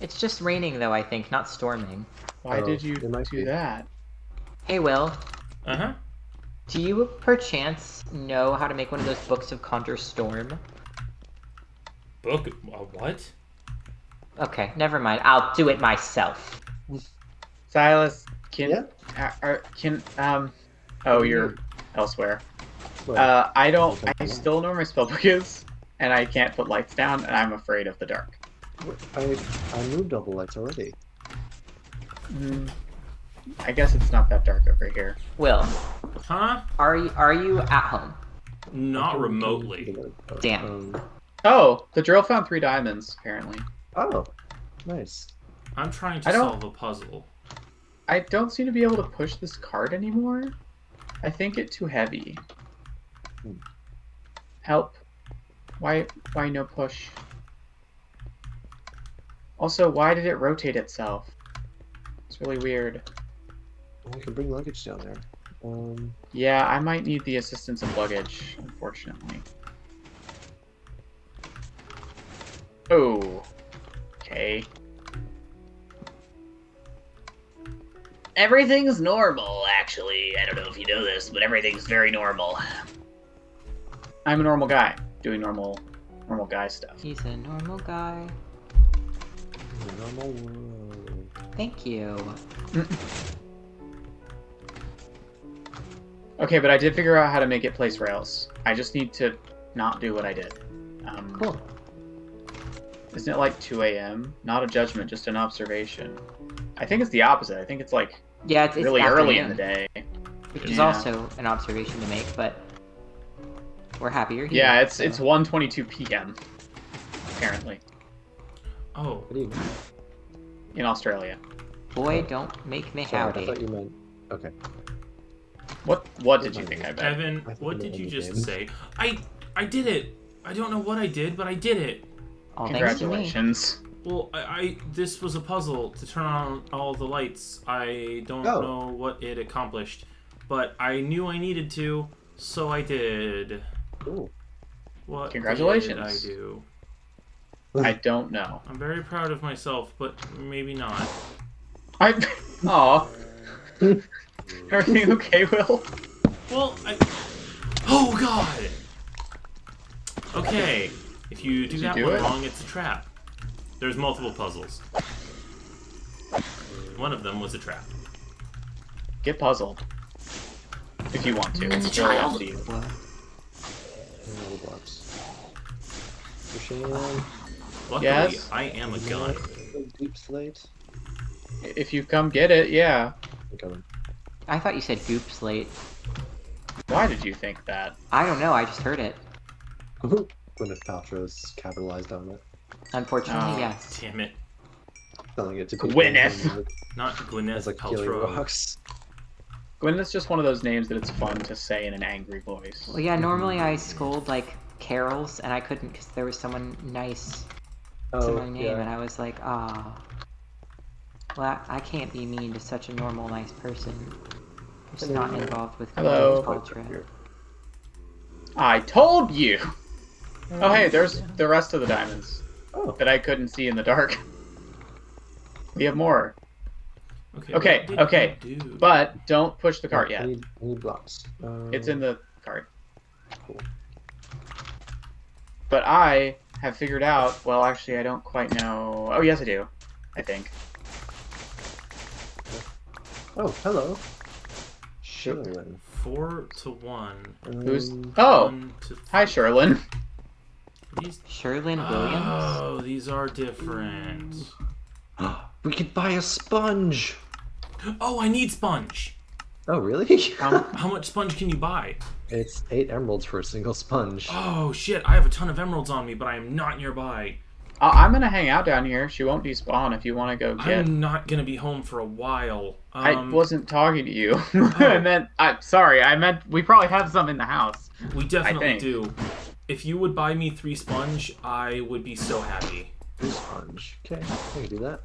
It's just raining, though, I think, not storming. Why Oh, did you it might do be. that? Hey, Will. Uh-huh. Do you perchance know how to make one of those books of Conjure Storm? Book? What? Okay, never mind. I'll do it myself. Silas, can What do you you're mean? elsewhere. What? I don't. Okay, I yeah. still know where my spellbook is, and I can't put lights down, and I'm afraid of the dark. I moved all the lights already. I guess it's not that dark over here. Will, Huh? are you at home? Not remotely. Damn. Oh, the drill found 3 diamonds, apparently. Oh, nice. I'm trying to I don't- solve a puzzle. I don't seem to be able to push this cart anymore. I think it's too heavy. Help. Why no push? Also, why did it rotate itself? It's really weird. Well, I can bring luggage down there. Yeah, I might need the assistance of luggage, unfortunately. Oh. Okay. Everything's normal, actually. I don't know if you know this, but everything's very normal. I'm a normal guy, doing normal guy stuff. He's a normal guy. the normal world. Thank you. Okay, but I did figure out how to make it place rails. I just need to not do what I did. Cool. Isn't it like 2 a.m.? Not a judgment, just an observation. I think it's the opposite. I think it's like Yeah, it's really early in the afternoon, day. which is Yeah. also an observation to make, but we're happy you're here. Yeah, it's so- 1:22 p.m. apparently. Oh, What do you mean? in Australia. Boy, don't make me Sorry, I howdy. thought you meant. Okay. What did you think I meant? Evan, I thought what you did meant you in the just game. say? I did it. I don't know what I did, but I did it. All thanks to me. Congratulations. Well, this was a puzzle to turn on all the lights. I don't Oh. know what it accomplished, but I knew I needed to, so I did. Cool. What Congratulations. did I do? I don't know. I'm very proud of myself, but maybe not. Aw. Everything okay, Will? Well, Oh, God! Okay, if you do Did you that do one it? wrong, it's a trap. There's multiple puzzles. One of them was a trap. Get puzzled. If you want to. It's a It's really up child. to you. What? Another box. Pushing in. Luckily, Yes? I am a gun. Deep slate. If you come get it, yeah. I'm coming. I thought you said goop slate. Why did you think that? I don't know, I just heard it. Gwyneth Paltrow's capitalized on it. Unfortunately, Oh, yes. Damn it. Telling it to people Gwyneth. Not Gwyneth As like killing Paltrow. rocks. Gwyneth's just one of those names that it's fun to say in an angry voice. Well, yeah, normally I scold, like, carols, and I couldn't because there was someone nice to my name, and I was like, ah. Well, I can't be mean to such a normal, nice person. I'm just not involved with Hello. culture. I told you! Oh hey, there's the rest of the diamonds Oh. that I couldn't see in the dark. We have more. Okay, Okay, what did okay, you do? but don't push the cart I yet. need blocks. It's in the cart. Cool. But I have figured out, well actually I don't quite know. Oh yes I do, I think. Oh, hello. Shirley. 4 to 1. Who's... Oh! 1 to 3. Hi Sherlin. These... Sherlyn Williams? Oh, these are different. We could buy a sponge. Oh, I need sponge. Oh, really? How much sponge can you buy? It's 8 emeralds for a single sponge. Oh, shit. I have a ton of emeralds on me, but I am not nearby. I'm gonna hang out down here. She won't despawn if you want to go get. I'm not going to be home for a while. I wasn't talking to you. I meant. I meant we probably have some in the house. We definitely think. do. If you would buy me 3 sponge, I would be so happy. 3 sponge. Okay, I can do that.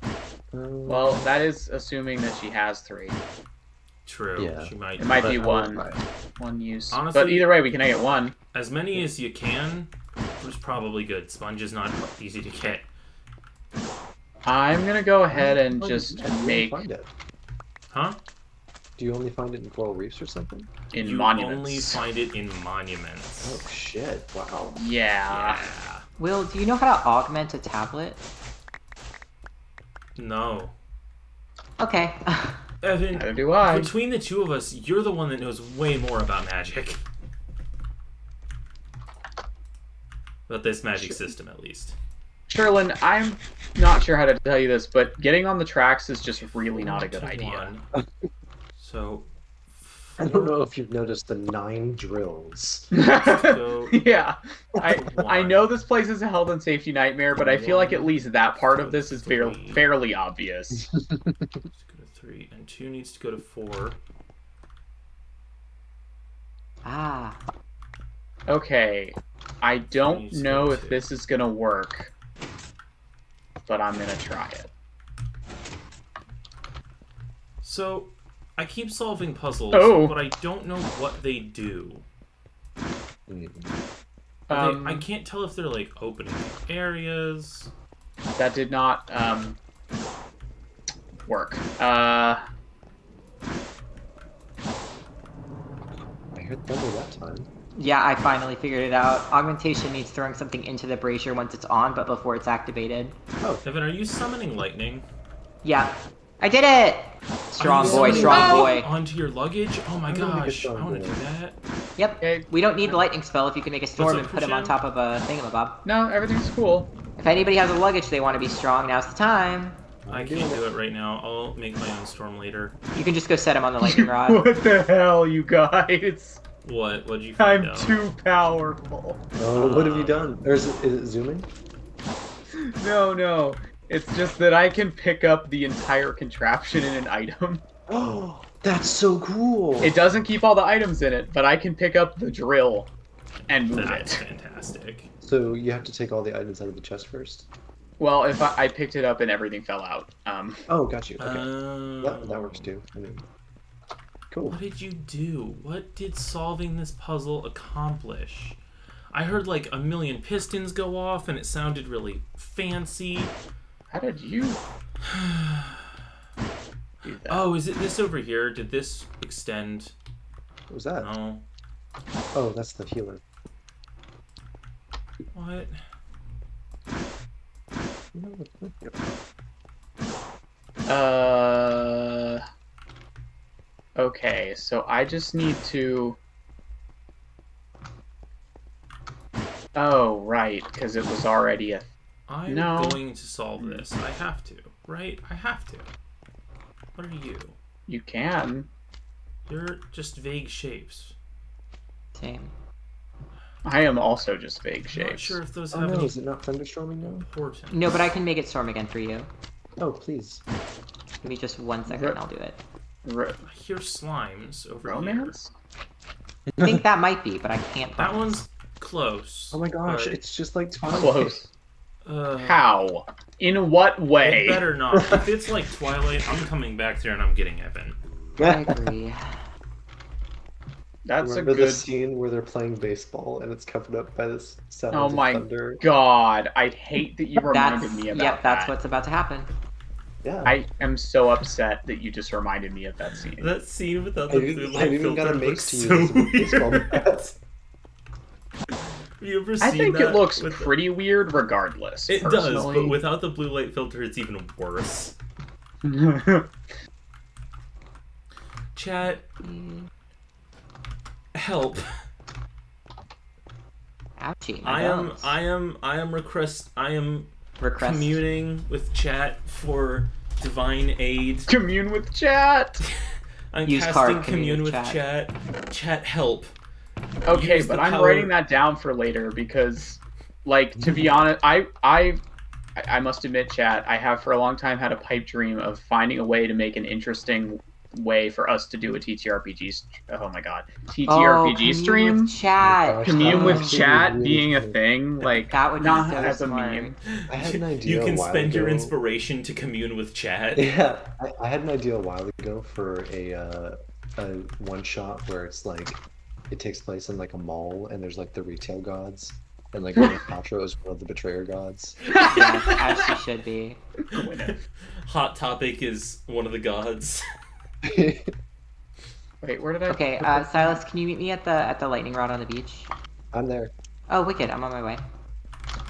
Well, that is assuming that she has 3. True. Yeah. She might. It might but be I will one. buy it. One use. Honestly- but either way, we can get 1. As many as you can is probably good. Sponge is not easy to get. I'm gonna go ahead and Oh, just yeah, do you make only find it? Huh? Do you only find it in coral reefs or something? in You monuments. only find it in monuments. Oh shit! Wow. Yeah. Yeah. Will, do you know how to augment a tablet? No. Okay. Evan, Neither do I. between the two of us, you're the one that knows way more about magic. About this magic system, at least. Sherlin, I'm not sure how to tell you this, but getting on the tracks is just really not a good 4 to idea. 1. So, I don't know if you've noticed the 9 drills. go Yeah, I one. know this place is a health and safety nightmare, but I feel like at 1, least that part of this is 3. fairly obvious. Let's go to 3, and 2 needs to go to 4. Ah. Okay, I don't Needs to know go if to- this is gonna work, but I'm gonna try it. So, I keep solving puzzles, Oh. but I don't know what they do. Mm. I can't tell if they're like opening areas. That did not work. I heard thunder that time. Yeah, I finally figured it out. Augmentation needs throwing something into the brazier once it's on, but before it's activated. Oh, Evan, are you summoning lightning? Yeah. I did it! Strong Are you boy, summoning strong lightning boy. onto your luggage? Oh my I'm gonna make a gosh, strong I want to boy. do that. Yep. Okay. We don't need the lightning spell if you can make a storm up, and put him on Kushan? top of a thingamabob. No, everything's cool. If anybody has a luggage they want to be strong, now's the time. I can't do it right now. I'll make my own storm later. You can just go set him on the lightning rod. What the hell, you guys? What? What'd you find I'm out? too powerful. oh, what have you done? Or is it zooming? No, It's just that I can pick up the entire contraption in an item. Oh, that's so cool. It doesn't keep all the items in it, but I can pick up the drill and move That's it. fantastic. So you have to take all the items out of the chest first? Well, if I picked it up and everything fell out. Oh, got you. Okay. Oh. That works too. I mean, cool. What did you do? What did solving this puzzle accomplish? I heard like a million pistons go off and it sounded really fancy. How did you do that? Oh, is it this over here? Did this extend? What was that? No. Oh, that's the healer. What? Okay, so I just need to... Oh, right, because it was already a... I'm No. going to solve this. I have to, right? I have to. What are you? You can. You're just vague shapes. Same. I am also just vague I'm not shapes. sure if those Oh have no, any is it not thunderstorming now? importance. No, but I can make it storm again for you. Oh, please. Give me just 1 second and I'll do it. I hear slimes over Romance? I think that might be, but I can't here. That promise. one's close. Oh my gosh, but, it's just like Twilight. Close. uh, How? In what way? It better not. If it's like Twilight, I'm coming back there and I'm getting Evan. I agree. That's Remember a the good... scene where they're playing baseball and it's covered up by this sound Oh of my thunder? god, I hate that you reminded That's me about yep. That's that. what's about to happen. Yeah. I am so upset that you just reminded me of that scene. That scene without I the even- blue I light even got a filter mace looks to use so as a baseball weird. bat. Have you ever seen I think that it looks with- pretty weird regardless. It does, personally. but without the blue light filter, it's even worse. Chat, help! Ouchie. My bones. I am Request. communing with chat for divine aid. Commune with chat. I'm Use casting card, commune with chat. chat. Chat, help! Okay, Use but the I'm power- writing that down for later because, like, to be honest, I must admit, chat, I have for a long time had a pipe dream of finding a way to make an interesting way for us to do a TTRPG. Oh my god, TTRPG commune stream. With chat. Gosh, Commune that with would chat really being a funny. thing, like That would be not so as smart. a meme. I had an idea You can a while spend your ago. inspiration to commune with chat. Yeah, I had an idea a while ago for a one shot where it's like it takes place in like a mall and there's like the retail gods and like Gwyneth Paltrow is one of the betrayer gods. Yes, as she should be. Hot Topic is one of the gods. Wait, where did I? Okay, put this? Silas, can you meet me at the lightning rod on the beach? I'm there. Oh, wicked! I'm on my way.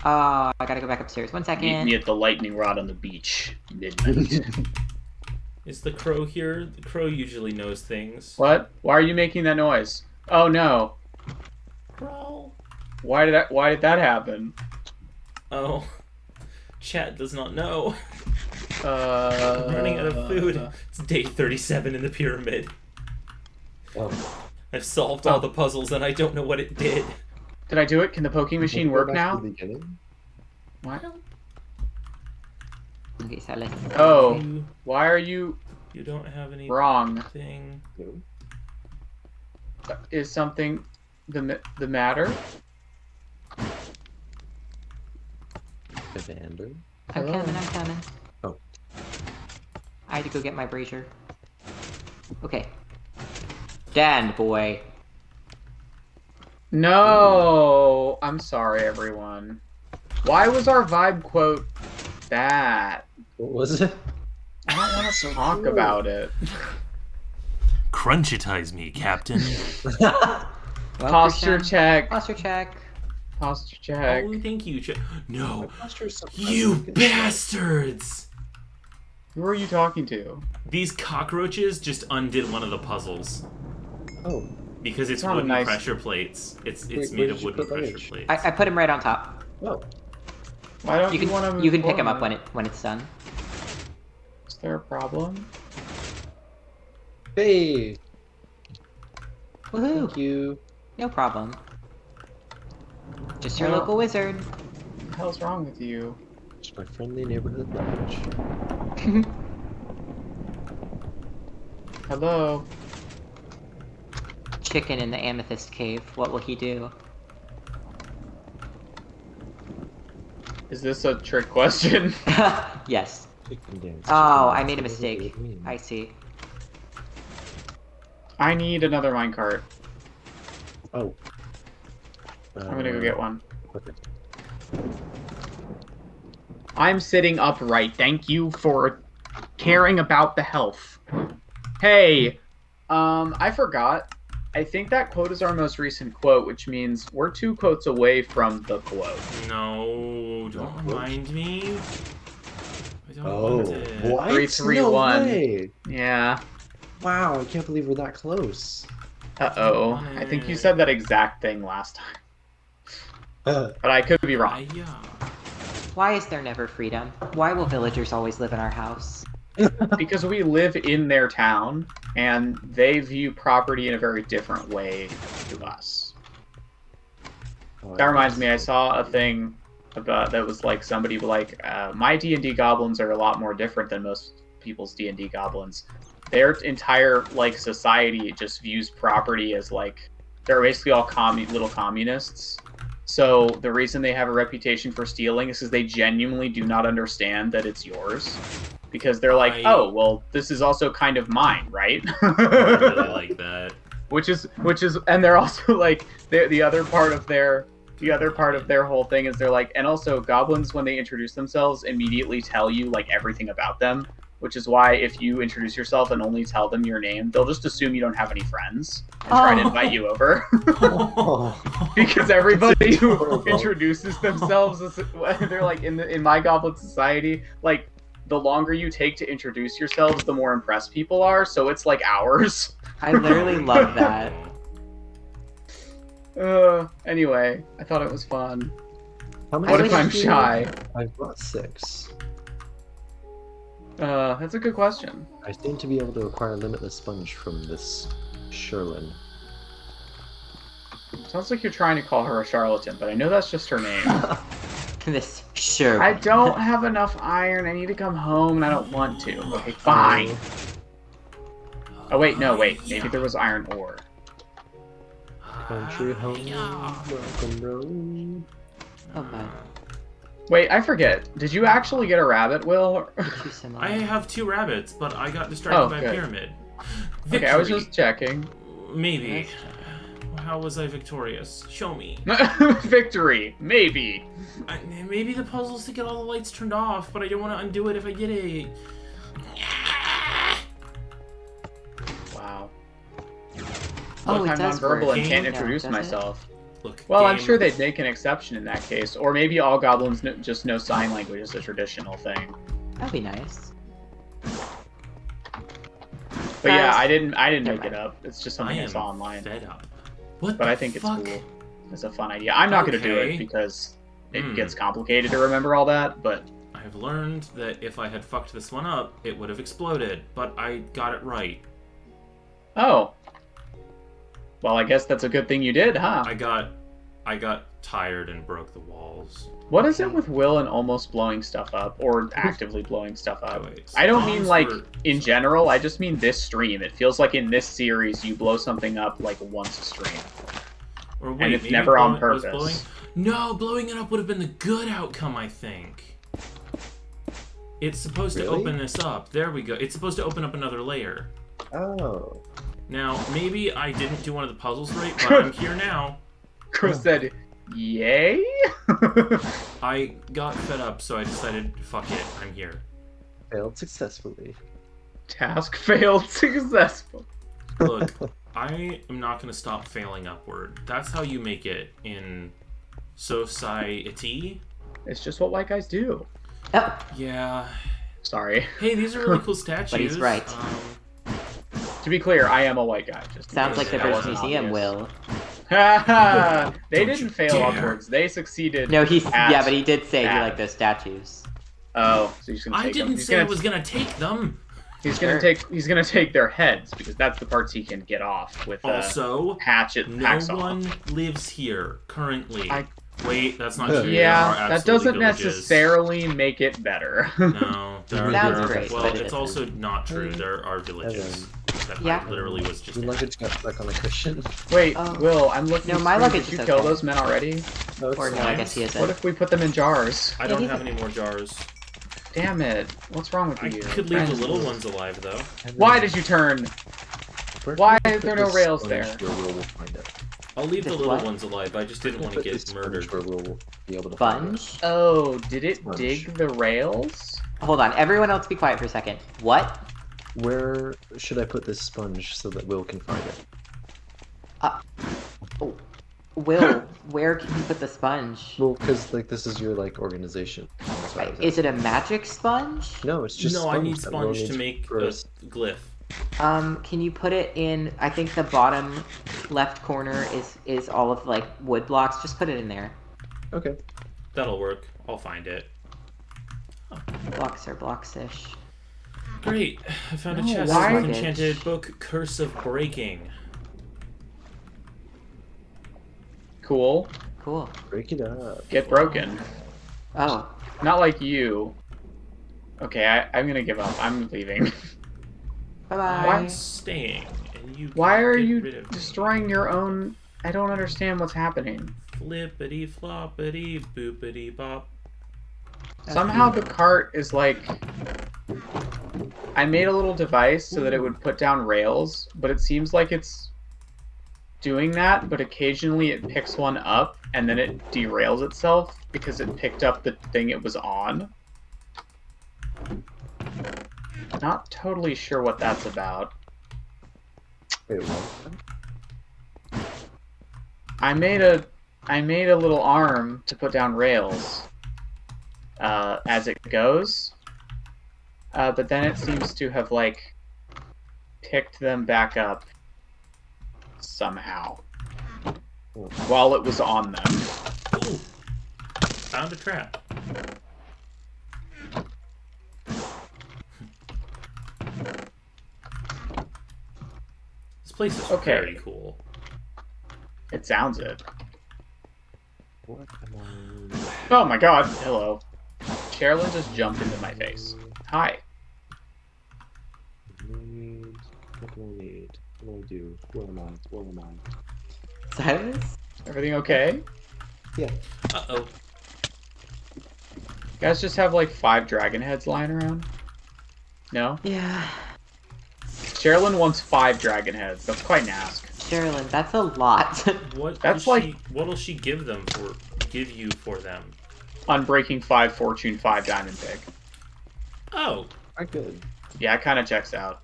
Oh, I gotta go back upstairs. 1 Meet second. me at the lightning rod on the beach. Midnight. Is the crow here? The crow usually knows things. What? Why are you making that noise? Oh no! Crow. Why did that happen? Oh. Chat does not know. I'm Running out of food. It's day 37 in the pyramid. Oh. I've solved all the puzzles and I don't know what it did. Did I do it? Can the poking machine Go work back to now? the beginning? What? Okay, Silas. Oh, You, why are you you don't have anything. wrong? No. Is something the matter? Evander? I'm coming. I'm coming. Oh. I had to go get my brazier. Okay. Stand, boy. No, I'm sorry, everyone. Why was our vibe quote that? What was it? I don't want to So talk cool. about it. Crunchitize me, Captain. Well, Posture Christian, check. Posture check. Posture check. Oh, thank you. No. Posture's so You fucking- bastards! Who are you talking to? These cockroaches just undid one of the puzzles. Oh, Because it's Not a wooden nice- pressure plates. It's Wait, made where of did you wooden put that pressure image? plates. I put him right on top. oh. Why don't You you, want to can move you can pick him up forward? when it's done. Is there a problem? Hey, Woohoo! thank you. No problem. Just your Well- local wizard. What the hell's wrong with you? My friendly neighborhood lounge. Hello. Chicken in the amethyst cave. What will he do? Is this a trick question? Yes. Chicken dance. Oh, I chicken made a dance, what does mistake. it mean? I see. I need another minecart. Oh. I'm gonna go get one. Okay. I'm sitting upright. Thank you for caring about the health. Hey, I forgot. I think that quote is our most recent quote, which means we're 2 quotes away from the quote. No, don't remind me. I don't Oh, want it. what? 3, 3, no 1. way! Yeah. Wow, I can't believe we're that close. Uh-oh. I think you said that exact thing last time. But I could be wrong. Yeah. Why is there never freedom? Why will villagers always live in our house? Because we live in their town, and they view property in a very different way to us. That reminds me, I saw a thing about that was like somebody like, my D&D goblins are a lot more different than most people's D&D goblins. Their entire like society just views property as like they're basically all little communists. So the reason they have a reputation for stealing is because they genuinely do not understand that it's yours. Because they're like, oh, well, this is also kind of mine, right? I really like that. Which is, and they're also like, the other part of their whole thing is they're like, and also goblins, when they introduce themselves, immediately tell you like everything about them. Which is why if you introduce yourself and only tell them your name, they'll just assume you don't have any friends and try to invite you over. Because everybody who introduces themselves, they're like, in my goblin society, like, the longer you take to introduce yourselves, the more impressed people are, so it's like hours. I literally love that. Anyway, I thought it was fun. How What many if I'm wish you- shy? I've got 6. That's a good question. I seem to be able to acquire limitless sponge from this Sherlin. Sounds like you're trying to call her a charlatan, but I know that's just her name. This sure. I don't have enough iron. I need to come home, and I don't want to. Okay, fine. Oh, wait, no, wait. Maybe there was iron ore. Country home, welcome road. Oh my. Wait, I forget. Did you actually get a rabbit, Will? Too similar. I have 2 rabbits, but I got distracted by a good. pyramid. Okay, I was Victory. just checking. Maybe. How was I victorious? Show me. Victory, maybe. Maybe the puzzle's to get all the lights turned off, but I don't want to undo it if I get it. Wow. Oh, Look, it I'm does nonverbal work. and can't Yeah, introduce does it? myself. Look. Well, I'm game. sure they'd make an exception in that case, or maybe all goblins just know sign language as a traditional thing. That'd be nice. But yeah, Guys, I didn't never make it mind. up. It's just I something I am saw online. fed up. What But the I think it's fuck? cool. It's a fun idea. I'm not going to do Okay. it because it Hmm. gets complicated to remember all that, but I've learned that if I had fucked this one up, it would have exploded, but I got it right. oh. Well, I guess that's a good thing you did, huh? I got tired and broke the walls. What is it with Will and almost blowing stuff up, or actively blowing stuff up? Wait, I don't mean spawns like were- in general, I just mean this stream. It feels like in this series you blow something up like once a stream. Or wait, And it's maybe never on blowing- was purpose. No, blowing it up would have been the good outcome, I think. It's supposed to Really? open this up. There we go. It's supposed to open up another layer. Oh. Now, maybe I didn't do one of the puzzles right, but I'm here now. Chris said, yay? I got fed up, so I decided, fuck it, I'm here. Failed successfully. Task failed successful. Look, I am not going to stop failing upward. That's how you make it in society. It's just what white guys do. Oh, Yeah. Sorry. Hey, these are really cool statues. But he's right. To be clear, I am a white guy. Just in sounds case like the that British wasn't Museum obvious. will. They Don't didn't you fail dare. upwards. They succeeded. No, at yeah, but he did say he that. liked those statues. Oh, so he's gonna I take them. didn't He's say I gonna, was going to take them. he's gonna Sure. he's gonna take their heads because that's the parts he can get off with Also, hatchet no hacksaw. one lives here currently. Wait, that's not true. There Yeah, are that absolutely doesn't villages. necessarily make it better. No, there Sounds are. great, Well, but it it's isn't. also not true. There are villages that Yeah. I literally was just Your in. luggage got stuck on a cushion. Wait, Oh. Will, I'm looking. No, my through- luggage Did you is kill okay. those men already? No, it's Or no, I guess he isn't. What if we put them in jars? I don't have any more jars. Damn it! What's wrong with I you? could leave the little ones alive, though. Why did you turn? Where Why can we is there put no this rails sponge there? Where Will will find it. I'll leave the This little what? ones alive. I just didn't want to Put this get sponge murdered. Where Will will be able to find it. Sponge? Oh, did it Sponge. dig the rails? Hold on, everyone else be quiet for a second. What? Where should I put this sponge so that Will can find it? Oh. Will, where can you put the sponge? Well, because like this is your like organization. That's why I was Is it a magic sponge? asking. No, it's just No, I need that Will sponge to needs make for a us. glyph. Can you put it in, I think the bottom left corner is all of like wood blocks. Just put it in there. Okay. That'll work. I'll find it. Blocks are blocks-ish. Great. I found a No, chest why- with enchanted book, Curse of Breaking. Cool. Cool. Break it up. Get broken. Oh, Not like you. Okay, I'm gonna give up. I'm leaving. bye-bye. I'm staying, and you Why can't are get you rid of me. destroying your own? I don't understand what's happening. Flippity floppity boopity bop. Somehow the cart is like... I made a little device so that it would put down rails, but it seems like it's doing that, but occasionally it picks one up and then it derails itself because it picked up the thing it was on. Not totally sure what that's about. Wait, what? I made a little arm to put down rails as it goes, but then it seems to have like picked them back up somehow while it was on them. Ooh. Found a trap. This place is Okay. very cool. It sounds it. What am I? Oh my god! Hello. Sherilyn just jumped into my face. Hi. Need? What do I need? What do I do? Where am I? Where am I? Silence? Everything okay? Yeah. Uh-oh. You guys just have like 5 dragon heads lying around? No? Yeah. Sherilyn wants 5 dragon heads. That's quite an ask. Sherilyn, that's a lot. What That's does like- she, what'll she give them for you for them? Unbreaking 5, Fortune 5, Diamond Pick. Oh, I could. Yeah, it kind of checks out.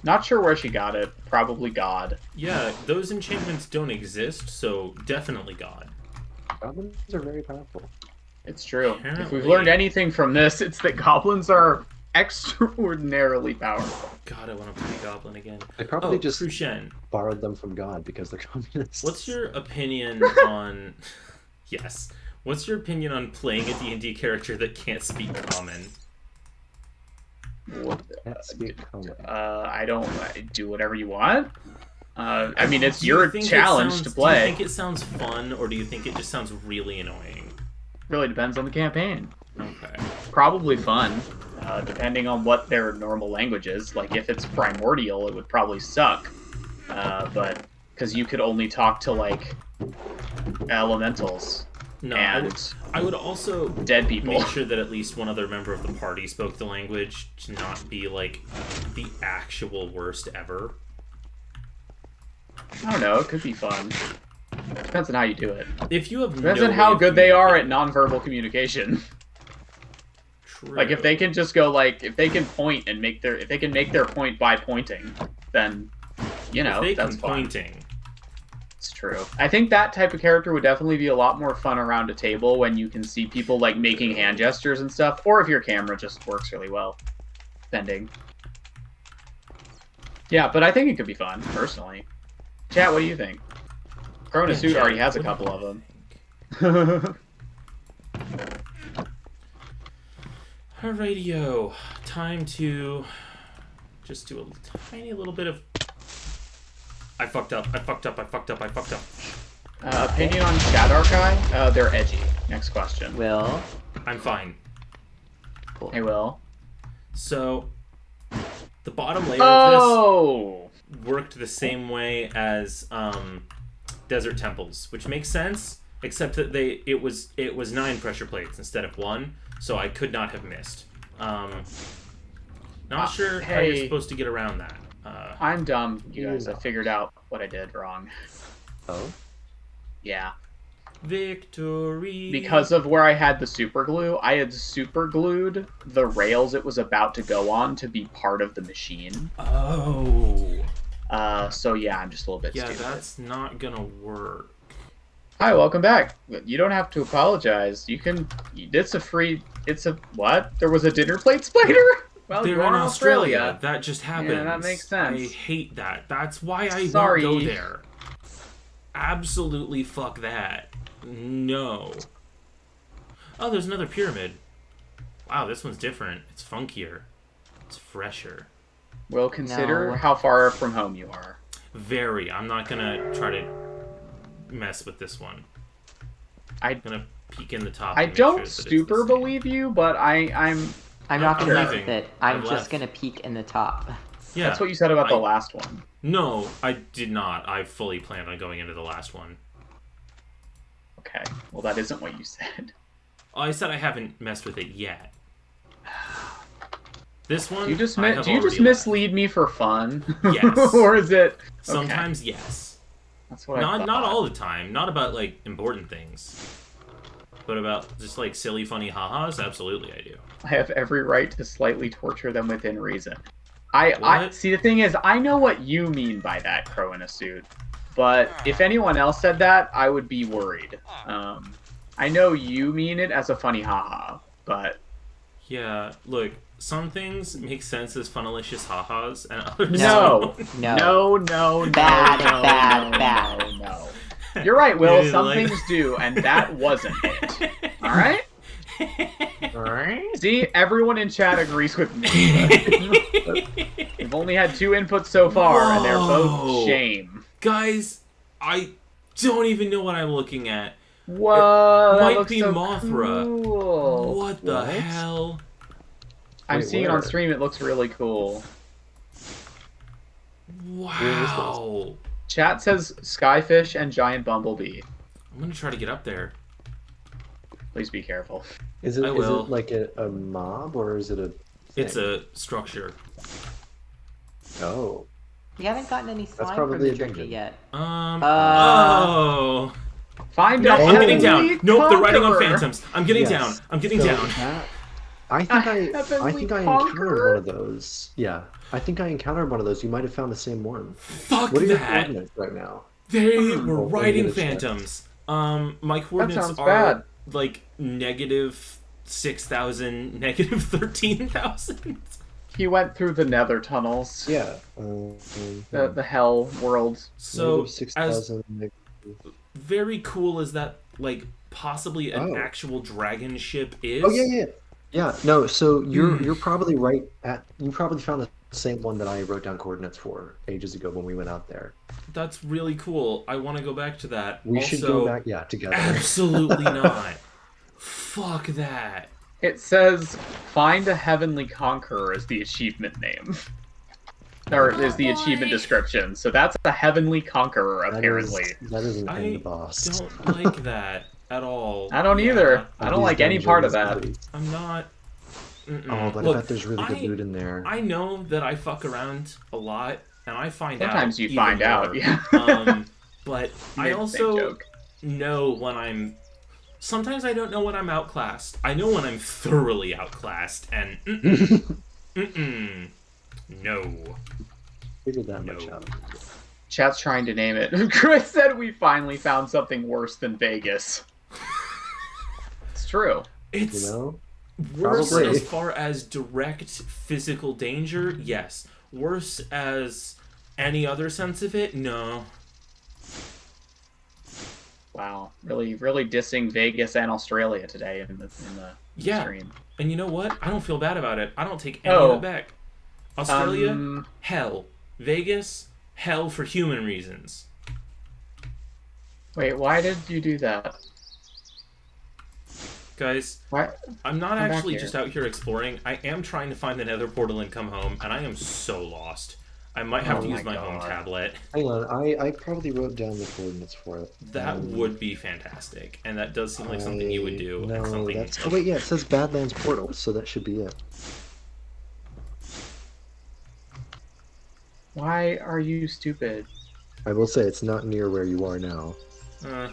Not sure where she got it. Probably God. yeah, those enchantments don't exist, so definitely God. Goblins are very powerful. It's true. If Apparently. we've learned anything from this, it's that goblins are extraordinarily powerful. God, I want to play Goblin again. They probably Oh, just Crucian, borrowed them from God because they're communists. what's your opinion on... Yes. What's your opinion on playing a D&D character that can't speak Common? What Can't speak common. I don't do whatever you want. I mean, it's Do you your think it challenge sounds- to Do you play. think it sounds fun, or do you think it just sounds really annoying? Really depends on the campaign. Okay. Probably fun, depending on what their normal language is. Like, if it's primordial, it would probably suck. But because you could only talk to like elementals No, and I would also dead people. make sure that at least one other member of the party spoke the language to not be like the actual worst ever. I don't know. It could be fun. Depends on how you do it. If you have Depends no on how way of good they are at communicating- nonverbal communication. True. Like if they can just go like if they can point and make their if they can make their point by pointing, then you know if they that's can fun. pointing. It's true. I think that type of character would definitely be a lot more fun around a table when you can see people like making hand gestures and stuff, or if your camera just works really well. Bending. Yeah, but I think it could be fun, personally. Chat, what do you think? Corona Yeah, Suit chat, already has a what do couple you of them. think? Alrighty-o. Time to just do a tiny little bit of... I fucked up. Opinion on Chat Archive? They're edgy. Next question. Will. I'm fine. Cool. Hey, Will. So, the bottom layer of Oh! this worked the same way as Desert Temples, which makes sense, except that it was 9 pressure plates instead of 1, so I could not have missed. Not sure how you're hey. supposed to get around that. I'm dumb, you guys. I No. figured out what I did wrong. Oh. Yeah. Victory. Because of where I had the super glue, I had super glued the rails it was about to go on to be part of the machine. Oh. So yeah, I'm just a little bit Yeah, stupid. that's not gonna work. Hi, welcome back. You don't have to apologize. You can. It's a what? There was a dinner plate spider? Well, They're you're in in Australia. That just happens. Yeah, that makes sense. I hate that. That's why I Sorry. won't go there. Absolutely fuck that. No. Oh, there's another pyramid. Wow, this one's different. It's funkier. It's fresher. Well, consider No. how far from home you are. Very. I'm not gonna try to mess with this one. I'm gonna peek in the top. I and make don't sure that it's the super same. believe you, but I'm. I'm not I'm gonna mess leaving. with it. I'm I've just left. gonna peek in the top. Yeah. That's what you said about the I- last one. No, I did not. I fully planned on going into the last one. Okay. Well, that isn't what you said. Oh, I said I haven't messed with it yet. This one, Do you just I have do you just already left. mislead me for fun? Yes. Or is it? Okay. Sometimes, yes. That's what I thought. Not all the time. Not about like important things, but about just like silly, funny ha-has. Absolutely, I do. I have every right to slightly torture them within reason. I What? see. The thing is, I know what you mean by that, crow in a suit. But if anyone else said that, I would be worried. I know you mean it as a funny haha, but Yeah. Look, some things make sense as funalicious ha-has, and others no, don't. no, Bad, no, bad, no, bad. no. You're right, You Will. didn't Some like- things do, and that wasn't it. All right. See, everyone in chat agrees with me. We've only had 2 inputs so far, and they're both Whoa. shame. Guys, I don't even know what I'm looking at. Whoa, that might looks be so Mothra. cool. What the What? hell? I'm Wait, seeing it on where? stream. It looks really cool. Wow. Chat says skyfish and giant bumblebee. I'm gonna try to get up there. Please be careful. Is it I will. like a mob or is it a? It's thing? a structure. Oh. We haven't gotten any slime from probably the a trinket dungeon. yet. Oh. Find No, a I'm getting heavenly down. Nope, they're riding on conqueror. phantoms. I'm getting Yes. down. I'm getting So down. that- I A think I heavenly think I encountered conqueror? one of those. Yeah, I think I encountered one of those. You might have found the same one. Fuck What are your that. coordinates right now? They were Well, riding let me check. phantoms. My coordinates sounds are bad. like negative 6,000, negative 13,000. He went through the nether tunnels. Yeah. The hell world. So, -6,000 as very cool as that, like, possibly an Oh. actual dragon ship is. Oh yeah. No, so you're probably right you probably found the same one that I wrote down coordinates for ages ago when we went out there. That's really cool. I want to go back to that. We also, should go back, together. Absolutely not. Fuck that. It says find a heavenly conqueror is the achievement name. Or is the achievement description. So that's a heavenly conqueror, apparently. That is an I end boss. don't like that at all. I don't Yeah, either. I don't These like any part of that. dungeons, I'm not. Mm-mm. Oh, but Look, I bet there's really good loot in there. I know that I fuck around a lot, and I find out. Sometimes you even find out, more. yeah. But You I made the same also joke. know when I'm. Sometimes I don't know when I'm outclassed. I know when I'm thoroughly outclassed, and no. Figured that much No. out. Chat's trying to name it. Chris said we finally found something worse than Vegas. It's true. It's You know? worse Probably. as far as direct physical danger, yes. Worse as any other sense of it, no. Wow, really dissing Vegas and Australia today in the Yeah. stream. And you know what? I don't feel bad about it. I don't take any Oh. of it back. Australia, hell. Vegas, hell for human reasons. Wait, why did you do that? Guys, What? I'm not Come back actually here. just out here exploring. I am trying to find the nether portal and come home, and I am so lost. I might have Oh to my use my home God. tablet. Hang on, I probably wrote down the coordinates for it. That would be fantastic, and that does seem like something you would do. And No, something that's. like, Oh wait, yeah, it says Badlands Portal, so that should be it. Why are you stupid? I will say it's not near where you are now.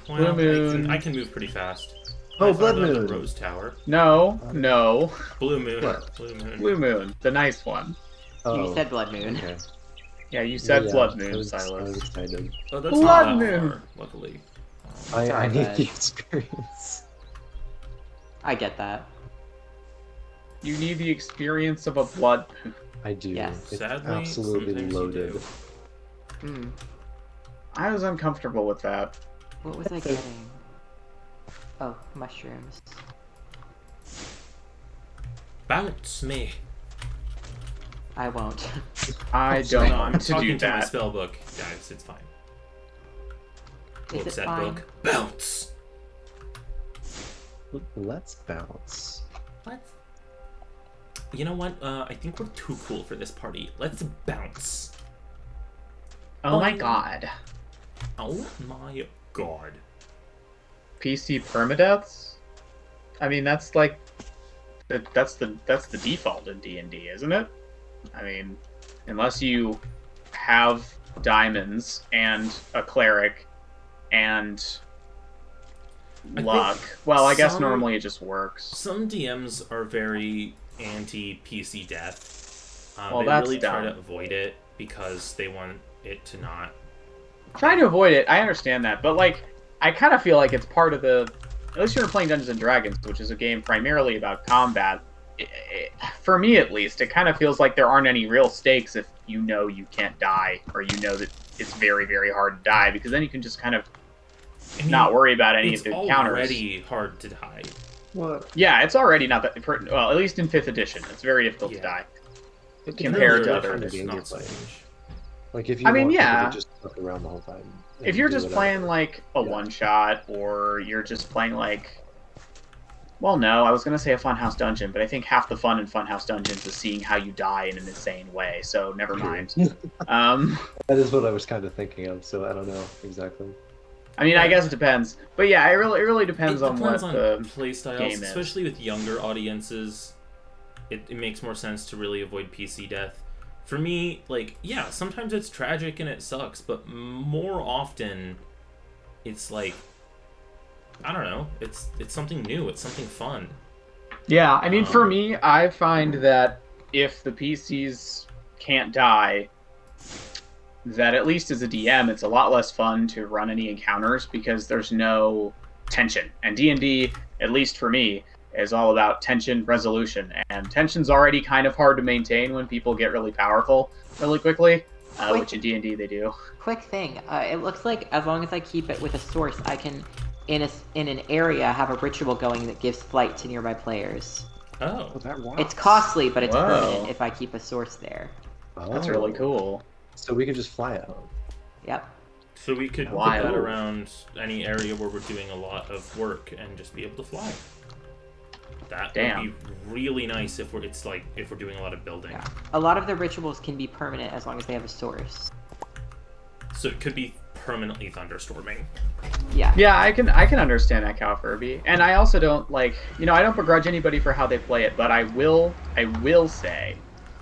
well, Moon. I can move pretty fast. Oh, I found Blood another Moon! rose tower. No, no. Blue moon. What? Blue moon. Blue Moon, the nice one. Oh, You said Blood Moon. okay. Yeah, you said Yeah, Blood I Moon, was Silas. excited. Oh, that's Blood not that moon. far, luckily. I Sorry, need bud. the experience. I get that. You need the experience of a Blood Moon. I do. Yes. It's Sadly, absolutely sometimes you loaded. do. Hmm. I was uncomfortable with that. What was I getting? Oh, mushrooms. Bounce me. I won't. I No, don't I'm want to talking do to my that. spell book, guys. It's fine. Is What's it that fine? book? Bounce. Let's bounce. What? You know what? I think we're too cool for this party. Let's bounce. Oh my Boing. god. Oh my god. PC permadeaths? I mean, that's like that's the default in D&D, isn't it? I mean, unless you have diamonds and a cleric and luck. Well, I guess some- normally it just works. Some DMs are very anti-PC death. Well, they that's really try dumb. to avoid it because they want it to not. Trying to avoid it, I understand that, but like, I kind of feel like it's part of the. At least you're playing Dungeons and Dragons, which is a game primarily about combat. For me, at least, it kind of feels like there aren't any real stakes if you know you can't die, or you know that it's very, very hard to die, because then you can just kind of I mean, not worry about any it's of the counters. already hard to die. What? Yeah, it's already not that. Well, at least in 5th edition, it's very difficult to Yeah. die. It Compared depends to on what other kind of It's game you're not so playing. much. Like if you I mean, want people yeah. to just fuck around the whole time. If and you're do just whatever. playing like a Yeah. one shot, or you're just playing like, well, no, I was gonna say a Funhouse Dungeon, but I think half the fun in Funhouse Dungeons is seeing how you die in an insane way. So never mind. That is what I was kind of thinking of, so I don't know exactly. I mean, I guess it depends, but yeah, it really depends It on depends what on the play styles, game is. especially with younger audiences. It makes more sense to really avoid PC death. For me, like, yeah, sometimes it's tragic and it sucks, but more often, it's like, I don't know, it's something new, it's something fun. Yeah, I mean, for Um, me, I find that if the PCs can't die, that at least as a DM, it's a lot less fun to run any encounters because there's no tension. And D&D, at least for me, is all about tension resolution. And tension's already kind of hard to maintain when people get really powerful really quickly, which in D&D they do. Quick thing. It looks like as long as I keep it with a source, I can, in an area, have a ritual going that gives flight to nearby players. Oh, Oh, that rocks. It's costly, but it's Whoa. permanent if I keep a source there. That's really cool. So we can just fly out. Yep. so we could put Wild. that around any area where we're doing a lot of work and just be able to fly. That Damn. would be really nice if we're doing a lot of building. Yeah. A lot of the rituals can be permanent as long as they have a source. So it could be permanently thunderstorming. Yeah. Yeah, I can understand that, Cal Furby, and I also don't like, I don't begrudge anybody for how they play it, but I will say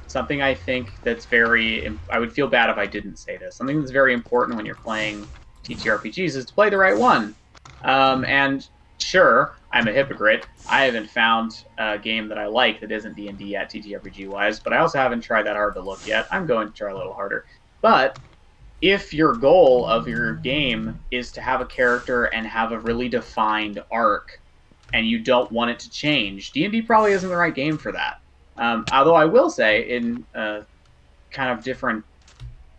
something I think that's I would feel bad if I didn't say this. Something that's very important when you're playing TTRPGs is to play the right one. And sure, I'm a hypocrite. I haven't found a game that I like that isn't D&D yet, TTRPG wise, but I also haven't tried that hard to look yet. I'm going to try a little harder, but if your goal of your game is to have a character and have a really defined arc, and you don't want it to change, D&D probably isn't the right game for that. Although I will say, in kind of different,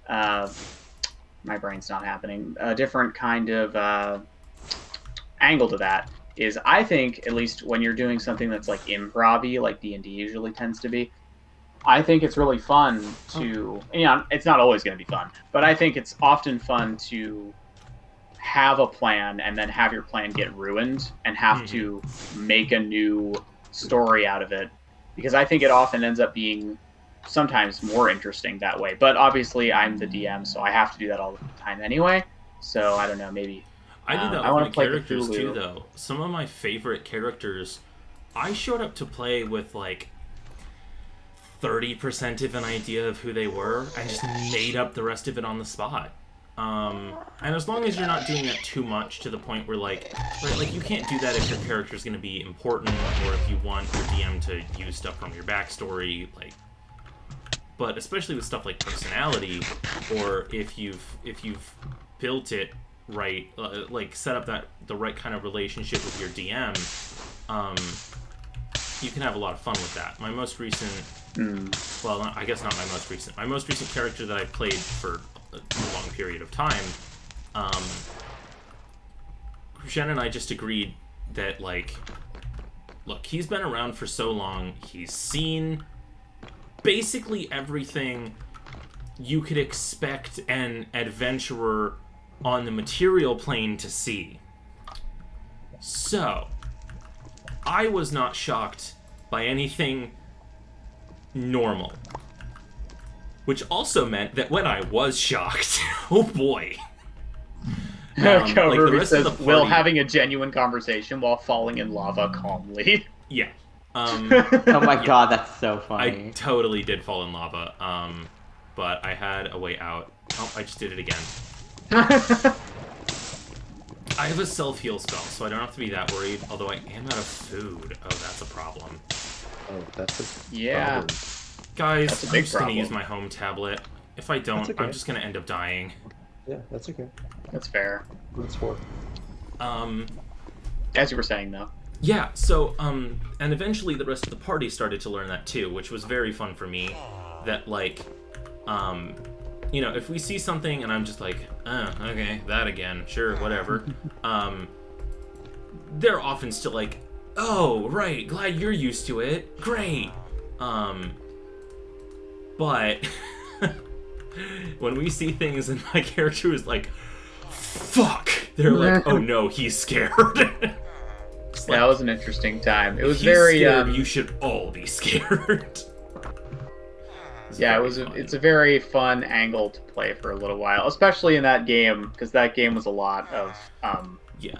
my brain's not happening, a different kind of angle to that is, I think, at least when you're doing something that's like improv-y, like D&D usually tends to be, I think it's really fun to, it's not always going to be fun, but I think it's often fun to have a plan and then have your plan get ruined and have to make a new story out of it, because I think it often ends up being sometimes more interesting that way. But obviously I'm the DM, so I have to do that all the time anyway. So I don't know, maybe I did that I with wanna my play characters Cthulhu. too, though. Some of my favorite characters, I showed up to play with like 30% of an idea of who they were, and just made up the rest of it on the spot. And as long as you're not doing that too much to the point where like you can't do that if your character's going to be important, or if you want your DM to use stuff from your backstory, like. But especially with stuff like personality, or if you've built it right, like set up the right kind of relationship with your DM, you can have a lot of fun with that. My most recent, well, I guess not my most recent. My most recent character that I played for a long period of time, Jen and I just agreed that, like, look, he's been around for so long, he's seen basically everything you could expect an adventurer on the material plane to see. So, I was not shocked by anything normal. Which also meant that when I was shocked, oh boy. Like the rest of the party, Will having a genuine conversation while falling in lava calmly. Yeah. Oh my god, that's so funny. I totally did fall in lava, but I had a way out. Oh, I just did it again. I have a self-heal spell, so I don't have to be that worried, although I am out of food. Oh, that's a problem. Oh, that's a Yeah. problem. Guys, That's a I'm big just going to problem. use my home tablet. If I don't, That's okay. I'm just going to end up dying. Yeah, that's okay. That's fair. What it's for. As you were saying, though. Yeah, so, and eventually the rest of the party started to learn that too, which was very fun for me. That, like, you know, if we see something and I'm just like, okay, that again, sure, whatever, they're often still like, oh, right, glad you're used to it, great. But when we see things and my character is like, fuck, they're like, oh no, he's scared. It's like, That was an interesting time. It if was he's very scared, you should all be scared. yeah, it's a very fun angle to play for a little while, especially in that game, because that game was a lot of Yeah.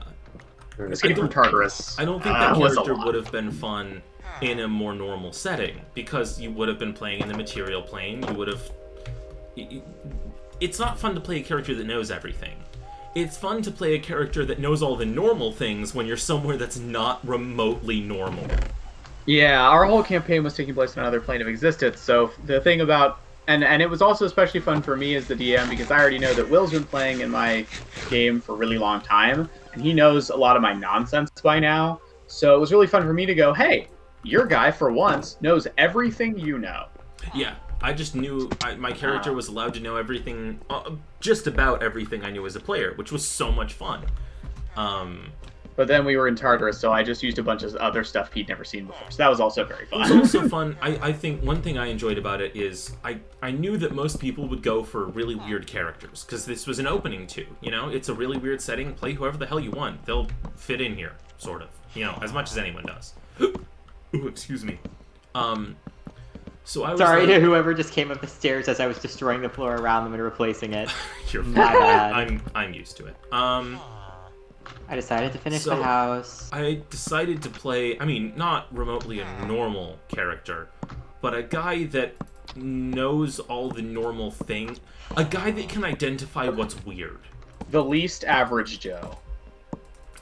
Escape from Tartarus. I don't think that was a character lot. would have been fun in a more normal setting, because you would have been playing in the material plane. You would have. It's not fun to play a character that knows everything. It's fun to play a character that knows all the normal things when you're somewhere that's not remotely normal. Yeah, our whole campaign was taking place on another plane of existence. So the thing about and it was also especially fun for me as the DM, because I already know that Will's been playing in my game for a really long time, and he knows a lot of my nonsense by now. So it was really fun for me to go, hey, your guy for once knows everything you know. Yeah, I just knew my character was allowed to know everything, just about everything I knew as a player, which was so much fun. But then we were in Tartarus, so I just used a bunch of other stuff he'd never seen before. So that was also very It was fun. also fun. I think one thing I enjoyed about it is I knew that most people would go for really weird characters, because this was an opening too, you know? It's a really weird setting. Play whoever the hell you want. They'll fit in here, sort of. You know, as much as anyone does. Ooh, excuse me. So I was Sorry to like, whoever just came up the stairs as I was destroying the floor around them and replacing it. you're My fine. bad. I'm used to it. I decided to finish So- the house. I decided to play, I mean, not remotely a normal character, but a guy that knows all the normal things. A guy that can identify what's weird. The least average Joe.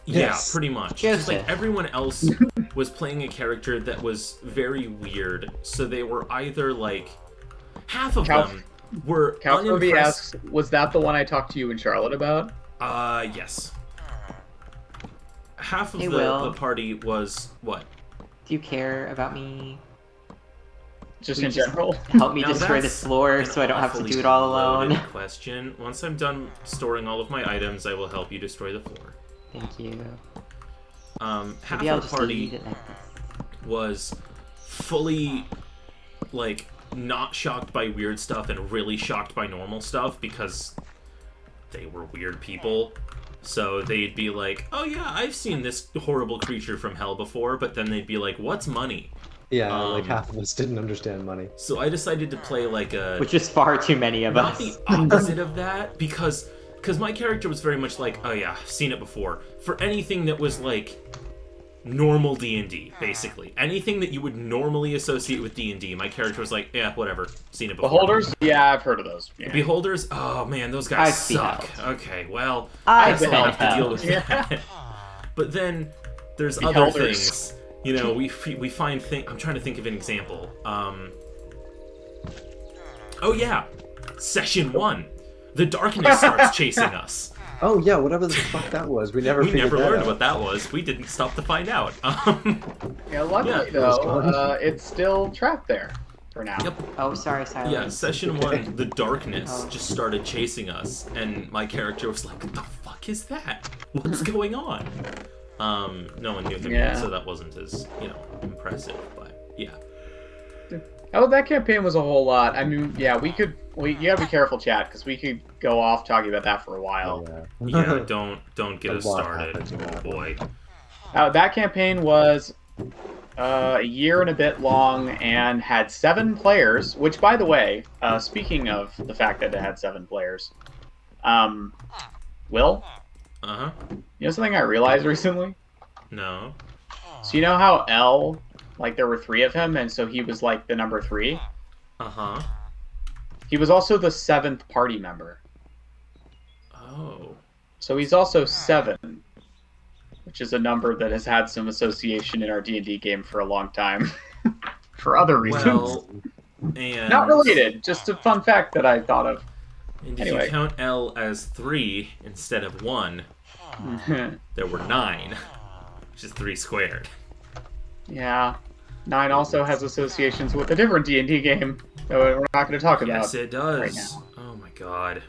Yes. Yeah, pretty much. Joseph. Just like everyone else was playing a character that was very weird, so they were either like half of Cal- them were Cal Furby unimpressed. asks, was that the one I talked to you and Charlotte about? Yes. Half of Hey, the Will. party was what? Do you care about me? Just We in just- general? Help me Now destroy that's this floor an so I don't have to awfully do it all alone. loaded question. Once I'm done storing all of my items, I will help you destroy the floor. Thank you. Half Maybe I'll of the just party leave it like this. was fully, like, not shocked by weird stuff and really shocked by normal stuff because they were weird people. So they'd be like, "Oh yeah, I've seen this horrible creature from hell before," but then they'd be like, "What's money?" Yeah, like half of us didn't understand money. So I decided to play like a Which is far too many of not us. the opposite of that, because my character was very much like, "Oh yeah, I've seen it before." For anything that was like normal D&D, basically. Anything that you would normally associate with D&D, my character was like, yeah, whatever, seen it before. Beholders? Yeah, I've heard of those. Yeah. Beholders? Oh man, those guys I've suck. beheld. Okay, well, I guess I'll have to beheld. deal with Yeah. that. But then there's other Beholders. things. You know, we find things. I'm trying to think of an example. Oh yeah, session 1. The darkness starts chasing us. Oh yeah, whatever the fuck that was. We never We figured never that learned out. what that was. We didn't stop to find out. Yeah, luckily Yeah, it was though, gone. it's still trapped there for now. Yep. Oh, sorry, Silence. Yeah, session 1, the darkness Oh. just started chasing us, and my character was like, "What the fuck is that? What's going on?" No one knew him yet, Yeah. so that wasn't as, impressive, but yeah. Oh, that campaign was a whole lot. I mean, yeah, you gotta be careful, chat, because we could go off talking about that for a while. Yeah, don't get A us lot started. happens in Oh that boy. That campaign was a year and a bit long and had 7 players, which, by the way, speaking of the fact that it had 7 players, Will, Uh-huh. you know something I realized recently? No. So you know how L, like, there were 3 of him, and so he was, like, the number 3? Uh-huh. He was also the 7th party member. Oh. So he's also 7, which is a number that has had some association in our D&D game for a long time. For other reasons. Well, and... Not related, just a fun fact that I thought of. And if Anyway. you count L as 3 instead of 1, there were 9, which is 3 squared. Yeah. 9 also has associations with a different D&D game that we're not going to talk about. Yes, it does. right now. Oh my god.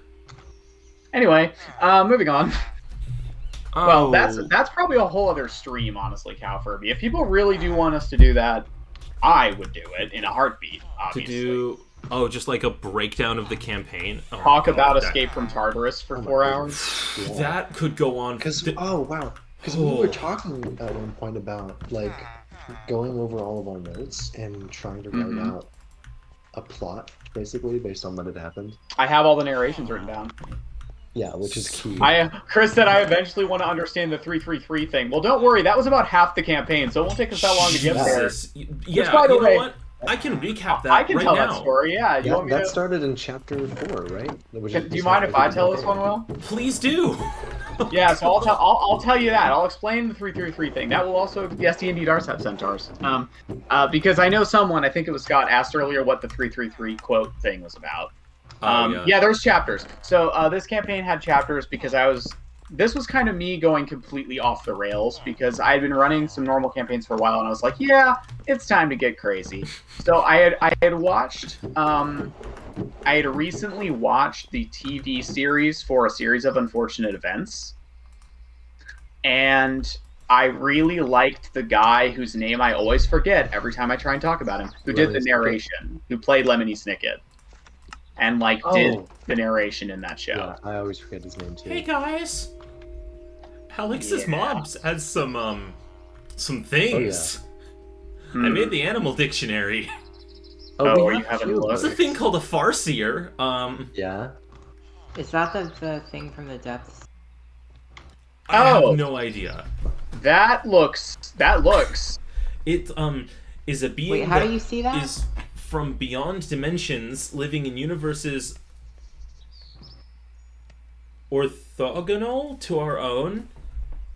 Anyway, moving on. Oh. Well, that's probably a whole other stream, honestly, Cal Furby. If people really do want us to do that, I would do it in a heartbeat, To obviously. do... Oh, just like a breakdown of the campaign? Oh, Talk God, about that- Escape from Tartarus for Oh my 4 goodness. hours. That could go on... Because th- oh wow, because we Oh. were talking at one point about like going over all of our notes and trying to write Mhm. out a plot basically based on what had happened. I have all the narrations written down. Yeah, which is key. Chris said I eventually want to understand the 333 thing. Well, don't worry, that was about half the campaign, so it won't take us that long to get there. Jesus. Yeah, by the you know way- what? I can recap that I can right tell now. that story, yeah. You want me that to... started in chapter 4, right? Which Do is- you mind if I tell this one, Will? Please do. Yeah, so I'll tell you that. I'll explain the 333 thing. That will also, yes, D&D does have centaurs. Because I know someone, I think it was Scott, asked earlier what the 333 quote thing was about. Yeah, there's chapters. So this campaign had chapters because this was kind of me going completely off the rails because I had been running some normal campaigns for a while and I was like, yeah, it's time to get crazy. So I had watched, I had recently watched the TV series for A Series of Unfortunate Events. And I really liked the guy whose name I always forget every time I try and talk about him, who did the Lemony Snicket. narration, who played Lemony Snicket. And did Oh. the narration in that show. Yeah, I always forget his name too. Hey guys. Alex's Yeah. mom has some things. I Hmm. made the animal dictionary. Oh, we you have haven't two of looked? There's a those. thing called a farseer. Yeah. Is that the thing from the depths? I Oh. have no idea. That looks. It is a being Wait, how that do you see that? is from beyond dimensions, living in universes orthogonal to our own.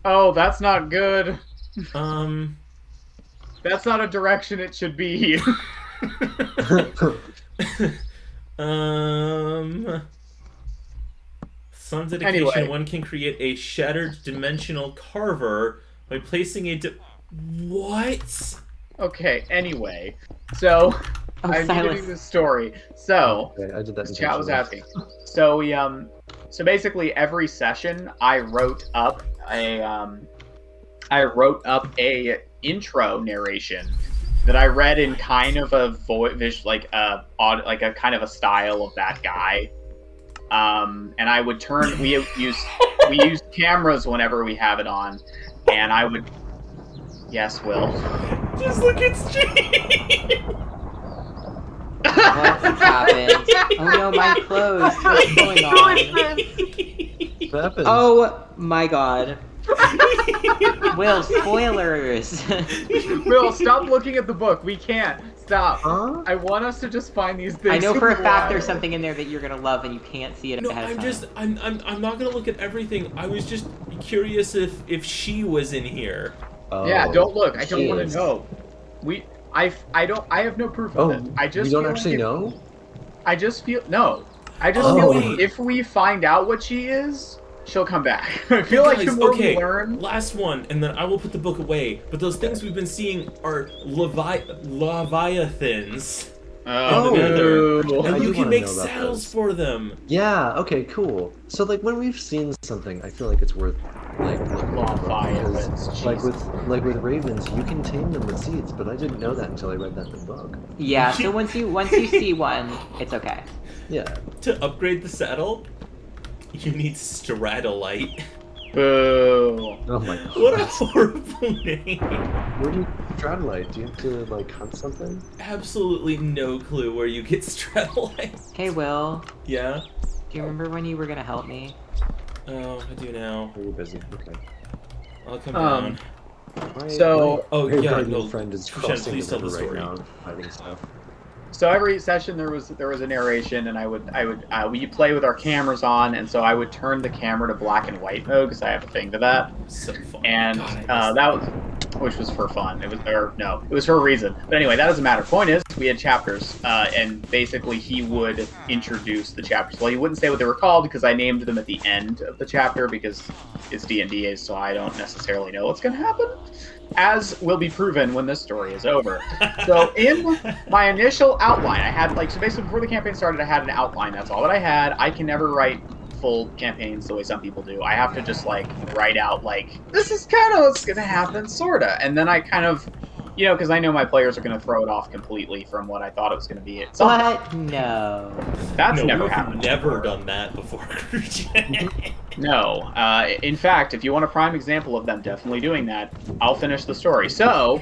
Oh, that's not good. Um, That's not a direction it should be. Sun's dedication, Anyway. one can create a shattered dimensional carver by placing a what? Okay. Anyway, so Oh, I'm Silas. getting this story. So. Okay, I did that. This chat was intentionally. asking. So we so basically every session I wrote up a intro narration that I read in kind of a like a kind of a style of that guy. And I would we use we use cameras whenever we have it on, and I would. Yes, Will. Just look at Steve. What happened? Oh no, mine closed. What's going on? What happened? Oh my god. Will, spoilers. Will, stop looking at the book. We can't. Stop. Huh? I want us to just find these things. I know for a fact wild. there's something in there that you're gonna love and you can't see it No, ahead of time. I'm not gonna look at everything. I was just curious if she was in here. Oh, Yeah, don't look. I don't want to Jeez. know. I have no proof of Oh, it. I just you don't feel actually like know? I just feel no. I just Oh. feel like if we find out what she is, she'll come back. I feel like the Guys, more okay, we learn. last one, and then I will put the book away. But those things we've been seeing are leviathans. Oh, Nether. no. I And do you can wanna make know about saddles those. for them. Yeah, okay, cool. So, like, when we've seen something, I feel like it's worth, like, looking at the book, Leviathans, because, like, Jesus. with ravens, you can tame them with seeds, but I didn't know that until I read that in the book. Yeah, so once you see one, it's okay. Yeah. To upgrade the saddle, you need Stratolite. Boo. Oh my god. What a horrible name. Where do you Stratolite? Do you have to, like, hunt something? Absolutely no clue where you get Stratolite. Hey Will, Yeah? do you remember when you were gonna help me? Oh, I do now. Are you busy? Okay. I'll come Um, down. So- Oh, my yeah, guardian no, friend is Krishan, crossing please the tell the river right story. now, fighting stuff. So every session there was a narration, and we play with our cameras on, and so I would turn the camera to black and white mode because I have a thing to that, So fun. and God, I miss that was, which was for fun. It was for a reason. But anyway, that doesn't matter. Point is, we had chapters, and basically he would introduce the chapters. Well, he wouldn't say what they were called because I named them at the end of the chapter because it's D&D, so I don't necessarily know what's going to happen, as will be proven when this story is over. So in my initial outline, I had so basically before the campaign started, I had an outline. That's all that I had. I can never write full campaigns the way some people do. I have to just write out this is kind of what's gonna happen, sorta, and then I kind of, because I know my players are gonna throw it off completely from what I thought it was gonna be. What? No. That's no, never we've happened. never before. done that before, Krishan. No. In fact, if you want a prime example of them definitely doing that, I'll finish the story. So,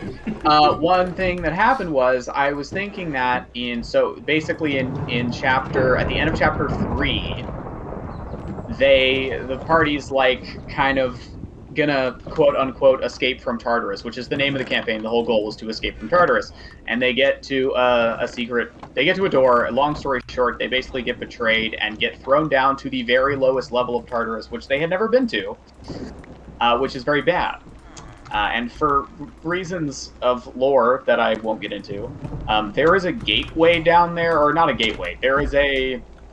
one thing that happened was I was thinking that basically at the end of chapter 3, the party's kind of gonna quote unquote escape from Tartarus, which is the name of the campaign. The whole goal was to escape from Tartarus, and they get to they get to a door. Long story short, they basically get betrayed and get thrown down to the very lowest level of Tartarus, which they had never been to, which is very bad. And for reasons of lore that I won't get into, there is a gateway down there, or not a gateway. There is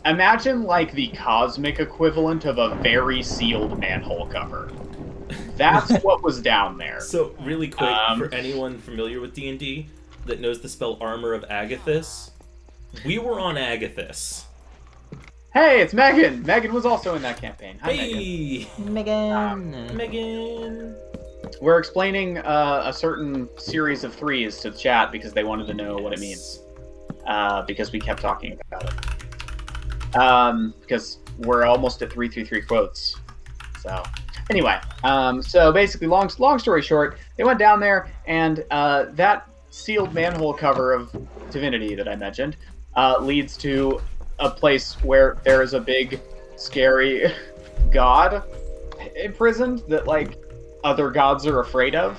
imagine the cosmic equivalent of a very sealed manhole cover. That's what was down there. So, really quick, for anyone familiar with D&D that knows the spell Armor of Agathis, we were on Agathis. Hey, it's Megan! Megan was also in that campaign. Hi, Megan. Hey! Megan. Megan! We're explaining a certain series of threes to the chat because they wanted to know what it means. Because we kept talking about it. Because we're almost at 333 quotes. So, anyway, so basically, long story short, they went down there, and that sealed manhole cover of divinity that I mentioned leads to a place where there is a big, scary god imprisoned that other gods are afraid of.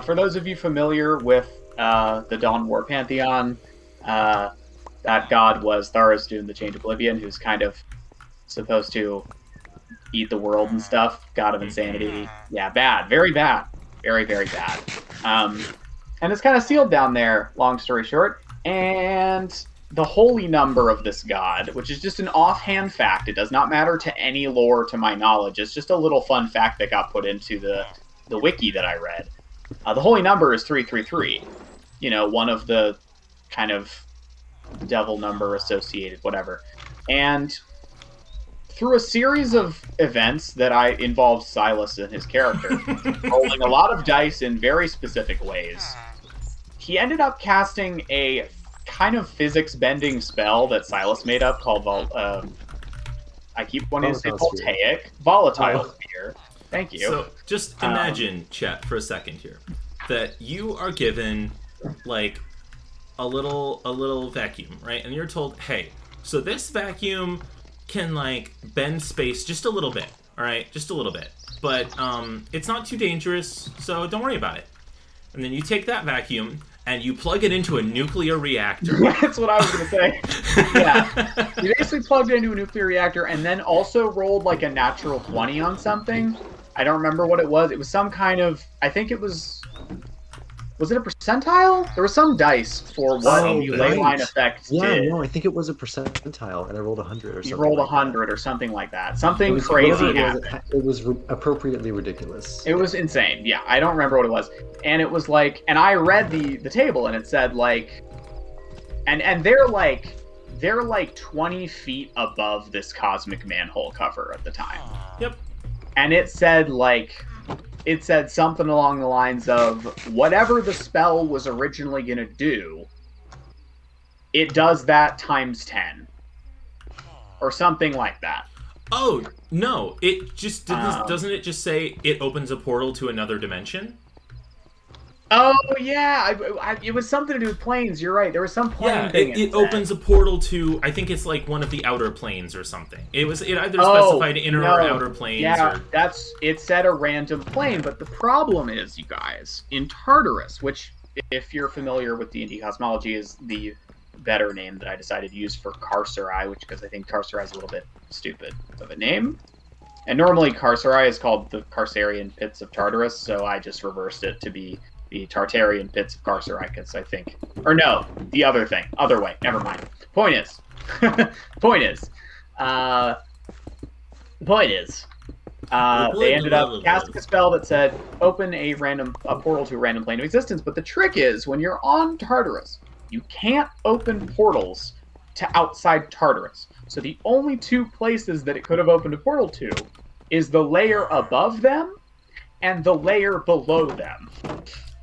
For those of you familiar with the Dawn War Pantheon, that god was Tharizdun, the Chained Oblivion, who's kind of supposed to eat the world and stuff. God of insanity. Yeah, bad. Very bad. Very, very bad. And it's kind of sealed down there, long story short. And the holy number of this god, which is just an offhand fact, it does not matter to any lore to my knowledge. It's just a little fun fact that got put into the wiki that I read. The holy number is 333. One of the kind of devil number associated, whatever. And through a series of events that involved Silas and his character, rolling a lot of dice in very specific ways, he ended up casting a kind of physics-bending spell that Silas made up called I keep wanting to say Volatile sphere. voltaic. Volatile Oh. sphere. Thank you. So just imagine, chat, for a second here, that you are given like a little vacuum, right? And you're told, hey, so this vacuum can like bend space just a little bit, all right, just a little bit, but it's not too dangerous, so don't worry about it. And then you take that vacuum and you plug it into a nuclear reactor. That's what I was gonna say. Yeah, you basically plugged it into a nuclear reactor and then also rolled like a natural 20 on something. I don't remember what it was. It was some kind of. I think it was. Was it a percentile? There was some dice for what Oh, the ley line right. effect Yeah, did. no, I think it was a percentile, and I rolled 100 or something. You rolled like that. 100 or something like that. It Something was crazy whatever it happened. was. It was appropriately ridiculous. It was insane. Yeah, I don't remember what it was. And it was like, and I read the table, and it said like, and they're like 20 feet above this cosmic manhole cover at the time. Yep. And it said something along the lines of whatever the spell was originally going to do, it does that times 10 or something like that. Oh no! It just doesn't it just say it opens a portal to another dimension? Oh yeah, it was something to do with planes. You're right. There was some plane Yeah, thing. it opens a portal to, I think it's like one of the outer planes or something. It either Oh, specified inner or outer planes. Yeah, or... it said a random plane, but the problem is, you guys, in Tartarus, which, if you're familiar with D&D cosmology, is the better name that I decided to use for Carcerai, because I think Carcerai is a little bit stupid of a name. And normally Carcerai is called the Carcerian Pits of Tartarus, so I just reversed it to be the Tartarian Pits of Carcerai, because I think... Or no, the other thing. Other way. Never mind. Point is... they ended up casting a spell that said, open a portal to a random plane of existence, but the trick is, when you're on Tartarus, you can't open portals to outside Tartarus. So the only two places that it could have opened a portal to is the layer above them and the layer below them.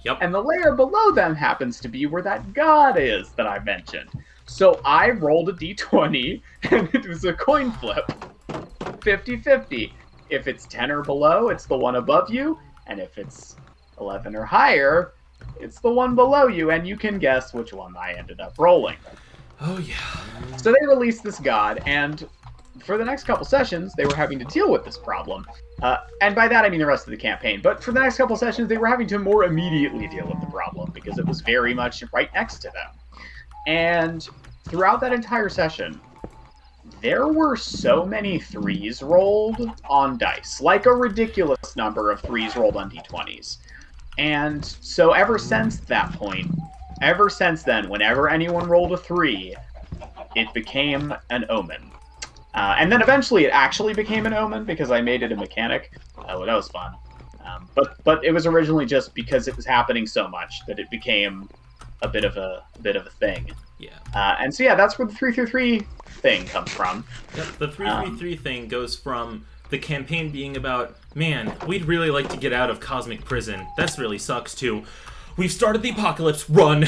Yep. And the layer below them happens to be where that god is that I mentioned. So I rolled a d20, and it was a coin flip. 50-50. If it's 10 or below, it's the one above you, and if it's 11 or higher, it's the one below you, and you can guess which one I ended up rolling. Oh yeah. So they released this god, and for the next couple sessions, they were having to deal with this problem. And by that, I mean the rest of the campaign. But for the next couple sessions, they were having to more immediately deal with the problem, because it was very much right next to them. And throughout that entire session, there were so many 3s rolled on dice. Like a ridiculous number of 3s rolled on d20s. And so ever since that point, ever since then, whenever anyone rolled a 3, it became an omen. And then eventually it actually became an omen because I made it a mechanic. Oh, that was fun. But it was originally just because it was happening so much that it became a bit of a thing. Yeah. And so yeah, that's where the 3-3 thing comes from. Yep, the 3-3-3 thing goes from the campaign being about, man, we'd really like to get out of cosmic prison. This really sucks too. We've started the apocalypse. Run.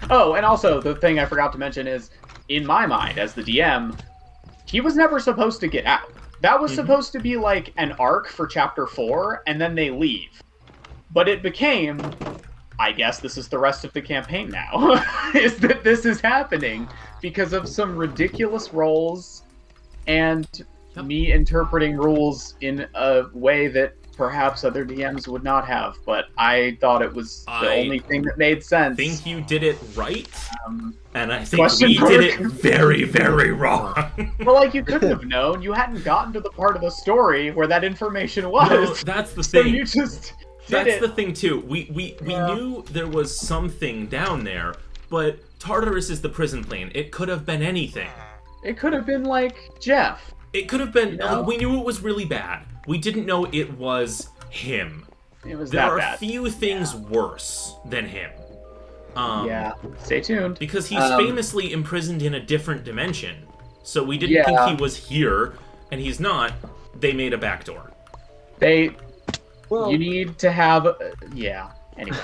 Oh, and also the thing I forgot to mention is, in my mind as the DM, he was never supposed to get out. That was supposed to be like an arc for chapter 4, and then they leave. But it became, I guess this is the rest of the campaign now, is that this is happening because of some ridiculous rolls and me interpreting rules in a way that perhaps other DMs would not have, but I thought it was the only thing that made sense. I think you did it right, and I think we mark? did it very, very wrong. Well, like, you couldn't have known. You hadn't gotten to the part of the story where that information was. No, that's the So thing. you just did That's it. the thing, too. We knew there was something down there, but Tartarus is the prison plane. It could have been anything. It could have been, like, Jeff. It could have been... No. we knew it was really bad. We didn't know it was him. It was There that are bad. a few things worse than him. Yeah, stay tuned. Because he's famously imprisoned in a different dimension. So we didn't Yeah. think he was here, and he's not. They made a backdoor. Well, You need to have... yeah, anyway.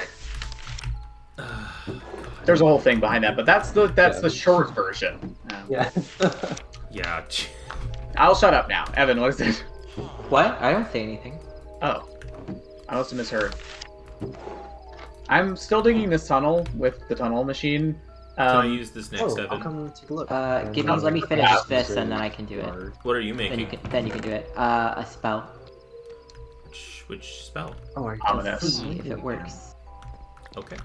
There's a whole thing behind that, but that's the short version. yeah. Yeah. I'll shut up now. Evan, what is it? What? I don't say anything. Oh. I must have misheard. I'm still digging this tunnel with the tunnel machine. Can I use this next, I'll Evan? come and take a look. Let me finish Yeah. this and then I can do it. What are you Then making? you can do it. A spell. Which spell? Oh, are you Ominous. See if it works. Okay.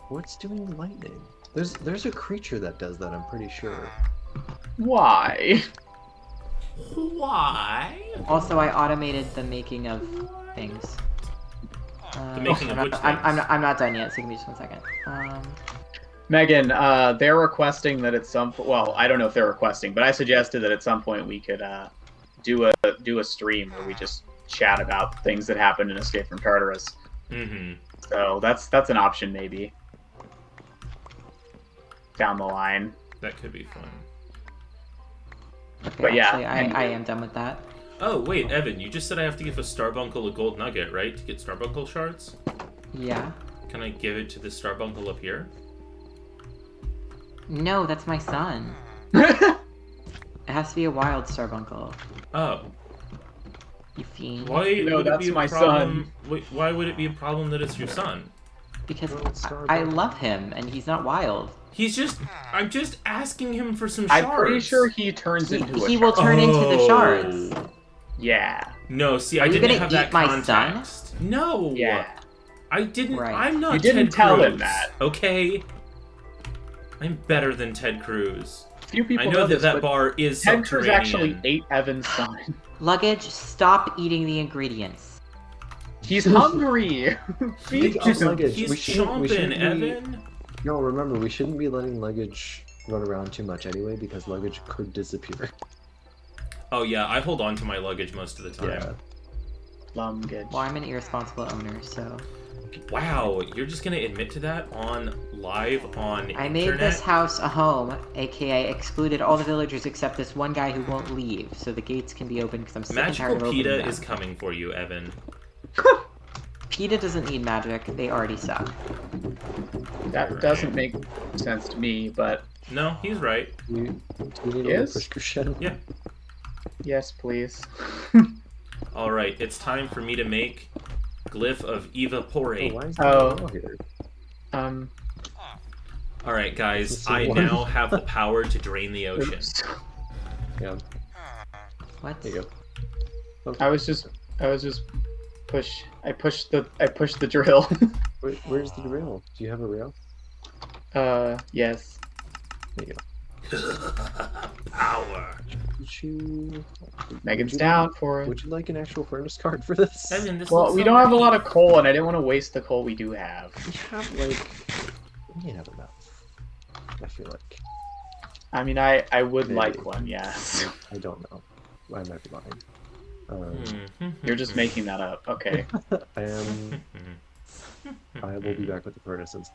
What's doing lightning? There's a creature that does that, I'm pretty sure. Why? Why? Also, I automated the making of things. The making of which things? I'm not done yet, so give me just 1 second. Megan, they're requesting that at some well, I don't know if they're requesting, but I suggested that at some point we could do a stream where we just chat about things that happened in Escape from Tartarus. Mm-hmm. So that's an option maybe. Down the line. That could be fun. Okay, But yeah, actually, and- I am done with that. Oh, wait, Evan, you just said I have to give a Starbuncle a gold nugget, right? To get Starbuncle shards? Yeah. Can I give it to the Starbuncle up here? No, that's my son. It has to be a wild Starbuncle. Oh. You fiend. Why No, would it that's be a my problem? Wait, why would it be a problem that it's your son? Because Oh, it's I Starbuncle. love him and he's not wild. I'm just asking him for some shards. I'm pretty sure he turns into a He will shark. turn into the shards. Yeah. No, see, I Are you didn't gonna have that eat my son? context. No. Yeah. I didn't. Right. I'm not You didn't Ted tell him Cruz, that. Okay. I'm better than Ted Cruz. Few people I know that this, that but bar is Ted Cruz subterranean. actually ate Evan's son. Luggage, stop eating the ingredients. He's hungry. Feed Speak of him. luggage, He's we shouldn't chomping, be- Evan. No, remember, we shouldn't be letting luggage run around too much anyway, because luggage could disappear. Oh yeah, I hold on to my luggage most of the time. Yeah. Luggage. Well, I'm an irresponsible owner, so... Wow, you're just gonna admit to that on live on I made internet? this house a home, aka excluded all the villagers except this one guy who won't leave, so the gates can be opened because I'm sick and tired Magical of opening PETA them. is coming for you, Evan. PETA doesn't need magic, they already suck. That doesn't make sense to me, but No, he's right. Do you need Yes? a prescription? Yeah. yes, please. Alright, it's time for me to make Glyph of Oh, Evaporate. why is Oh. that here? Alright, guys, This is I one. now have the power to drain the ocean. Oops. Yeah, What? there you go. I was just I pushed the drill. Where's the rail? Do you have a rail? Yes. There you go. Power. Would you... Megan's would you- down for it. Would you like an actual furnace card for this? Evan, this Well, looks we so don't have a neat. lot of coal, and I didn't want to waste the coal we do have. We have, like... We have enough. I feel like. I mean, I would Maybe. like one, yes. I don't know. I might be lying. You're just making that up. Okay. I am... I will be back with the furnace and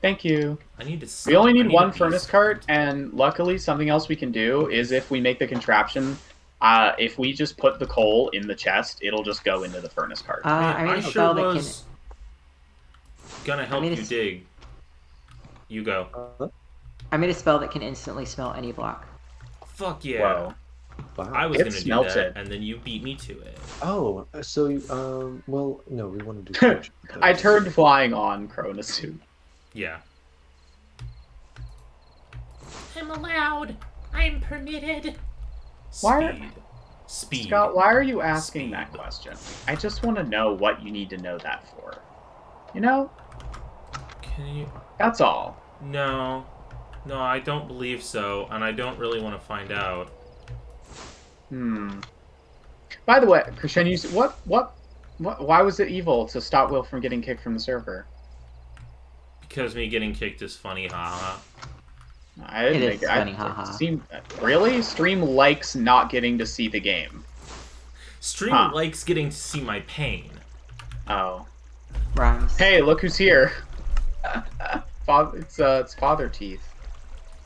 Thank you. I need to. We only I need a one beast. furnace cart, and luckily something else we can do is if we make the contraption, if we just put the coal in the chest, it'll just go into the furnace cart. Man, I made I a sure spell that was gonna help made a you s- dig. You go. I made a spell that can instantly smell any block. Fuck yeah. Whoa. Wow. I was It gonna do smelts that, it. and then you beat me to it. Oh, so, well, no, we want to do potion. I turned flying on Cronus suit. Yeah. I'm allowed. I'm permitted. Why- Speed. Speed. Scott, why are you asking Speed. that question? I just want to know what you need to know that for. You know? Can you? That's all. No. No, I don't believe so, and I don't really want to find out. By the way, Christian, why was it evil to stop Will from getting kicked from the server? Because me getting kicked is funny, haha. I didn't It think is funny, it haha. seemed really Stream likes not getting to see the game. Stream Huh. likes getting to see my pain. Oh, Rhymes. hey, look who's here! It's Father Teeth.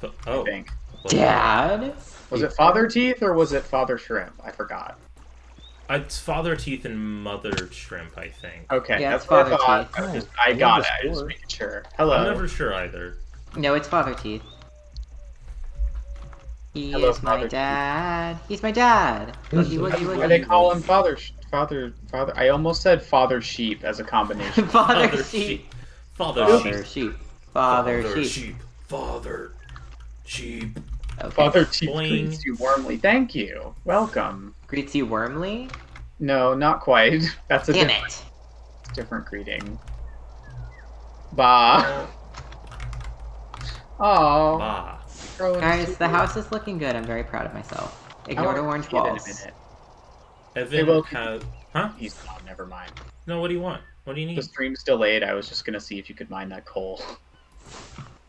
But, I oh. think. Dad? Was it Father Teeth or was it Father Shrimp? I forgot. It's Father Teeth and Mother Shrimp, I think. Okay, Yeah, that's it's what I Father thought. Teeth. I I got know it. the I was score. making sure. Hello. I'm never sure either. No, it's Father Teeth. He Hello, is my Father. dad. He's my dad. Woogie woogie Why they woogie. call him Father? Father. I almost said Father Sheep as a combination. Father sheep. Father Father sheep. sheep. Father sheep. Father sheep. Okay. Father Sheep Boing. greets you warmly. Thank you. Welcome. Greets you warmly? No, not quite. That's a Damn different, it. different greeting. Bah. Oh. Bah. Guys, the house is looking good. I'm very proud of myself. Ignore the orange In a walls. minute. Evan will- has... Huh? He's gone. Never mind. No, what do you want? What do you The need? stream's delayed. I was just gonna see if you could mine that coal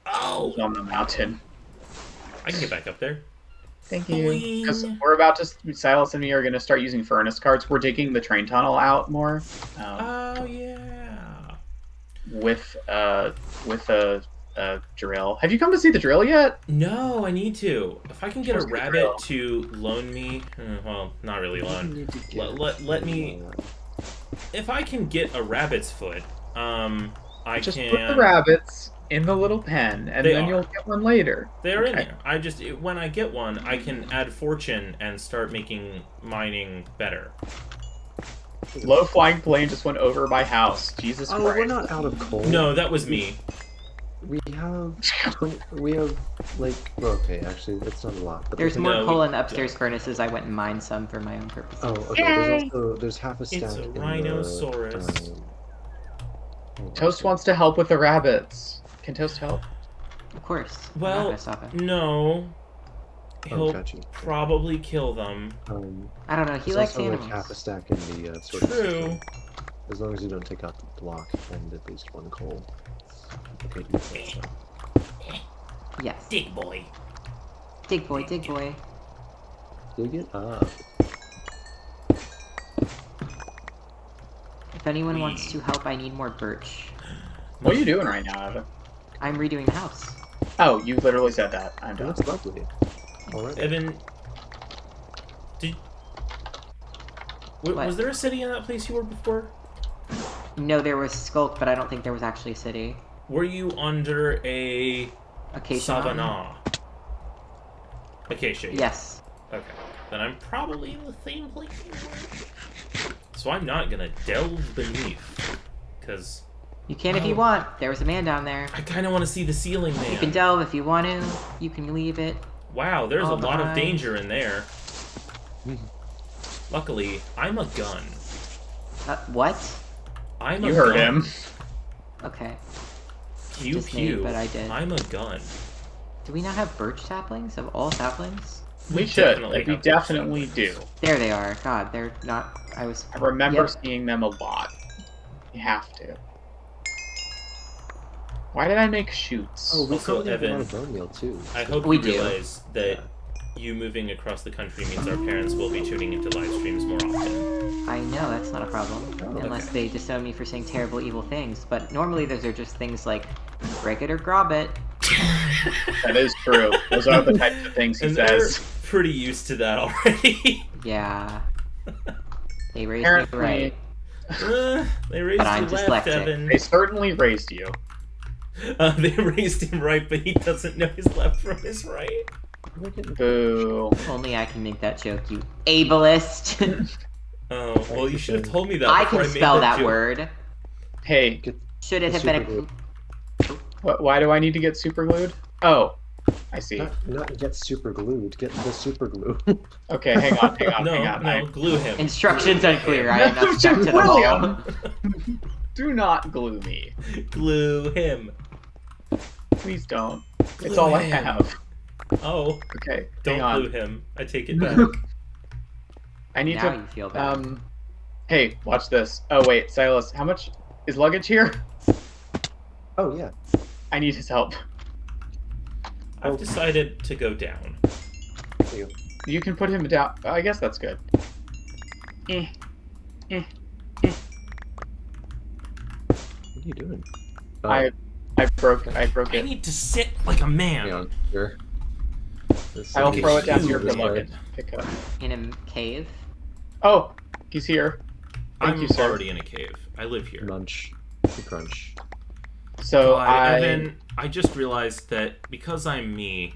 Oh! on the mountain. I can get back up there. Thank you. Because Boing. we're about to, Silas and me are going to start using furnace carts. We're digging the train tunnel out more Oh, yeah. with a drill. Have you come to see the drill yet? No, I need to. If I can get a Let's get the rabbit drill. to loan me... well, not really loan. Let me... If I can get a rabbit's foot, I Just can... put the rabbits in the little pen, and They then are. you'll get one later. They're in Okay. there. When I get one, I can add fortune and start making mining better. Low flying plane just went over my house. Jesus Oh, Christ. we're not out of coal. No, that was me. We have like, well, okay, actually, it's not a lot. But There's the more No, coal we- in the upstairs furnaces. I went and mined some for my own purposes. Oh, okay. There's half a stack It's a in the, rhinoceros. Toast wants to help with the rabbits. Can Toast help? Of course. I'm not Well, gonna stop it. no. He'll gotcha. probably kill them. I don't know. He There's likes also animals. like half a stack in the sort of True. system. As long as you don't take out the block and at least one coal. Okay, you can Yes. Dig boy. Dig boy, dig boy. dig it up. If anyone wants to help, I need more birch. What are you doing right now, Evan? I'm redoing the house. Oh, you literally said that. I'm Oh, done. that's lovely. Alright. Evan, did... What? Was there a city in that place you were before? No, there was Skulk, but I don't think there was actually a city. Were you under a Acacia Mountain? savanna? Acacia. yeah. Yes. Okay. Then I'm probably in the same place you were. So I'm not gonna delve beneath. Because You can if you want. There was a man down there. I kind of want to see the ceiling You can man. delve if you want to. You can leave it. Wow, there's a Oh lot of my. danger in there. Luckily, I'm a gun. What? I'm a You heard gun. him. Okay. Pew Just me, pew. but I did. I'm a gun. Do we not have birch saplings of all saplings? We should. definitely Like, we have those definitely do. There they are. God, they're not. I was. I remember Yep. seeing them a lot. You have to. Why did I make shoots? Oh, we Also, probably have a lot Evan, of bone meal too. I hope We you do. realize that you moving across the country means our parents will be tuning into live streams more often. I know that's not a problem, unless they disown me for saying terrible, evil things. But normally those are just things like break it or grob it. That is true. Those are the types of things he And they're says. pretty used to that already. Yeah. They raised Apparently, me right. They raised But I'm you left, dyslexic. Evan. they certainly raised you. They raised him right, but he doesn't know his left from his right. Boo. Only I can make that joke, you ableist. Oh, well, you should have told me that I before can made spell that joke. word. Hey, Should it The have been super why do I need to get super glued? Oh, I see. Not get super glued. Get the super glue. Okay, hang on, hang on, No, hang on. no, glue him. Instructions Glue unclear. him. I am not stuck to the William! wall. Do not glue me. Glue him. Please don't. Glue It's all I him. have. Oh, Okay, don't hang on. glue him. I take it back. I need Now to. you feel bad. Hey, watch this. Oh wait, Silas, how much is luggage here? Oh yeah. I need his help. I've decided to go down. There you go. You can put him down. I guess that's good. Eh. What are you doing? Oh, I broke I it. need to sit like a man. hang on. Here. This I'll is- throw it down you here for this way. luggage. Pick up. In a cave. Oh, he's here. Thank I'm you, sir. already in a cave. I live here. Munch. So God, Evan, I just realized that because I'm me,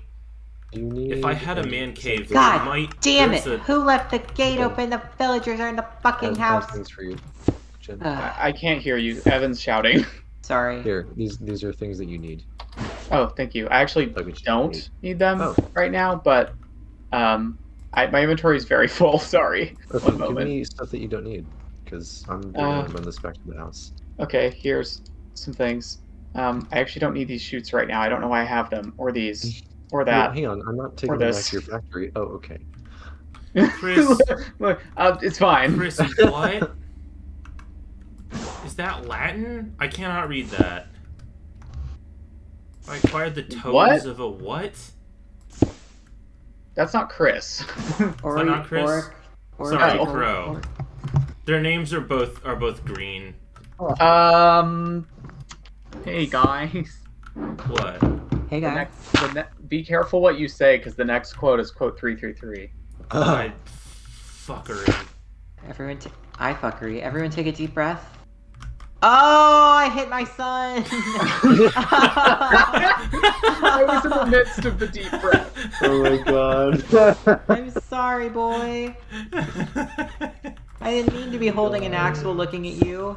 Do you need If I had a any- man cave, God there might, damn it! there's a- Who left the gate open? The villagers are in the fucking I have house. things for you, Jen. I can't hear you. Evan's shouting. Sorry. Here, these are things that you need. Oh, thank you. I actually Like what you don't need. need them Oh. right now, but my inventory is very full. Sorry. Okay, One give moment. me stuff that you don't need, because I'm Uh, gonna run this back to the house. Okay, here's some things. I actually don't need these chutes right now. I don't know why I have them, or these, or Well, that. hang on, I'm not taking or them back this. to your factory. Oh, okay. Chris. Look, it's fine. Chris, what? Is that Latin? I cannot read that. I acquired the toes What? of a what? That's not Chris. Or not Chris? or Sorry, no. Crow. Their names are both green. Hey guys. What? Hey guys. Be careful what you say, because the next quote is quote 333. I fuckery. Everyone, I fuckery. Everyone, take a deep breath. Oh, I hit my son. I was in the midst of the deep breath. Oh my god. I'm sorry, boy. I didn't mean to be holding an axe while looking at you.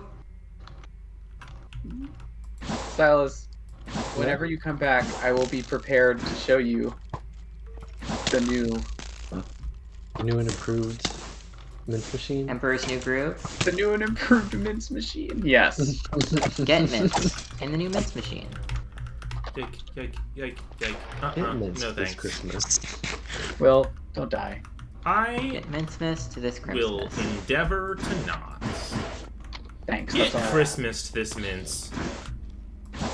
Silas, whenever you come back, I will be prepared to show you the new New and improved mint machine. Emperor's New Groove. and improved mince machine. Yes. Get mints in the new mince machine. Yike. Get No mints this thanks. Christmas. Will, don't die. I Get mince to this will Christmas. endeavor to not. Thanks. Get That's all. Christmas this mince.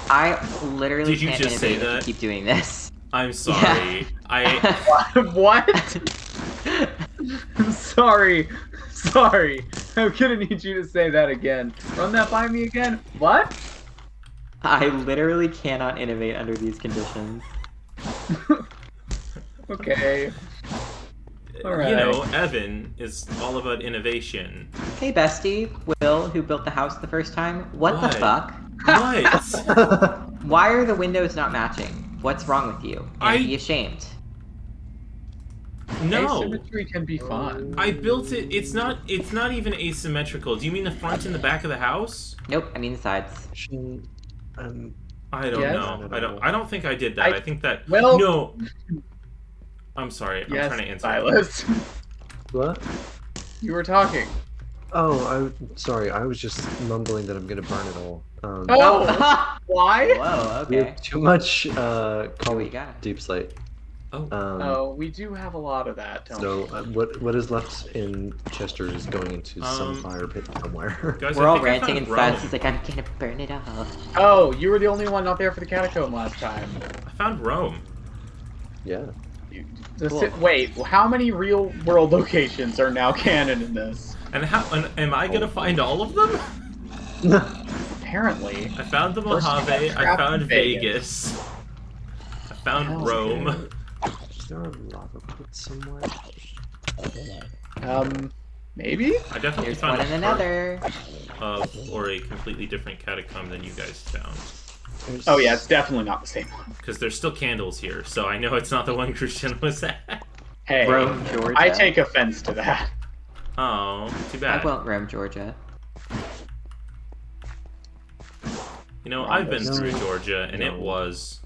I literally Did you can't just say innovate if you that? keep doing this. I'm sorry. What? I'm sorry. Sorry. I'm gonna need you to say that again. Run that by me again. What? I literally cannot innovate under these conditions. Okay. Alright. You know, Evan is all about innovation. Hey, bestie, Will, who built the house the first time. What the What? fuck? What? Why are the windows not matching? What's wrong with you? And be ashamed. No. Asymmetry can be fun. I built it. It's not even asymmetrical. Do you mean the front and the back of the house? Nope, I mean the sides. I don't Yes. know. I don't think I did that. I think that Well- no. I'm sorry. I'm Yes, trying to answer. Silas. What? You were talking. Oh, sorry. I was just mumbling that I'm gonna burn it all. Oh! Why? Whoa, We okay. have too much What you got? deep slate. Oh. Oh, we do have a lot of that, don't So what is left in Chester is going into some fire pit somewhere. Guys, We're I all think I ranting found and Silas Rome. is like, I'm gonna burn it up. we? Oh, you were the only one not there for the catacomb last time. I found Rome. Yeah. Cool. Wait, how many real world locations are now canon in this? And am I gonna find all of them? Apparently. I found the First Mojave. you got I crap found in Vegas. Vegas. I found Hell's Rome. Is there a lava pit somewhere? Maybe? I definitely There's found one in a part another. of or a completely different catacomb than you guys found. There's... Oh yeah, it's definitely not the same one. Because there's still candles here, so I know it's not the one Christian was at. Hey, Rome, Georgia. I take offense to that. Oh, too I bad. won't Rome, Georgia. You know, I've been No. through Georgia, and it No. was...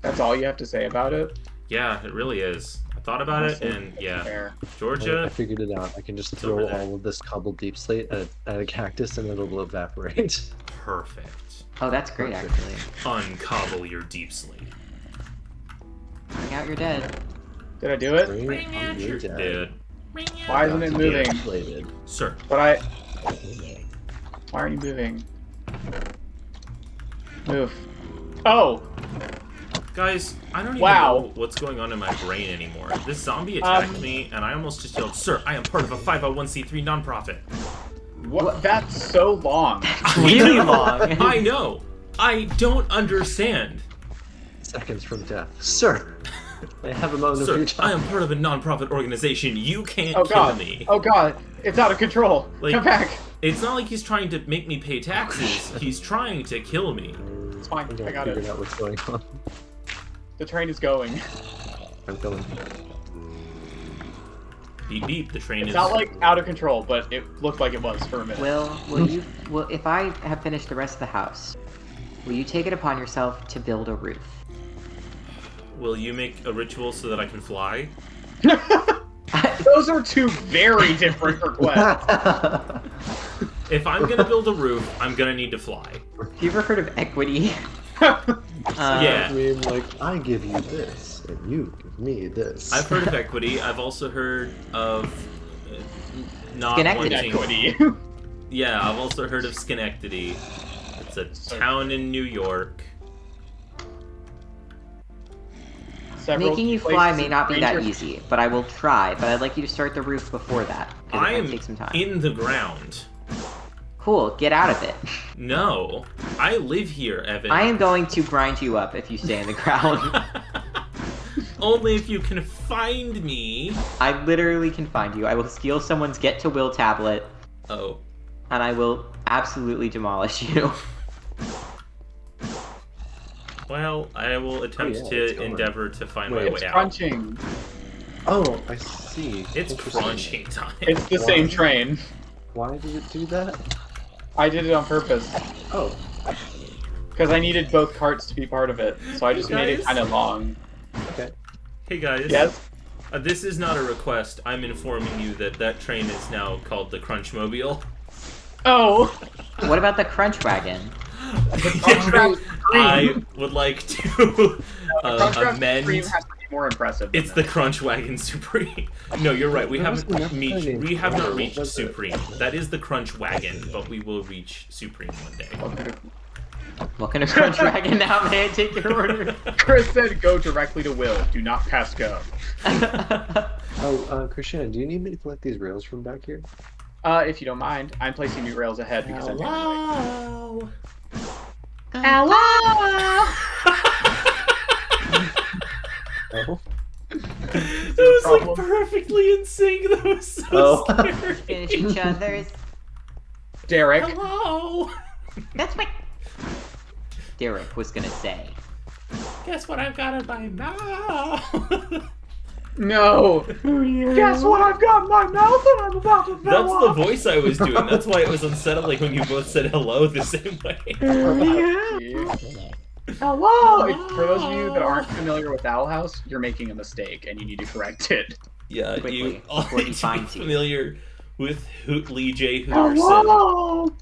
That's all you have to say about it? Yeah, it really is. I thought about it, Honestly, and yeah. Fair. I Georgia, figured it out. I can just It's over throw there. all of this cobbled deep slate at a cactus and it'll evaporate. perfect. Oh, that's great, Perfect. actually. Uncobble your deep slate. Bring out your dead. Did I do it? Bring out your You're dad. dead. Why isn't it moving? Plated. Sir, But why aren't you moving? Move. Oh! guys, I don't even Wow. know what's going on in my brain anymore. This zombie attacked me, and I almost just yelled, "Sir, I am part of a 501c3 nonprofit." What? That's so long. Really I know, long. I know. I don't understand. Seconds from death. Sir, I have a moment of Sir, your I time. am part of a non-profit organization. You can't Oh kill god. me. Oh god. It's out of control. Like- Come back. It's not like he's trying to make me pay taxes. He's trying to kill me. It's fine. I I got figured it. out what's going on. The train is going. I'm going. Beep beep. The train It's is. not like out of control, but it looked like it was for a minute. Will if I have finished the rest of the house, will you take it upon yourself to build a roof? Will you make a ritual so that I can fly? Those are two very different requests. If I'm gonna build a roof, I'm gonna need to fly. Have you ever heard of equity? Yeah. I mean, like, I give you this, and you give me this. I've heard of equity. I've also heard of not Schenectady. wanting. Equity. Yeah, I've also heard of Schenectady. It's a town in New York. Several Making you places fly may not be that Ranger- easy, but I will try. But I'd like you to start the roof before that, because I it am might take some time. in the ground. Cool, get out of it. No, I live here, Evan. I am going to grind you up if you stay in the ground. Only if you can find me. I literally can find you. I will steal someone's get to will tablet, Oh. and I will absolutely demolish you. Well, I will attempt yeah, it's to going. endeavor to find Wait, my It's way out. crunching. Oh, I see. It's Interesting. crunching time. It's the same train. Why did it do that? I did it on purpose. Oh, Because I needed both carts to be part of it. So I just made it Guys? kind of long. okay. Hey guys. Yes? This is not a request. I'm informing you that that train is now called the Crunchmobile. Oh! What about the crunch wagon? I would like to Crunchwrap amend. Supreme has to be more impressive. than It's the that. Crunch Wagon Supreme. No, you're right. We That was haven't enough reached. training. We have not What reached was it? Supreme. That is the Crunch Wagon, but we will reach Supreme one day. What kind of crunch wagon now? May I take your order? Chris said go directly to Will. Do not pass go. Oh, Christian, do you need me to collect these rails from back here? If you don't mind, I'm placing new rails ahead because I'm Hello. Oh. That was like problem? perfectly in sync. That was so Oh. scary. Finish each other's. Derek. Hello. That's what Derek was gonna say. Guess what I've got in my mouth? No. Guess what I've got in my mouth and I'm about to That's the voice I was doing. That's why it was unsettling when you both said hello the same way. Hello. For those of you that aren't familiar with Owl House, you're making a mistake and you need to correct it. Yeah, Quickly, you all before he need to be finds you. familiar with Lee J. Hooterson. Hello.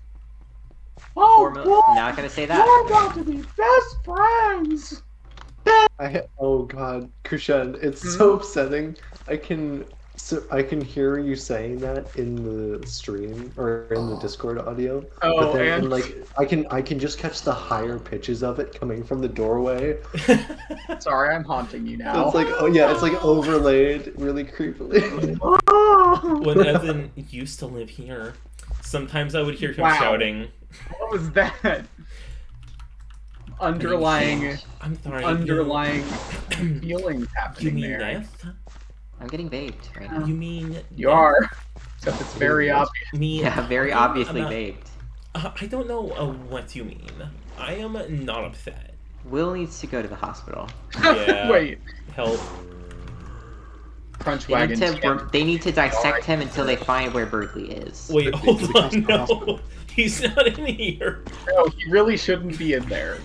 Not gonna say that. We're about to be best friends. Oh god, Krishan, it's so upsetting. I can hear you saying that in the stream or in the Discord audio. Oh, but then and- like I can just catch the higher pitches of it coming from the doorway. Sorry, I'm haunting you now. It's like it's like overlaid really creepily. When Evan used to live here, sometimes I would hear him Wow. shouting, What was that? Underlying underlying feelings You happening mean there. death? I'm getting baked right now. You mean You are. Except it's very obvious. Me? Yeah, very I'm obviously not- baked. I don't know what you mean. I am not upset. Will needs to go to the hospital. Yeah. Wait, Help. Crunch They need, Wagon. they need to dissect him until they find where Birdley is. Wait, hold It's on. the hospital. No, he's not in here. No, he really shouldn't be in there.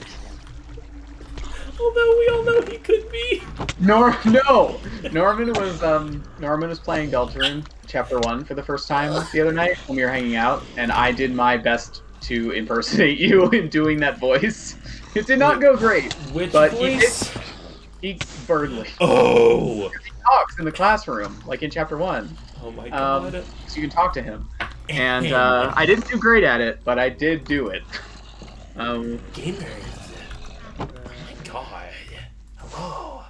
Although we all know he could be. No. Norman was playing Deltarune Chapter 1 for the first time the other night when we were hanging out, and I did my best to impersonate you in doing that voice. It did not go great. Which But voice? He Birdly. Oh. He talks in the classroom, like in Chapter 1. Oh my god. So you can talk to him. And I didn't do great at it, but I did do it. Gamers. Oh my god. Hello.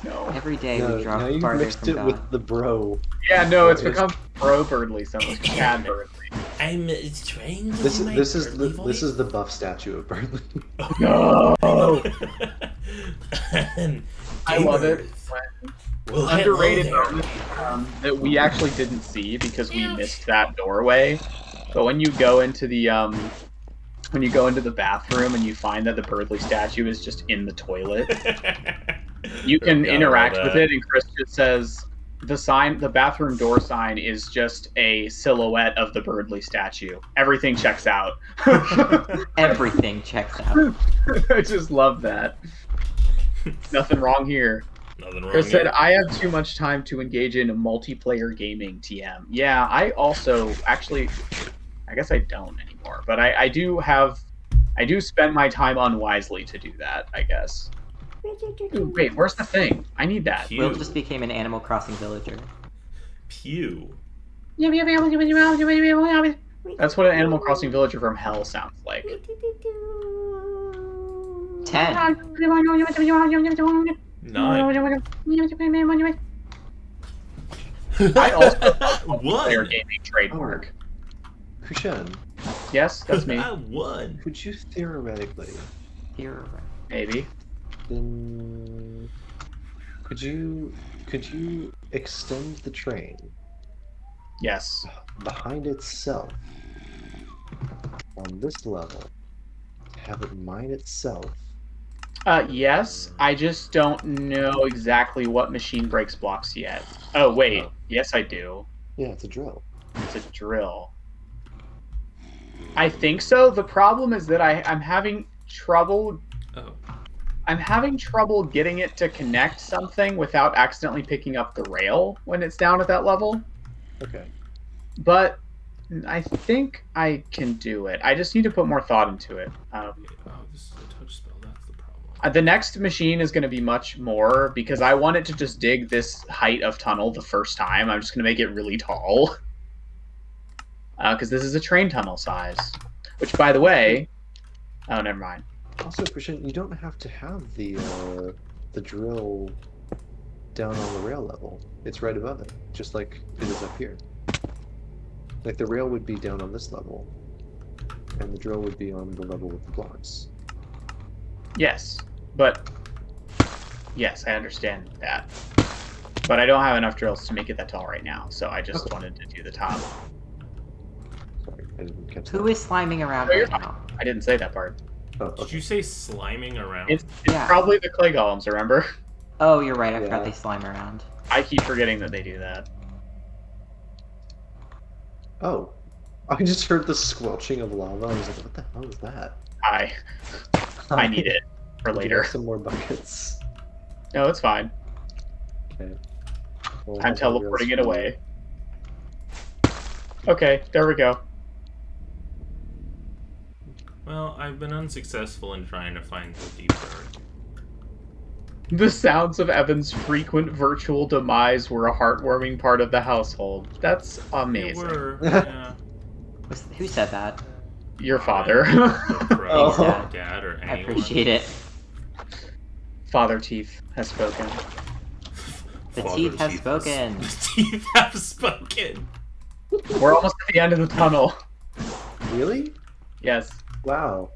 No. Every day No, we draw now you farther mixed from it God. with the bro. Yeah, no, it's What is- become Bro Birdly, so it's Chad Birdly. I'm trying to This do my is Birdly this voice. is the buff statue of Burnley. No! I I love it. Well, Underrated hello there. moment that we actually didn't see because we missed that doorway. But when you go into the bathroom and you find that the Birdly statue is just in the toilet, You can Gotta interact love with that. it, and Chris just says the bathroom door sign is just a silhouette of the Birdley statue. Everything checks out. Everything checks out. I just love that. Nothing wrong here. Nothing wrong Chris said, here. I have too much time to engage in multiplayer gaming, TM. Yeah, I also, actually, I guess I don't anymore, but I do spend my time unwisely to do that, I guess. Ooh, wait, where's the thing? I need that. Pew. Will just became an Animal Crossing villager. Pew. That's what an Animal Crossing villager from hell sounds like. 10. 9. I also player 1. gaming trademark. Kushan, Yes, that's me. I won. could you theoretically, Here. Maybe. then, could you extend the train Yes. behind itself on this level, have it mine itself? Yes. I just don't know exactly what machine breaks blocks yet. Oh, wait. Oh. Yes, I do. Yeah, it's a drill. It's a drill. I think so. The problem is that I'm having trouble. Oh. I'm having trouble getting it to connect something without accidentally picking up the rail when it's down at that level. Okay. But I think I can do it. I just need to put more thought into it. Oh, this is a touch spell. That's the problem. The next machine is going to be much more because I want it to just dig this height of tunnel the first time. I'm just going to make it really tall. Because this is a train tunnel size. Which, by the way... Oh, never mind. Also, Kushan, you don't have to have the drill down on the rail level. It's right above it, just like it is up here. Like the rail would be down on this level, and the drill would be on the level with the blocks. Yes, but... Yes, I understand that. But I don't have enough drills to make it that tall right now, so I just wanted to do the top. Sorry, I didn't catch Who that. is sliming around No, you're right now? I didn't say that part. Oh, Did okay. you say sliming around? It's Yeah. probably the clay golems, remember? Oh, you're right. I forgot Yeah. they slime around. I keep forgetting that they do that. Oh, I just heard the squelching of lava. I was like, what the hell is that? I need it for Do you later. have some more buckets. No, it's fine. Okay. Well, I'm I'll teleporting it realize- away. Okay, there we go. Well, I've been unsuccessful in trying to find the deep dark. The sounds of Evan's frequent virtual demise were a heartwarming part of the household. That's They amazing. were, yeah. Who said that? Your father. Bro, Oh. or dad, or anyone. I appreciate it. Father Teeth has spoken. The Father teeth has Teeth spoken. The teeth have spoken. We're almost at the end of the tunnel. Really? Yes. Wow.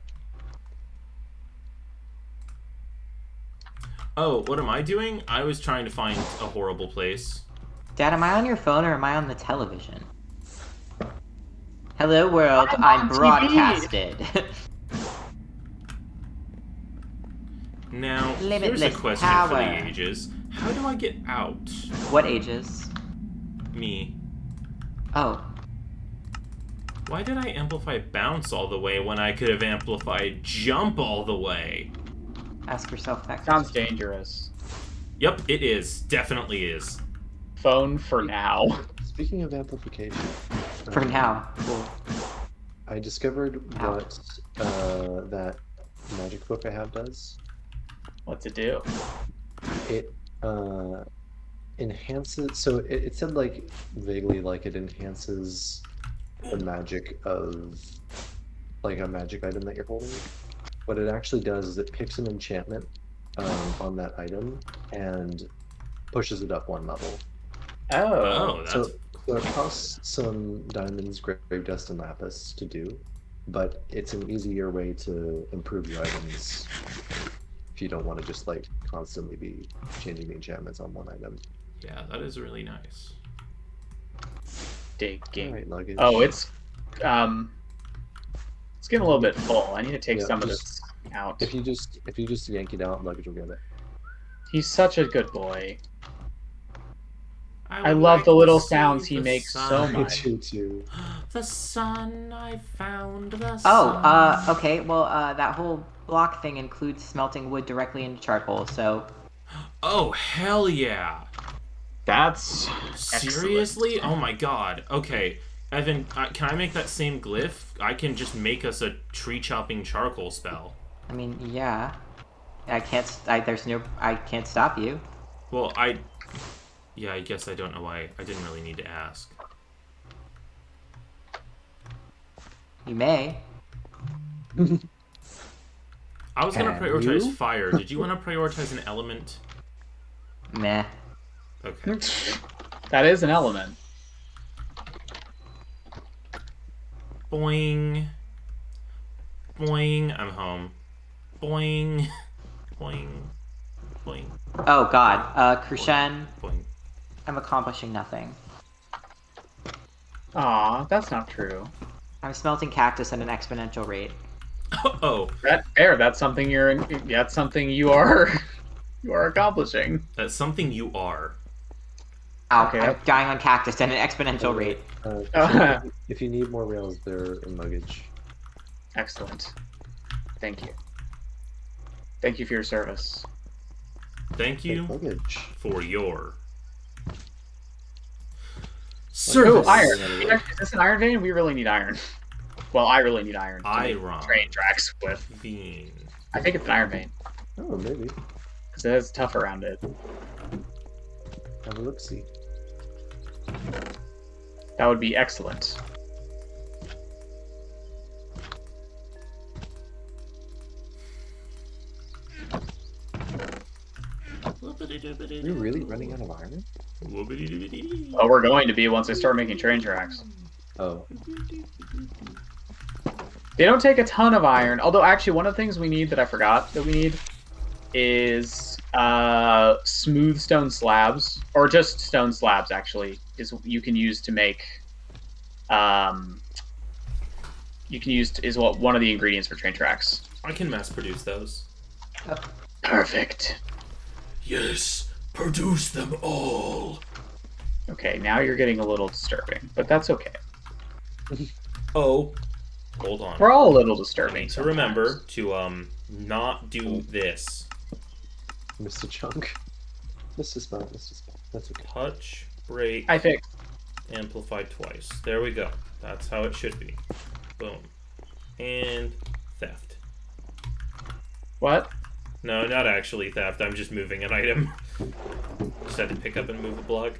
Oh, what am I doing? I was trying to find a horrible place. Dad, am I on your phone or am I on the television? Hello world, I'm I'm on TV. broadcasted. Now, here's a Limitless question for power. the ages. How do I get out? What ages? Me. Oh, Why did I amplify bounce all the way when I could have amplified jump all the way? ask yourself that Sounds question. dangerous. Yep, it is. Definitely is. Phone for now. Speaking of amplification, For now. Cool. I discovered Ow. what that magic book I have does. What's it do? It enhances. So it said like vaguely like it enhances the magic of like a magic item that you're holding. What it actually does is it picks an enchantment on that item and pushes it up one level. Oh. Oh, that's So it costs some diamonds, grave dust, and lapis to do, but it's an easier way to improve your items if you don't want to just like constantly be changing the enchantments on one item. yeah, that is really nice. Digging. All right, luggage. Oh, it's getting a little bit full. I need to take Yeah, some of just- this out. If you just yank it out, luggage will get it. He's such a good boy. I would love like the to little see sounds he the makes so sun. Me much. too. The sun, I found the Oh, sun. okay. Well, that whole block thing includes smelting wood directly into charcoal. So Oh, hell yeah. That's Seriously? excellent. Oh my god. Okay. Evan, can I make that same glyph? I can just make us a tree chopping charcoal spell. I mean, yeah. I can't. I can't stop you. Well, yeah, I guess I don't know why. I didn't really need to ask. You may. I was gonna Can prioritize you? fire. Did you want to prioritize an element? Meh. Okay. That is an element. Boing. Boing. I'm home. Boing. Boing. Boing. Oh God. Krishan, Boing. I'm accomplishing nothing. Aw, that's not true. I'm smelting cactus at an exponential rate. Oh, That's something that's something you are you are accomplishing. that's something you are. Ow, Okay, I'm dying on cactus at an exponential rate. If you need more rails, they're in luggage. Excellent. Thank you. Thank you for your service. Thank you Luggage. for your Ooh, service. iron. Is this an iron vein? We really need iron. Well, I really need iron. To make Iron. train tracks with. Vein. I think it's an iron vein Oh, maybe. because it has tough around it. Have a look-see. That would be excellent. Are you really running out of iron? Oh, we're going to be once I start making train tracks. Oh. They don't take a ton of iron. Although, actually, one of the things we need that I forgot that we need is smooth stone slabs, or just stone slabs. Actually, is you can use to make. Is what one of the ingredients for train tracks. I can mass produce those. Perfect. Yes, produce them all. Okay, now you're getting a little disturbing, but that's okay. Oh, hold on. We're all a little I disturbing. need to sometimes. remember to not do this. Mr. Chunk. Mr. Spell. That's okay. Touch, break, I think. amplify twice. There we go. That's how it should be. Boom. And theft. What? No, not actually theft. I'm just moving an item. Just had to pick up and move a block.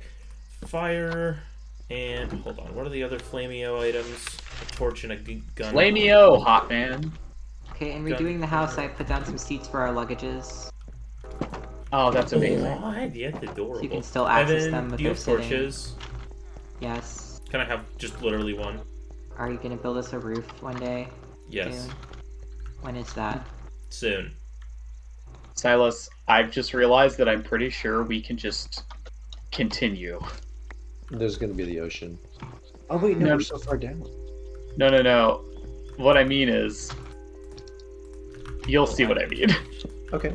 Fire. And hold on. What are the other flameo items? A torch and a gun. Flameo, hot man. Okay, in redoing the house, I put down some seats for our luggages. Oh, that's amazing. What? Yeah, adorable. So you can still access Evan, them, but do you they're have sitting. torches? Yes. Can I have just literally one? Are you gonna build us a roof one day? Yes. Soon? When is that? Soon. Silas, I've just realized that I'm pretty sure we can just continue. There's gonna be the ocean. Oh wait, no, No. we're so far down. No. What I mean is, you'll see what I mean. Okay.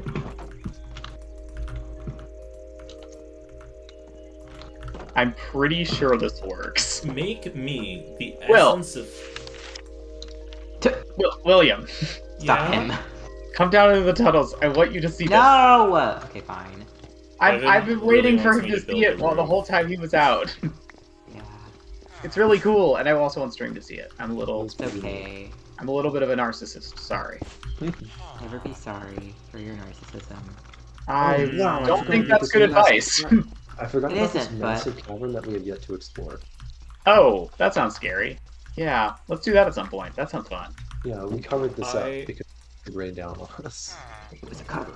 I'm pretty sure this works. Make me the Will. essence of... William, Stop Yeah? him. come down into the tunnels. I want you to see this. No! Okay, fine. Evan I've been really waiting for wants him me to to build see it the while the roof. whole time he was out. Yeah. It's really cool, and I also want String to see it. I'm a little It's okay. bit of a narcissist. Sorry. Never be sorry for your narcissism. I yeah, I don't forgot think about that's this good massive advice. I forgot It about this isn't, but- massive cavern that we have yet to explore. Oh, that sounds scary. Yeah, let's do that at some point. That sounds fun. Yeah, we covered this I- up because it rained down on us. It was a cover.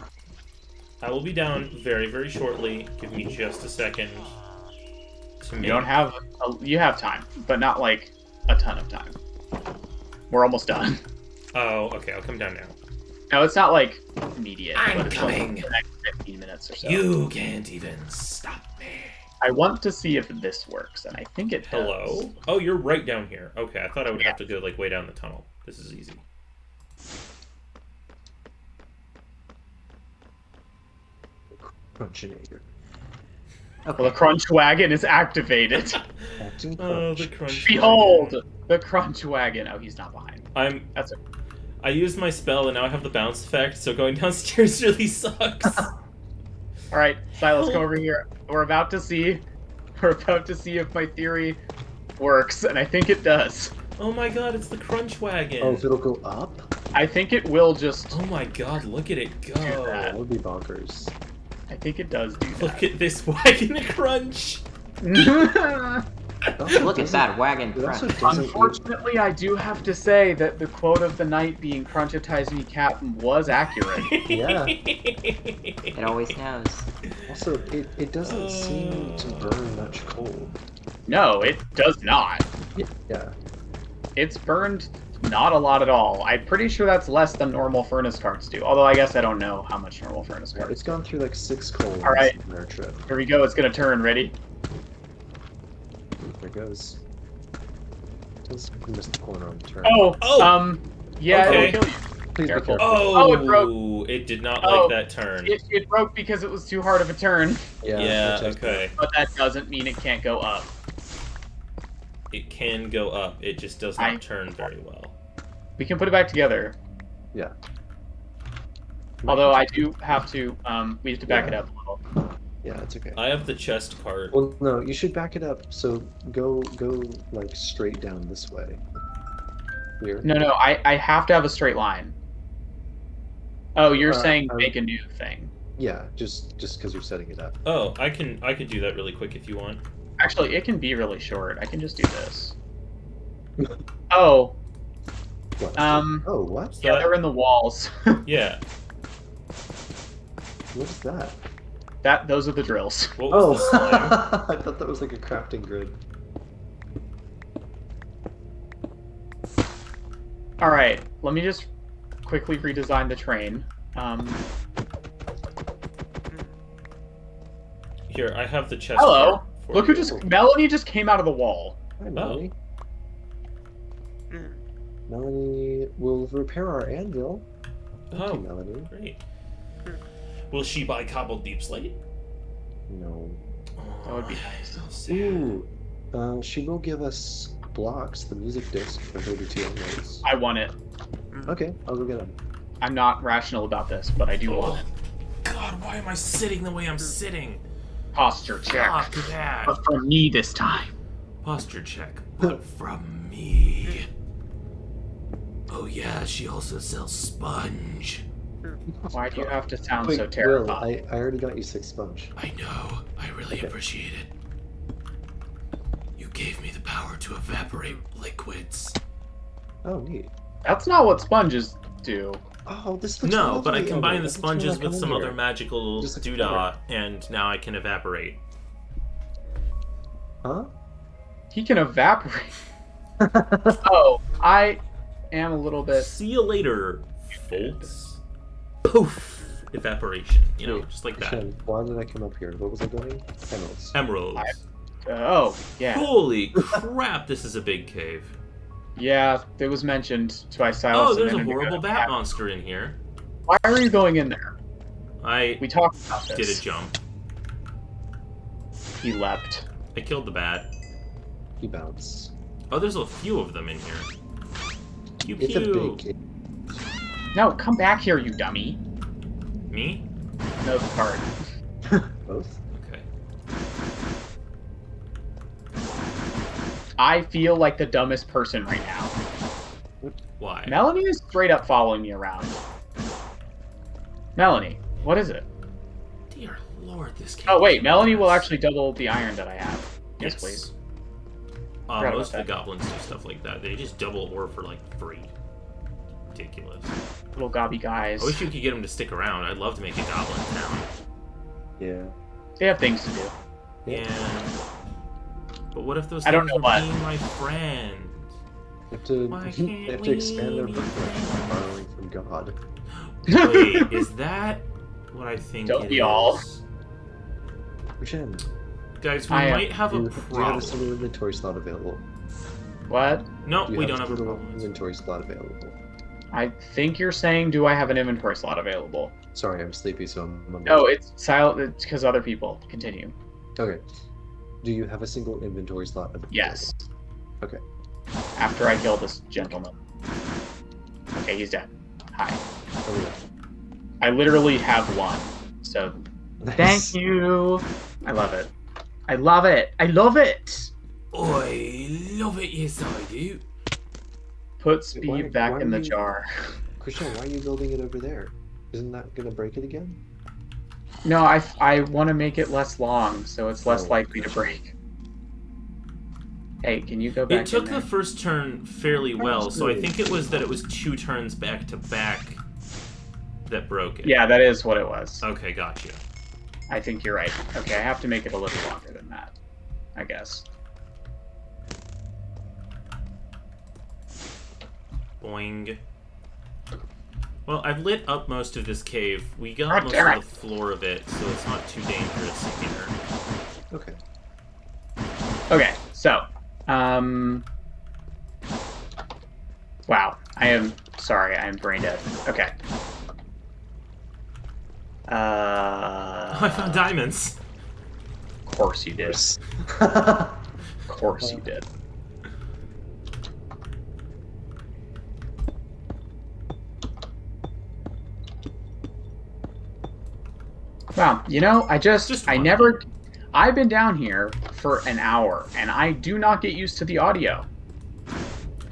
I will be down very, very shortly. Give me just a second to make... You don't have you have time, but not like a ton of time. We're almost done. Oh, okay. I'll come down now. No, it's not like immediate. I'm but it's coming. Like the next 15 minutes or so. You can't even stop me. I want to see if this works, and I think it does. Hello? Oh, you're right down here. Okay, I thought I would have to go like way down the tunnel. This is easy. Crunchinator. Okay. Well, the crunch wagon is activated. Acting Oh, the crunch. crunch. Behold, the crunch wagon. Oh, he's not behind. That's it. I used my spell and now I have the bounce effect, so going downstairs really sucks. All right, Silas, come over here. We're about to see. We're about to see if my theory works, and I think it does. Oh my god, it's the crunch wagon. Oh, if it'll go up? I think it will just. Oh my god, look at it go. That would be bonkers. I think it does do that. Look at this wagon crunch. Look at that wagon It also crunch. doesn't. Unfortunately, I do have to say that the quote of the night being "Crunchitize me, Captain" was accurate. Yeah. It always knows. Also, it doesn't seem to burn much coal. No, it does not. Yeah. It's burned not a lot at all. I'm pretty sure that's less than normal furnace carts do. Although I guess I don't know how much normal furnace carts. It's gone through like 6 coal All right. on our trip. Here we go. It's gonna turn. Ready? There it goes. Just missed the corner on the turn. Oh. Yeah, Okay. it'll kill you. Please careful. be careful. Oh, it broke. It did not Oh, like that turn. It broke because it was too hard of a turn. Yeah, which is- okay. But that doesn't mean it can't go up. It can go up. It just does not I- turn very well. We can put it back together. Yeah. Although I do have to. We have to back Yeah. it up a little. Yeah, it's okay. I have the chest cart. Well, no, you should back it up. So go like straight down this way. Here. No. I have to have a straight line. Oh, you're saying I'm- make a new thing. Yeah, just because you're setting it up. Oh, I can do that really quick if you want. Actually, it can be really short. I can just do this. Oh, What? Oh, what? yeah, they're in the walls. Yeah. What is that? Those are the drills. What was the slime? I thought that was like a crafting grid. All right, let me just quickly redesign the train. Here, I have the chest Hello. cart for Look who you. just Melanie just came out of the wall. Hi, Melanie. Melanie will repair our anvil. Thank Oh. you, Melanie. Great. Will she buy cobbled deep slate? No. That would be nice. So sad. Ooh. She will give us blocks, the music disc for her to tune notes. I want it. Okay, I'll go get them. I'm not rational about this, but I do want it. God, why am I sitting the way I'm sitting? Posture check. Fuck that. But from me this time. Posture check, but from me. Oh yeah, she also sells sponge. Why do you have to sound Wait, so Will, terrified? I already got you 6 sponge. I know. I really Okay. appreciate it. You gave me the power to evaporate liquids. Oh, neat. That's not what sponges do. Oh, this looks No, but I lovely. combined Oh, the that's what's gonna sponges come with in some here. other magical Just like doodah, and now I can evaporate. Huh? He can evaporate. Oh, I am a little bit. See you later, folks. Poof! Evaporation. You know, Wait, just like that. Shen, why did I come up here? What was I doing? Emeralds. Emeralds. Oh, yeah. Holy crap, this is a big cave. Yeah, it was mentioned by Silas. Oh, a there's a minute ago. horrible bat monster in here. Why are you going in there? I We talked about this. did a jump. He leapt. I killed the bat. You bounce. Oh, there's a few of them in here. Pew It's a pew. big cave. No, come back here, you dummy. Me? No, the card. Both? Okay. I feel like the dumbest person right now. Why? Melanie is straight up following me around. Melanie, what is it? Dear Lord, this cave. Oh wait, is Melanie will enormous. actually double the iron that I have. Yes, please. Forgot Most about of the goblins do stuff like that. They just double ore for like free. Ridiculous. Little gobby guys. I wish you could get them to stick around. I'd love to make a goblin town. Yeah. They have things to do. Yeah. But what if those I don't things know were what. being my friend? They have to, Why they can't have to expand their we be footprint by borrowing from God. Wait, is that what I think Don't it we all? is? Jen, Guys, we I, might have do a you have a problem. single inventory slot available? What? No, Do you we don't have a single problem. inventory slot available? I think you're saying, do I have an inventory slot available? Sorry, I'm sleepy, so I'm mumbling. No, it's silent. It's because other people. Continue. Okay. Do you have a single inventory slot available? Yes. Okay. After I kill this gentleman. Okay, he's dead. Hi. Oh, yeah. I literally have one. So Nice. thank you. I love it. I love it. I love it. I love it, yes I do. Put speed Why- back why in the are you- jar. Christian, why are you building it over there? Isn't that gonna break it again? No, I want to make it less long, so it's less Oh, likely to gotcha. break. Hey, can you go back It took in the there? first turn fairly well, so I good. think it was that it was 2 turns back to back that broke it. Yeah, that is what it was. Okay, gotcha. I think you're right. Okay, I have to make it a little longer than that, I guess. Boing. Well, I've lit up most of this cave. We got God most damn of the floor of it, so it's not too dangerous in here. Okay. Okay, so, wow, I am sorry, I am brain dead. Okay. I found diamonds. Of course you did. Yes. Of course you did. Wow, you know, Just I one. never, I've been down here for an hour, and I do not get used to the audio.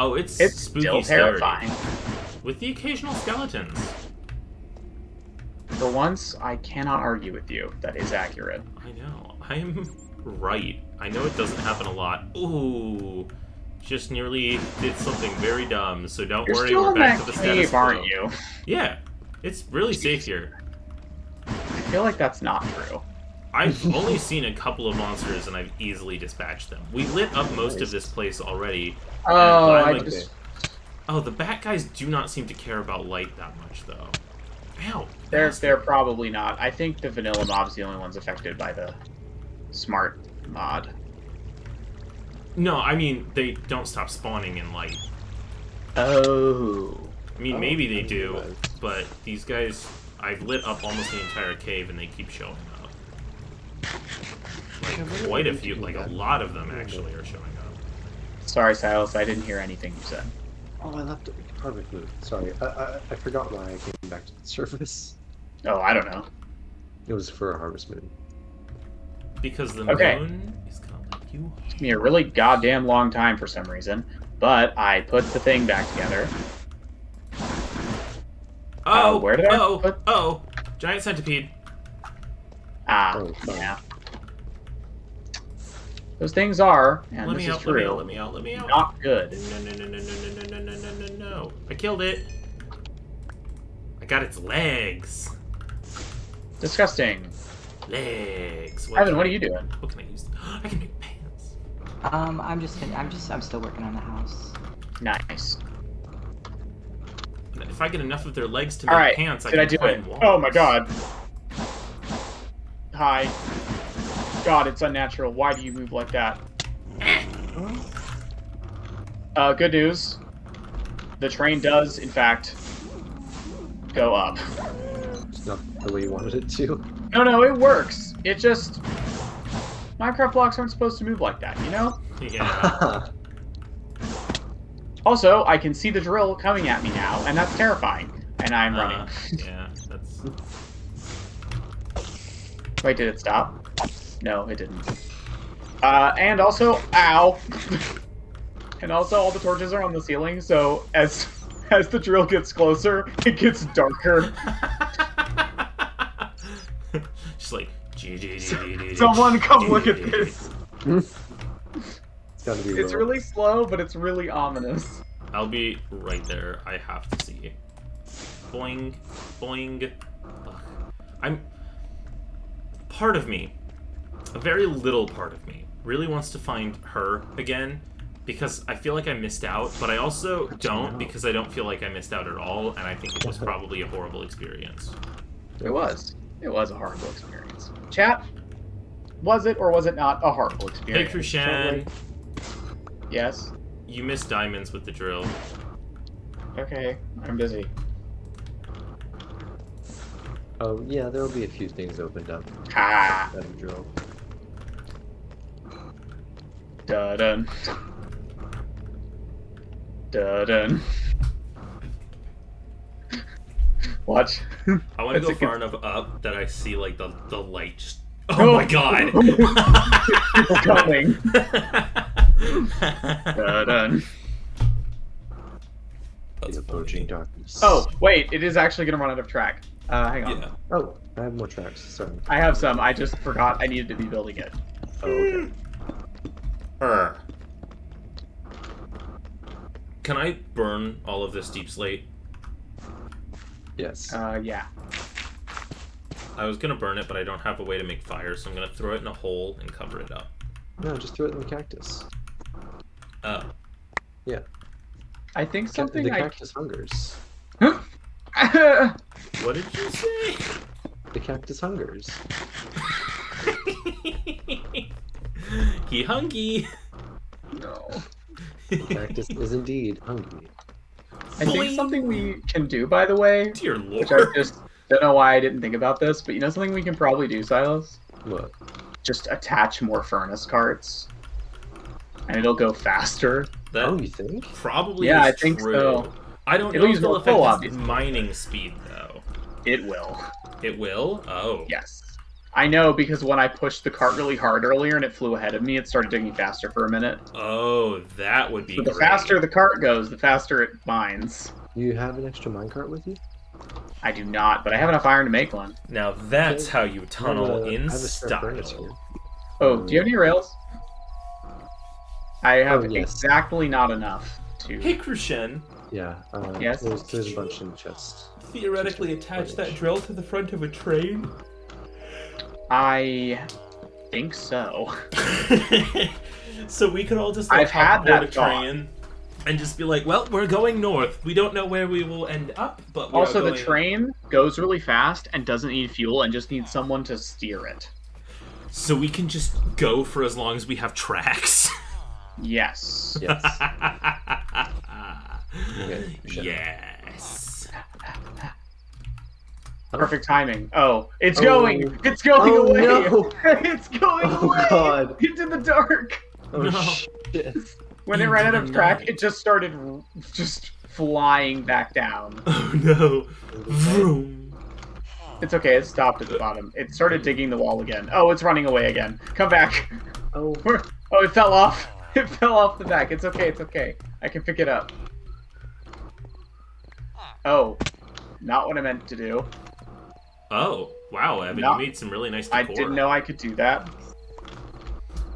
Oh, it's It's spooky still scary. terrifying. With the occasional skeletons. For once, I cannot argue with you. That is accurate. I know. I'm right. I know it doesn't happen a lot. Ooh. Just nearly did something very dumb, so don't You're worry, still we're in back that to the status cave, quo. aren't you? Yeah. It's really safe here. I feel like that's not true. I've only seen a couple of monsters and I've easily dispatched them. We lit up most of this place already. Oh, and I'm I like, just... oh, the bat guys do not seem to care about light that much, though. Ow. They're probably not. I think the vanilla mob's the only ones affected by the smart mod. No, I mean, they don't stop spawning in light. Oh. I mean, Oh, maybe they I didn't do, realize. but these guys, I've lit up almost the entire cave and they keep showing up. Yeah, Like, what quite are a you few, doing like a that? lot of them actually are showing up. Sorry, Silas, I didn't hear anything you said. Oh, I left it. Harvest Moon. Sorry, I forgot why I came back to the surface. Oh, I don't know. It was for a Harvest Moon. Because the Okay. moon is gonna let you. Took me a really goddamn long time for some reason, but I put the thing back together. Oh, where did I oh, put- oh, giant centipede. Ah, Oh, fine. yeah. Those things are, and Let this me is out, let me true, out, let me out, let me out. not good. No, no, no, no, no, no, no, no, no, no, no. I killed it. I got its legs. Disgusting. Legs. Evan, what are you doing? What can I use? I can make pants. I'm still working on the house. Nice. If I get enough of their legs to make Alright, pants, I did can I do climb it? walls. Oh my god. Hi. God, it's unnatural. Why do you move like that? Good news. The train does, in fact, go up. It's not the way you wanted it to. No, it works. It just... Minecraft blocks aren't supposed to move like that, you know? Yeah. Also, I can see the drill coming at me now, and that's terrifying. And I'm running. Yeah, that's. Wait, did it stop? No, it didn't. And also, ow! And also, all the torches are on the ceiling, so as the drill gets closer, it gets darker. Just like. Someone come look at this! It's gotta be It's real. really slow, but it's really ominous. I'll be right there. I have to see. Boing, boing. Ugh. I'm. Part of me, a very little part of me, really wants to find her again because I feel like I missed out, but I also don't because I don't feel like I missed out at all, and I think it was probably a horrible experience. It was. It was a horrible experience. Chat, was it or was it not a horrible Hey, experience? Krushan, Yes? you missed diamonds with the drill. Okay, I'm busy. Oh, yeah, there'll be a few things opened up. Ah. Let him drill. Dun. Dun. Watch. I want to As go it far gets- enough up that I see like the light just. Oh. Oh my god! It's coming. Dun. That's The approaching funny. darkness. Oh, wait, it is actually gonna run out of track. Hang on. Yeah. Oh, I have more tracks. Sorry. I have some. I just forgot I needed to be building it. Oh, okay. Can I burn all of this deep slate? Yes. Yeah. I was gonna burn it, but I don't have a way to make fire, so I'm gonna throw it in a hole and cover it up. No, just throw it in the cactus. Oh. Yeah. I think something The I. cactus hungers. What did you say? The cactus hungers. He hungry. No. The cactus is indeed hungry. I think something we can do, by the way, Dear which I lord. just don't know why I didn't think about this, but you know something we can probably do, Silas? What? Just attach more furnace carts, and it'll go faster. That Oh, you think? probably Yeah, is I think true. so. I don't It'll know use if it'll more fuel, affect its obviously. mining speed though. It will. It will? Oh. Yes. I know, because when I pushed the cart really hard earlier and it flew ahead of me, it started digging faster for a minute. Oh, that would be So the great. faster the cart goes, the faster it mines. You have an extra minecart with you? I do not, but I have enough iron to make one. Now that's Okay. how you tunnel I in have a spare furnace style. here. Oh, do you have any rails? I have Oh, yes. exactly not enough to... Hey, Crucian, Yeah. Yes? There's a bunch in the chest. theoretically Just a attach that footage. drill to the front of a train. I think so. So we could all just like I've had hop aboard that a thought. train and just be like, well, we're going north. We don't know where we will end up, but we're Also, going... the train goes really fast and doesn't need fuel and just needs someone to steer it. So we can just go for as long as we have tracks. Yes. Yes. Okay, shit. Yes. Perfect timing. Oh, it's Oh. going! It's going Oh, away! no. It's going Oh, away! God. Into the dark! Oh, No. shit. When it Into ran out the of track, night. it just started just flying back down. Oh no. Vroom. It's okay, it stopped at the bottom. It started digging the wall again. Oh, it's running away again. Come back! Oh, Oh, it fell off! It fell off the back. It's okay, it's okay. I can pick it up. Oh. Not what I meant to do. Oh, wow, Evan, No. you made some really nice I decor. didn't know I could do that.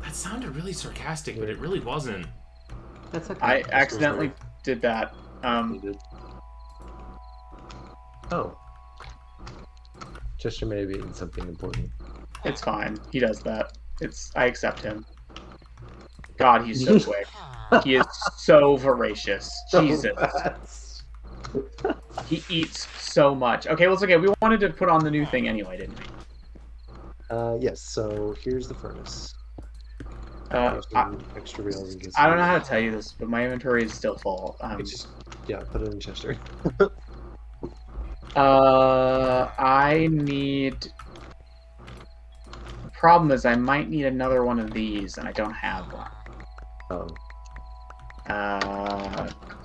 That sounded really sarcastic, but it really wasn't. That's okay. I accidentally did that. you did. Oh. Chester may have eaten something important. It's fine. He does that. I accept him. God, he's so quick. He is so voracious. Jesus. fast. He eats so much. Okay, well, it's okay. We wanted to put on the new thing anyway, didn't we? Yes, so here's the furnace. Here's I some extra rails and get don't some- know how to tell you this, but my inventory is still full. It's just, yeah, put it in Chester. I need... Problem is, I might need another one of these, and I don't have one.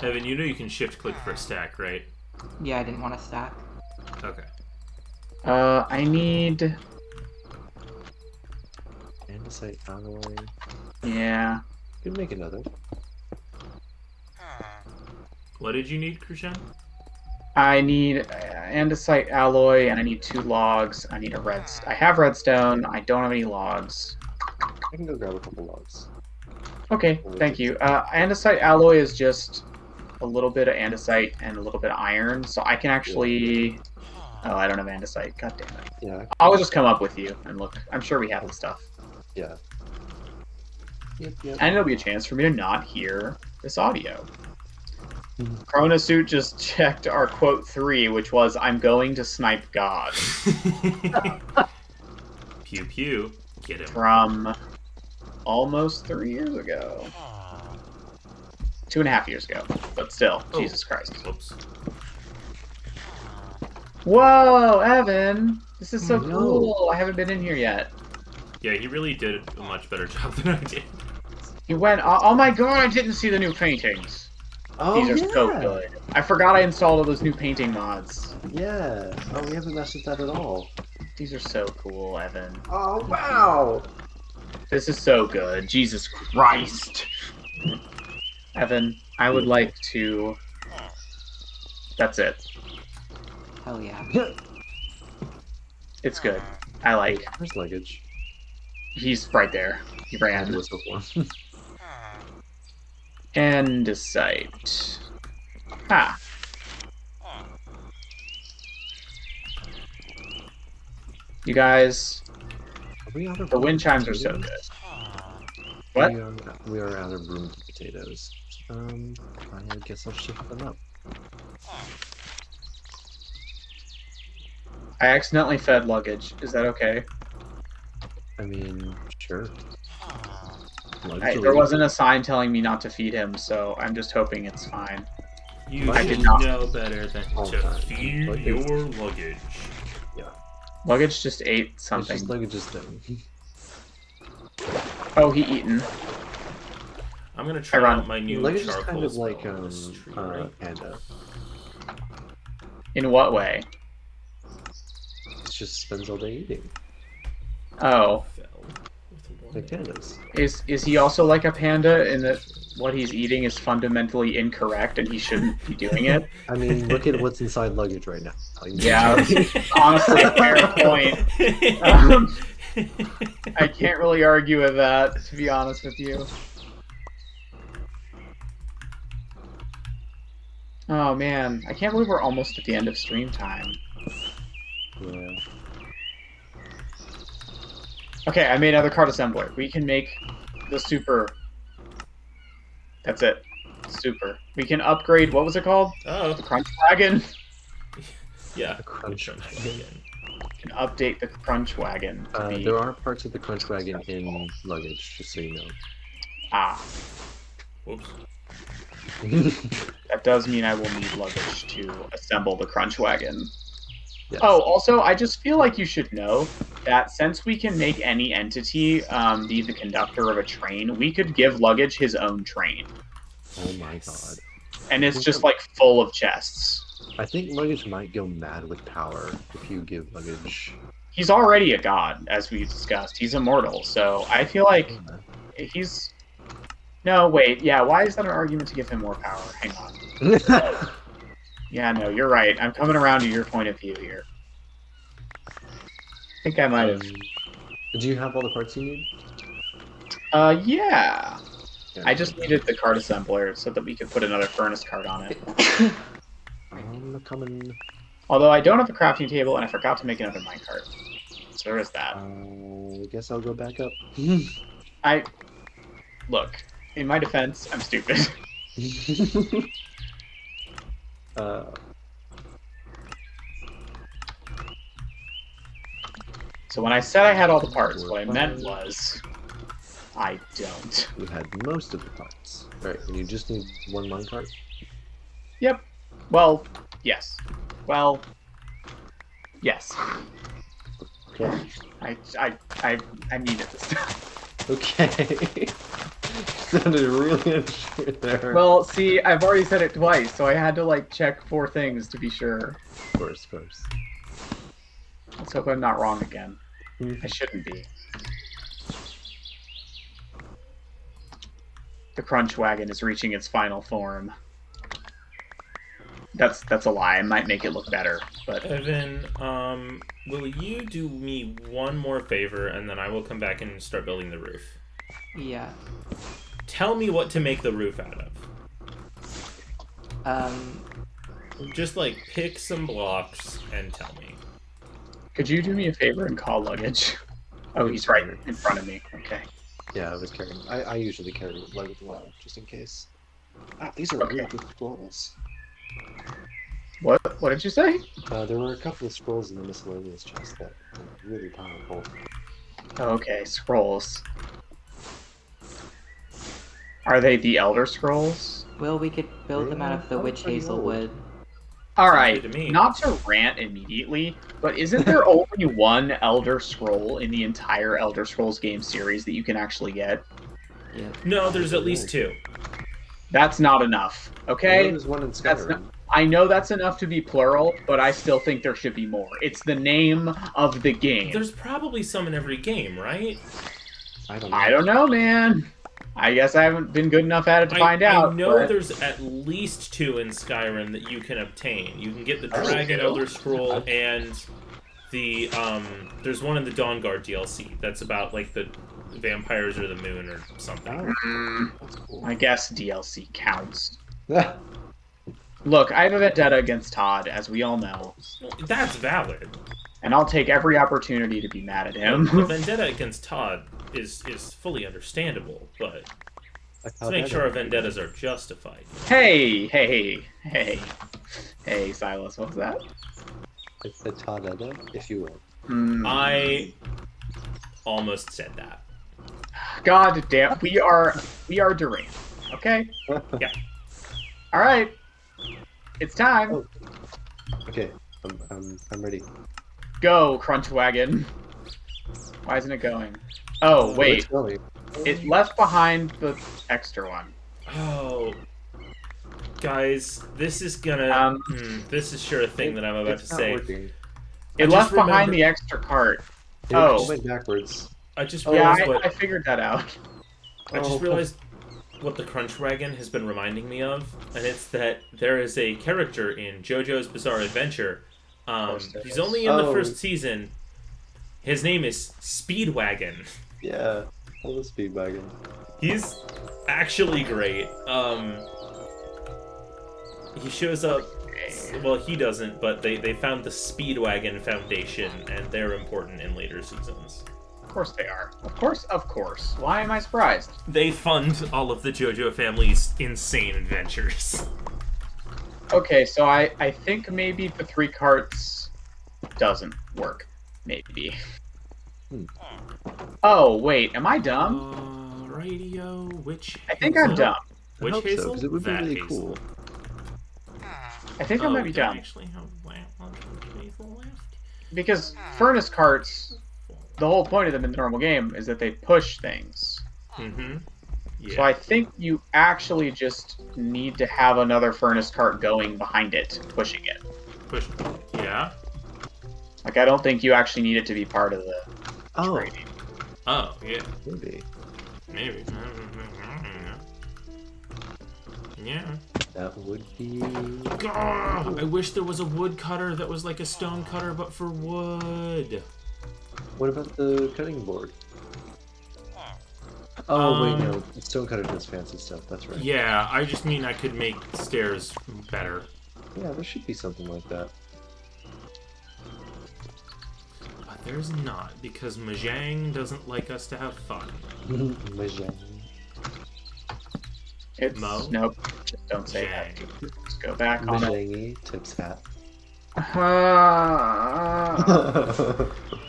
Evan, you know you can shift click for a stack, right? Yeah, I didn't want to stack. Okay. I need... Andesite alloy. Yeah. Could make another. What did you need, Crucian? I need andesite alloy, and I need 2 logs. I need a I have redstone. I don't have any logs. I can go grab a couple logs. Okay, thank you. Andesite alloy is just a little bit of andesite and a little bit of iron, so I can actually... Oh, I don't have andesite. God damn it. Yeah. I'll just come up with you and look. I'm sure we have the stuff. Yeah. Yep. And it'll be a chance for me to not hear this audio. Chronosuit just checked our quote 3, which was, I'm going to snipe God. Pew pew. Get him. From almost 3 years ago. 2.5 years ago. But still, Oh. Jesus Christ. Whoops. Whoa, Evan! This is so Oh, no. cool. I haven't been in here yet. Yeah, he really did a much better job than I did. He went. Oh my god! I didn't see the new paintings. Oh, These are yeah. so good. I forgot I installed all those new painting mods. Yeah. Oh, we haven't messed with that at all. These are so cool, Evan. Oh, wow. This is so good. Jesus Christ. Evan, I would like to. That's it. Hell yeah. It's good. I like. Where's luggage? He's right there. He I had to ran. whistle for him. End of sight. Ha. You guys, Are we out of the wind chimes are so potatoes? good. What? We are out of room for potatoes. I guess I'll shift them up. I accidentally fed luggage. Is that okay? I mean, sure. There wasn't a sign telling me not to feed him, so I'm just hoping it's fine. You I should did not. know better than All to time. feed Luggage. your luggage. Yeah. Luggage just ate It's something. just luggage's thing. Oh, he eaten. I'm gonna try run. out my new Luggage is charcoal kind of spell like on this tree, right? Panda. In what way? It just spends all day eating. Oh, Fell with one Like pandas. is he also like a panda in that what he's eating is fundamentally incorrect and he shouldn't be doing it? I mean, look at what's inside luggage right now. Like, Yeah, honestly, fair point. I can't really argue with that, to be honest with you. Oh man, I can't believe we're almost at the end of stream time. Yeah. Okay, I made another card assembler. We can make the super. That's it. Super. We can upgrade, what was it called? Oh, The Crunch Wagon? yeah. The crunch wagon. Again. We can update the Crunch Wagon to be. There are parts of the crunch wagon in luggage, just so you know. Ah, Whoops. that does mean I will need luggage to assemble the Crunch Wagon. Yes. Oh, also, I just feel like you should know that since we can make any entity be the conductor of a train, we could give luggage his own train. Oh my god. And it's just like full of chests. I think luggage might go mad with power if you give luggage. He's already a god, as we discussed. He's immortal, so I feel like he's. No, wait, yeah, why is that an argument to give him more power? Hang on. Yeah, no, you're right. I'm coming around to your point of view here. I think I might have. Do you have all the parts you need? Yeah. Yeah. I just needed the card assembler so that we could put another furnace card on it. I'm coming. Although I don't have a crafting table and I forgot to make another minecart. So there is that. I guess I'll go back up. Look, in my defense, I'm stupid. So when I said I had all the parts, what I meant was I don't. You had most of the parts. Alright, and you just need one minecart? Yep. Well, yes. Well, yes. Okay. I needed this stuff. Okay. Sounded really unsure there. Well, see, I've already said it twice, so I had to like check 4 things to be sure. Of course. Let's hope I'm not wrong again. I shouldn't be. The Crunch Wagon is reaching its final form. That's a lie. I might make it look better, but Evan, will you do me one more favor, and then I will come back and start building the roof? Yeah. Tell me what to make the roof out Um, of. Just like pick some blocks and tell me. could you do me a favor and call luggage? Oh, he's right in front of me. Okay. Yeah, I was carrying. I usually carry luggage along, just in case. Ah, these are Okay. really good scrolls. What did you say? There were a couple of scrolls in the miscellaneous chest that were really powerful. Okay, scrolls. Are they the Elder Scrolls? well, we could build them out of the Yeah, witch pretty hazel old. wood. All Sounds right, good to me. not to rant immediately, but isn't there only one Elder Scroll in the entire Elder Scrolls game series that you can actually get? Yeah. No, there's at least 2. That's not enough. I know Okay, there's one in that's Skyrim. not. I know that's enough to be plural, but I still think there should be more. It's the name of the game. There's probably some in every game, right? I don't know. I don't know, man. I guess I haven't been good enough at it to find out. I know but- there's at least 2 in Skyrim that you can obtain. You can get the Oh, Dragon two? Elder Scroll and the there's one in the Dawnguard DLC that's about like the vampires or the moon or something. Mm, That's cool. I guess DLC counts. Look, I have a vendetta against Todd, as we all know, Well, that's valid. and I'll take every opportunity to be mad at The him. vendetta against Todd is fully understandable, but let's make sure our vendettas are justified. Hey, Silas, what's that? It's the Tadada, if you will. Hmm. I almost said that. God damn, we are deranged. Okay. Yeah. All right. It's time. Oh. Okay, I'm ready. Go, Crunch Wagon. Why isn't it going? Oh It's wait, going. it left behind the extra one. Oh, guys, this is gonna. This is sure a thing that I'm about It's to not say. working. It I left just behind remember- the extra cart. It Oh. went backwards. I just Yeah, realized I figured that out. I just Oh. realized what the Crunch Wagon has been reminding me of, and it's that there is a character in JoJo's Bizarre Adventure. course there He's is. only in the Oh. first season. His name is Speedwagon. Yeah, all the Speedwagon. He's actually great. He shows up. Well, he doesn't, but they found the Speedwagon Foundation, and they're important in later seasons. Of course they are. Of course. Why am I surprised? They fund all of the JoJo family's insane adventures. Okay, so I think maybe the 3 carts doesn't work. Maybe. Oh, wait, am I dumb? Radio, which I think I'm dumb. Which I hope so, Hazel? because it would be That really Hazel. cool. I think I might be did I dumb. actually have which Hazel left? Because furnace carts, the whole point of them in the normal game is that they push things. Mm-hmm. Yeah. So I think you actually just need to have another furnace cart going behind it, pushing it. Push. Yeah. Like, I don't think you actually need it to be part of the Oh, trading. Oh, yeah. maybe. Maybe. Yeah. That would be... God, I wish there was a wood cutter that was like a stone cutter, but for wood. What about the cutting board? Oh, wait, Um, no. Stonecutter does fancy stuff, that's right. Yeah, I just mean I could make stairs better. Yeah, there should be something like that. But there's not, because Mojang doesn't like us to have fun. Mahjong. It's Mo? nope. Just don't say that. Jang. Just go back on it. Mahjangi tips hat.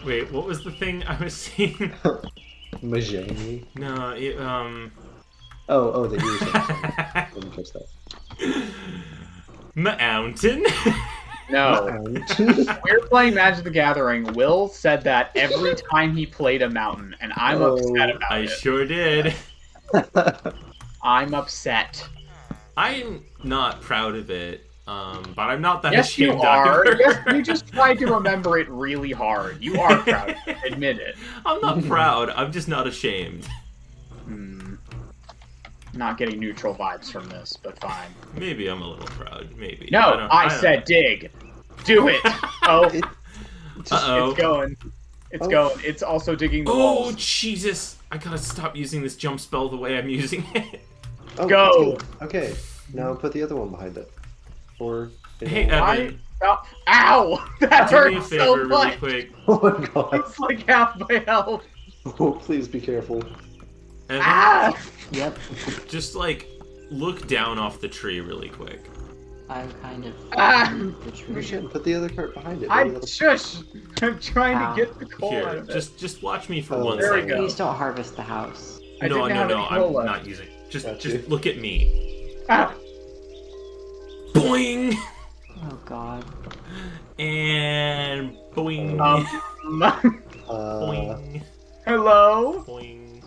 Wait, what was the thing I was saying? Mahjangi. No, it, Oh, that you were saying. Let me catch that. Mountain? No. We were playing Magic the Gathering. Will said that every time he played a mountain, and I'm Oh. upset about I it. sure did. I'm upset. I'm not proud of it, but I'm not that Yes, you ashamed are. either. Yes, you just tried to remember it really hard. You are proud. Admit it. I'm not proud. I'm just not ashamed. Hmm. Not getting neutral vibes from this, but fine. Maybe I'm a little proud. Maybe. No, don't- I don't said dig. Do it. Oh, It- Uh-oh. it's going. It's Oh. going. It's also digging the Oh, walls. Jesus. I gotta stop using this jump spell the way I'm using it. Oh, Go. it's good. Okay, now put the other one behind it. Or... Hey, Why? Oh, ow! That Do me a hurts favor so really much. quick. Oh my god. It's like half my health. Oh, please be careful. Evan, Ah! Yep, just, like, look down off the tree really quick. I'm kind of Ah! the You tree. should put the other cart behind it. I Maybe that'll- shush. I'm trying Ow. to get the coal out Here, of it. just watch me for Oh, 1 there we second. go. Please don't harvest the house. I No, didn't no, have no, any I'm coal left. not using. Just Got you. look at me. Ah! Boing! Oh God. And boing. Boing. Hello? Boing.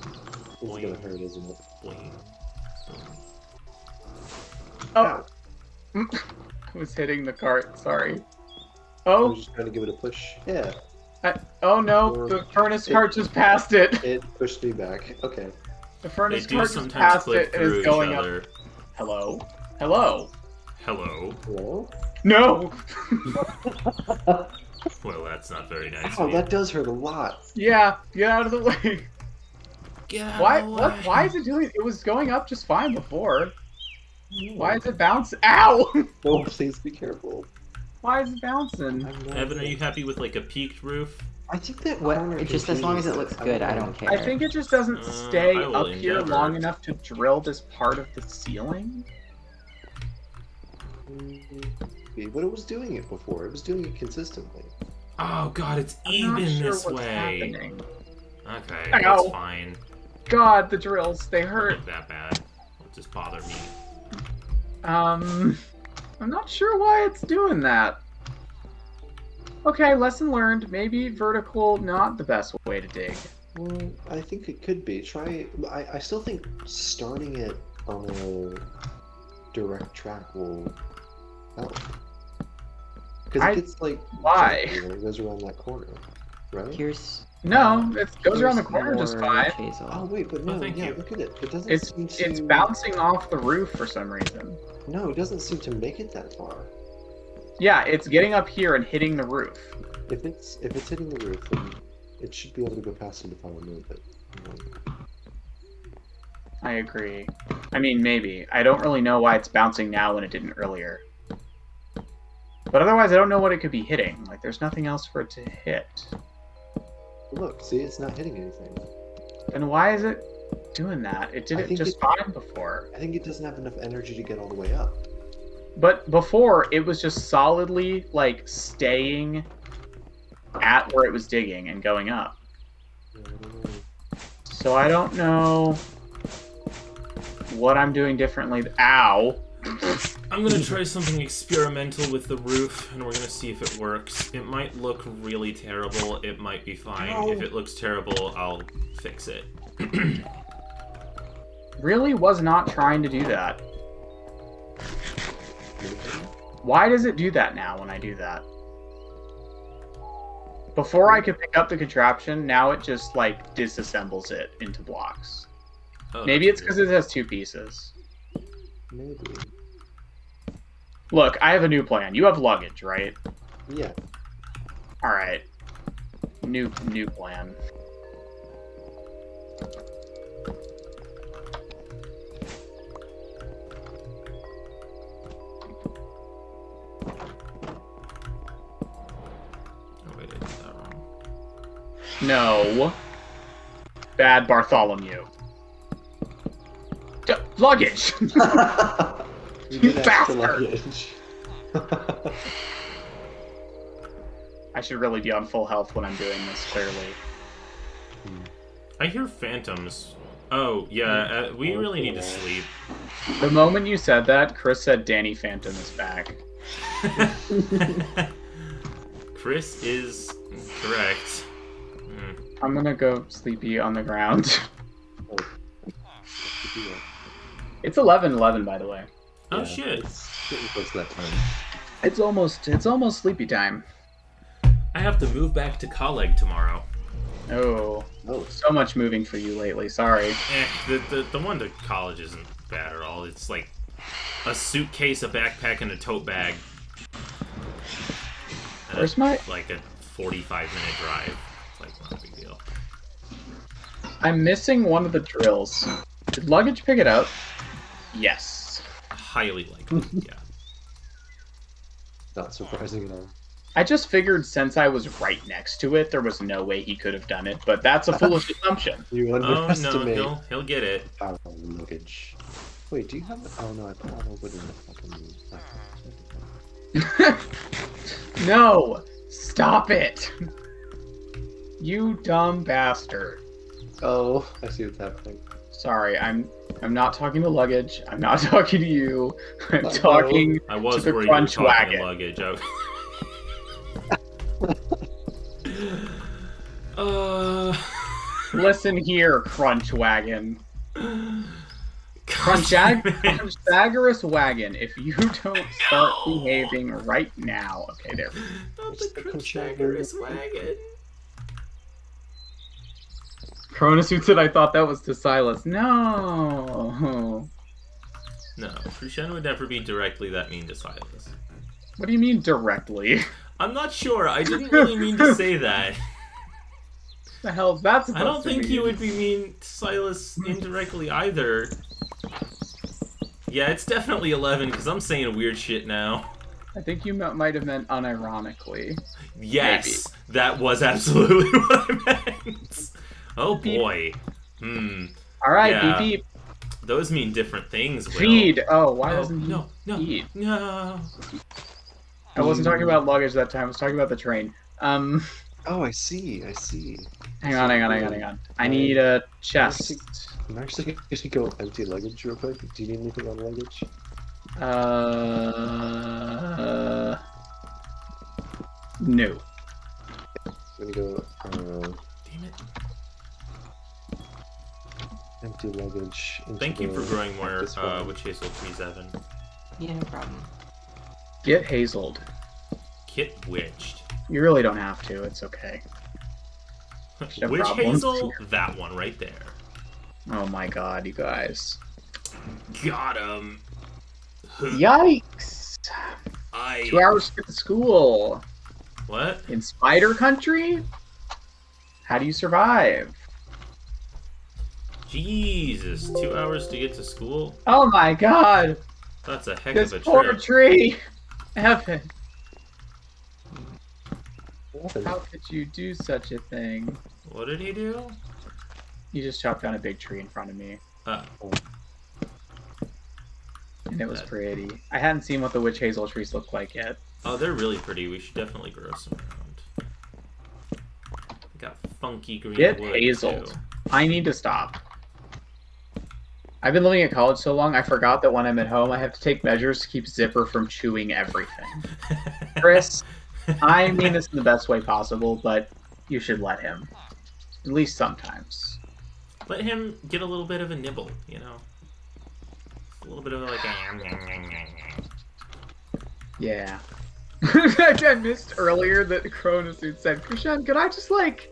This is gonna hurt, isn't it? Boing. Oh. I was hitting the cart, sorry. I Oh, was just trying to give it a push. Yeah, oh no, Or the furnace it- cart just passed it. it pushed me back. Okay. The They furnace do cart just sometimes passed clip it and is through each going up. other. Hello? Hello? Hello. Hello? No! Well, that's not very nice. Ow, of you. that does hurt a lot. Yeah, get out of the way. Get out Why? of the What? way. Why is it doing? It was going up just fine before. Why is it bouncing? Ow! No, please be careful. Why is it bouncing? I'm not- Evan, are you happy with like a peaked roof? I think that What? corner Just as long as it continues looks good, I don't care. I think it just doesn't I stay will up here endeavor. long enough to drill this part of the ceiling. But it was doing it before. It was doing it consistently. Oh god, it's I'm not even sure this what's way. happening. Okay, Ow. that's fine. God, the drills, they hurt. Not that bad. It'll just bother me. I'm not sure why it's doing that. Okay, lesson learned. Maybe vertical, not the best way to dig. Well, I think it could be. Try. I still think starting it on a direct track will help. Because it gets like why? jumpy when it goes around that corner, right? Here's No, it goes around the here's corner just more fine. Hazel. Oh wait, but no, thank yeah, you. look at it. It doesn't It's seem to. it's bouncing off the roof for some reason. No, it doesn't seem to make it that far. Yeah, it's getting up here and hitting the roof. If it's hitting the roof, then it should be able to go past it if I remove it. I agree. I mean, maybe. I don't really know why it's bouncing now when it didn't earlier. But otherwise, I don't know what it could be hitting. Like, there's nothing else for it to hit. Look, see, it's not hitting anything. Then why is it doing that? It did I it think just fine before. I think it doesn't have enough energy to get all the way up. But before, it was just solidly, like, staying at where it was digging and going up. I don't know. So I don't know what I'm doing differently. Ow! I'm gonna try something experimental with the roof, and we're gonna see if it works. It might look really terrible. It might be fine. No. If it looks terrible, I'll fix it. Really was not trying to do that. Why does it do that now when I do that? Before I could pick up the contraption, now it just, like, disassembles it into blocks. Oh, Maybe that's it's because weird. it has two pieces. Maybe. Look, I have a new plan. You have luggage, right? Yeah. Alright. New plan. Oh wait, I did that wrong. No. Bad Bartholomew. Luggage! You You did ask for bastard! luggage. I should really be on full health when I'm doing this, clearly. I hear phantoms. Oh yeah, we really need to sleep. The moment you said that, Chris said Danny Phantom is back. Chris is correct. I'm gonna go sleepy on the ground. Oh. Let's do that. It's 11:11, by the way. Oh Yeah, shit! It's getting close to that time. It's almost sleepy time. I have to move back to Colleg tomorrow. Oh, Oh, so much moving for you lately. Sorry. The one to college isn't bad at all. It's like a suitcase, a backpack, and a tote bag. And Where's my? like a 45-minute drive. It's like not a big deal. I'm missing one of the drills. Did luggage pick it up? Yes. Highly likely, yeah. not surprising at all. I just figured since I was right next to it, there was no way he could have done it, but that's a foolish assumption. You Oh no, underestimate he'll get it. our luggage. Wait, do you have? Oh no, I put all the wood in the fucking. No! Stop it! You dumb bastard. Oh, I see what's happening. Sorry, I'm I'm not talking to luggage. I'm not talking to you. I'm talking I was to the worried you were Crunch talking Wagon. to luggage. Listen here, Crunch Wagon. Crunchagorous Wagon, if you don't start behaving right now. Okay, there. Not the Crunchagorous Wagon. Chronosuit said I thought that was to Silas. No. No, Crucian would never be directly that mean to Silas. What do you mean directly? I'm not sure. I didn't really mean to say that. The hell is that supposed I don't to think mean? he would be mean to Silas indirectly either. Yeah, it's definitely 11 because I'm saying weird shit now. I think you might have meant unironically. Yes, that was absolutely what I meant. Oh boy. All right, Yeah. beep beep. Those mean different things, Will. Feed. Oh, why doesn't he no, feed? no. I wasn't talking about luggage that time. I was talking about the train. Oh, I see. Hang on. I need a chest. I'm actually going to go empty luggage real quick. Do you need anything on luggage? No. I'm going to go Damn it. empty luggage. Thank you for growing more witch hazel trees, Evan. Yeah, no problem. Get hazeled. Get witched. You really don't have to. It's okay. No Witch problem. hazel? That one right there. Oh my god, you guys. Got him. Yikes! 2 hours to get to school. What? In Spider Country? How do you survive? Jesus, 2 hours to get to school? Oh my god! That's a heck This of a poor trip. tree! Evan, What? how could you do such a thing? What did he do? You just chopped down a big tree in front of me. Oh. And it was pretty. I hadn't seen what the witch hazel trees look like yet. Oh, they're really pretty. We should definitely grow some around. Got funky green Get wood, hazeled. too. I need to stop. I've been living at college so long, I forgot that when I'm at home, I have to take measures to keep Zipper from chewing everything. Chris, I mean this in the best way possible, but you should let him. At least sometimes. Let him get a little bit of a nibble, you know? A little bit of like a... Yeah. I missed earlier that Chronosuit said, Krishan, could I just, like,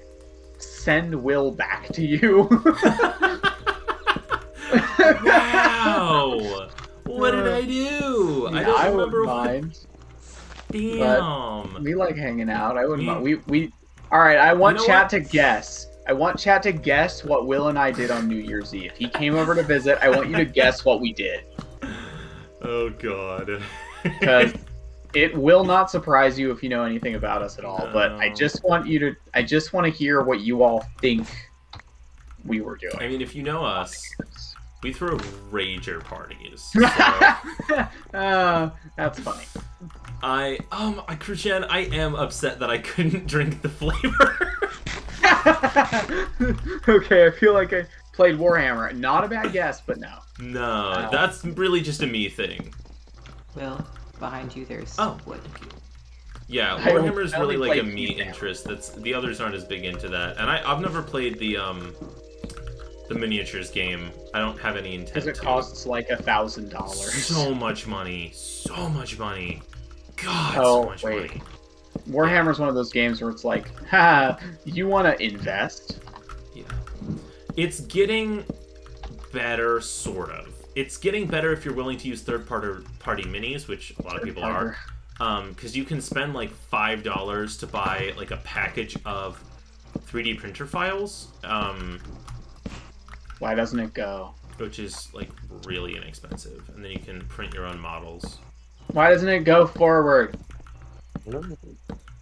send Will back to you? Wow! What did I do? I don't remember wouldn't what... mind. Damn! We like hanging out. I wouldn't mind. We Alright, I want You know chat what? to guess. I want chat to guess what Will and I did on New Year's Eve. He came over to visit. I want you to guess what we did. Oh god. Because it will not surprise you if you know anything about us at all. But I No. just want to hear what you all think we were doing. I mean, if you know us, we throw rager parties. So that's funny. Krishan, I am upset that I couldn't drink the flavor. Okay, I feel like I played Warhammer. Not a bad guess, but no. No, that's really just a me thing. Will, behind you there's wood. Yeah, I only- Warhammer is I only really like a played me Warhammer. interest. The others aren't as big into that, and I've never played the miniatures game. I don't have any intent Because it to. costs like $1,000. So much money. God, Oh, so much wait. money. Warhammer's one of those games where it's like, ha, you want to invest? Yeah. It's getting better, sort of. It's getting better if you're willing to use third-party minis, which a lot of people are. Because you can spend like $5 to buy like a package of 3D printer files, Why doesn't it go? which is like really inexpensive. And then you can print your own models. Why doesn't it go forward? I don't know.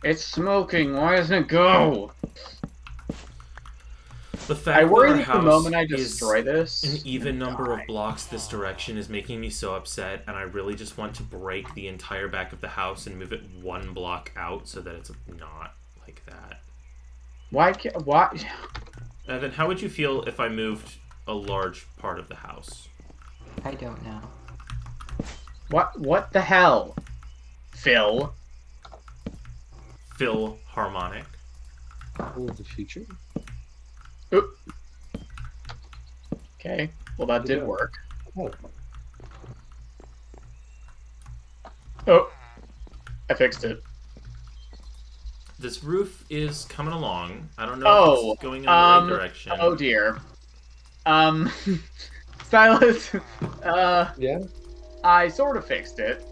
It's smoking. Why doesn't it go? The fact I worry that that our the moment I house destroy is this, an even I'm gonna number die. of blocks this direction is making me so upset, and I really just want to break the entire back of the house and move it one block out so that it's not like that. Why? Evan, how would you feel if I moved a large part of the house? I don't know. What the hell? Phil? Phil Harmonic. Oh, the future? Oop. Okay, well that did Yeah. work. Oh. Oh, I fixed it. This roof is coming along. I don't know if Oh, it's going in the right direction. oh dear. Silas, Yeah? I sort of fixed it,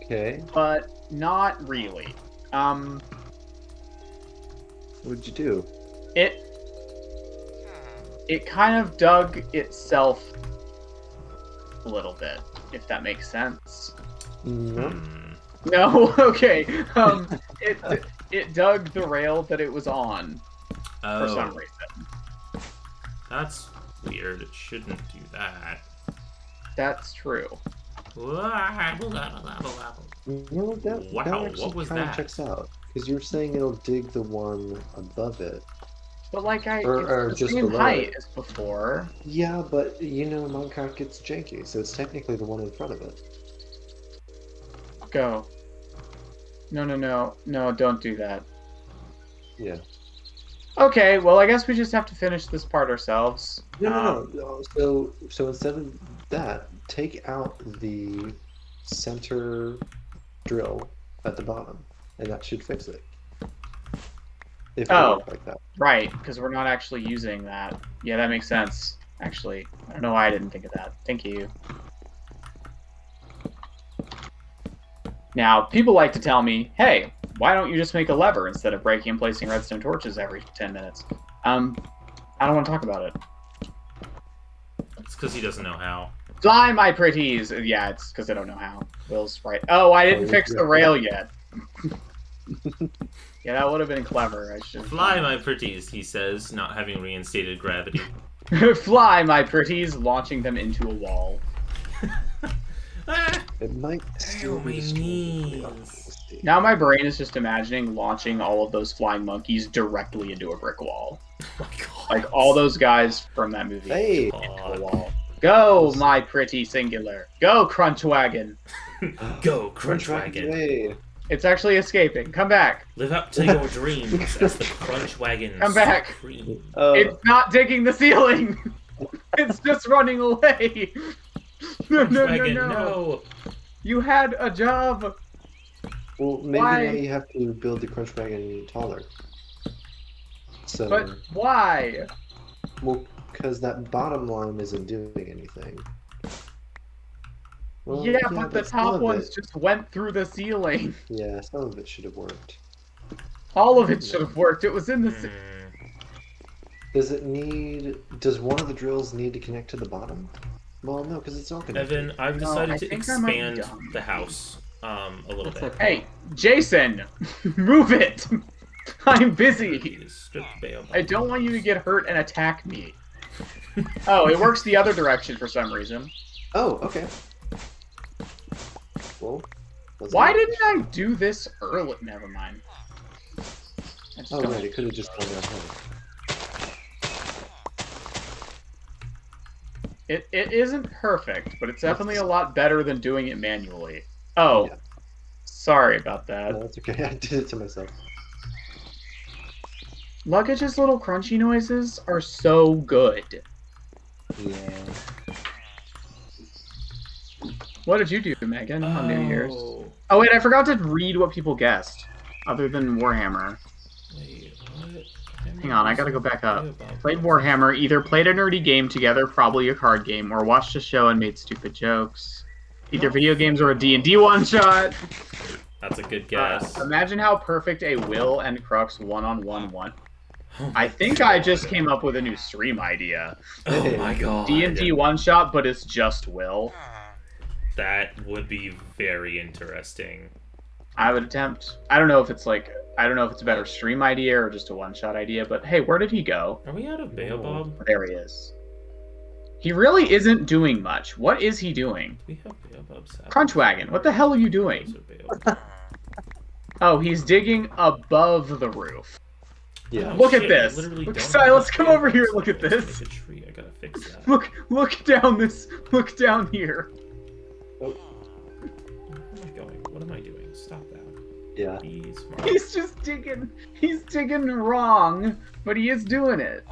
Okay. but not really. What'd you do? It kind of dug itself a little bit, if that makes sense. No. No, okay. It dug the rail that it was on for some Oh, reason. that's weird. It shouldn't do that. That's true. Wow, No, that actually what was kind of that? checks out. Because you were saying it'll dig the one above it. But like it's Or the just same below height it. as before. Yeah, but you know Minecraft gets janky, so it's technically the one in front of it. Go. No, don't do that. Yeah. Okay, well I guess we just have to finish this part ourselves. No. So instead of that, take out the center drill at the bottom, and that should fix it. If it Oh. worked like that. Right, because we're not actually using that. Yeah, that makes sense, actually. I don't know why I didn't think of that. Thank you. Now, people like to tell me, hey, why don't you just make a lever instead of breaking and placing redstone torches every 10 minutes? I don't want to talk about it. It's because he doesn't know how. Fly, my pretties! Yeah, it's because I don't know how. Will's right. Oh, I didn't fix the rail yet. Yeah, that would have been clever. I should Fly, my pretties, he says, not having reinstated gravity. Fly, my pretties, launching them into a wall. Ah! It might still my be destroyed. knees. Now my brain is just imagining launching all of those flying monkeys directly into a brick wall. Oh my god. Like all those guys from that movie. Hey! Into a wall. Go, my pretty singular. Go, Crunch Wagon. Go, Crunch Wagon. Hey! It's actually escaping. Come back. Live up to your dreams as the Crunch Wagon. Come back. Supreme. It's not digging the ceiling. It's just running away. No, Crunch Wagon, no. no. You had a job. Well, maybe Why? now you have to build the Crunch Wagon taller. So, But why? well, because that bottom line isn't doing anything. Well, Yeah, but the some top of ones it- just went through the ceiling. Yeah, some of it should have worked. All of it should have worked. It was in the. Hmm. Does it need? Does one of the drills need to connect to the bottom? Well, no, because it's all connected. Evan, I've No, decided I to think I might be expand dumb. the house a little That's bit. okay. Hey, Jason, move it. I'm busy. Please, strip bail. I don't want you to get hurt and attack me. Oh, it works the other direction for some reason. Oh, okay. Well, let's Why go. didn't I do this early? Never mind. I just Oh, don't- right, it could have just gone downhill. It isn't perfect, but it's definitely a lot better than doing it manually. Oh, Yeah. sorry about that. No, that's okay. I did it to myself. Luggage's little crunchy noises are so good. Yeah. What did you do, Megan, on New Year's? Oh, Oh wait, I forgot to read what people guessed, other than Warhammer. wait, what? Hang on, I gotta go back up. Played Warhammer, either played a nerdy game together, probably a card game, or watched a show and made stupid jokes. Either video games or a D&D one-shot. That's a good guess. Imagine how perfect a Will and Crux one-on-one one. Oh I think I just came up with a new stream idea. Oh my god. D&D one-shot, but it's just Will. That would be very interesting. I would attempt. I don't know if it's a better stream idea or just a one-shot idea, but hey, where did he go? Are we out of Baobab? There he is. He really isn't doing much. What is he doing? We have Baobab saplings. Crunch Wagon, what the hell are you doing? Those are Baobab. Oh, he's digging above the roof. Yeah. Oh, Look at shit, this. I literally Look, don't Silas, have come enough over here. bamboo Look at sticks this. to make a tree. I gotta fix that. Look down this. Look down here. Where am I going? What am I doing? Stop that. Yeah. Be smart. He's just digging. He's digging wrong, but he is doing it.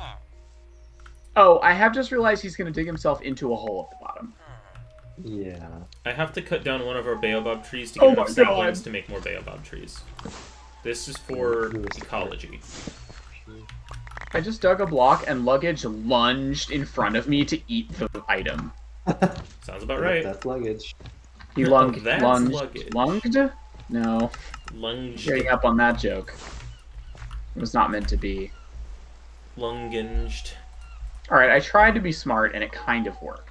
Oh, I have just realized he's going to dig himself into a hole at the bottom. Yeah. I have to cut down one of our baobab trees to Oh get enough my saplings God. to make more baobab trees. This is for ecology. I just dug a block and luggage lunged in front of me to eat the item. Sounds about right. That's luggage. He Oh, that's lunged. luggage. Lunged? No. Lunged. Getting up on that joke. It was not meant to be. Lunginged. Alright, I tried to be smart and it kind of worked.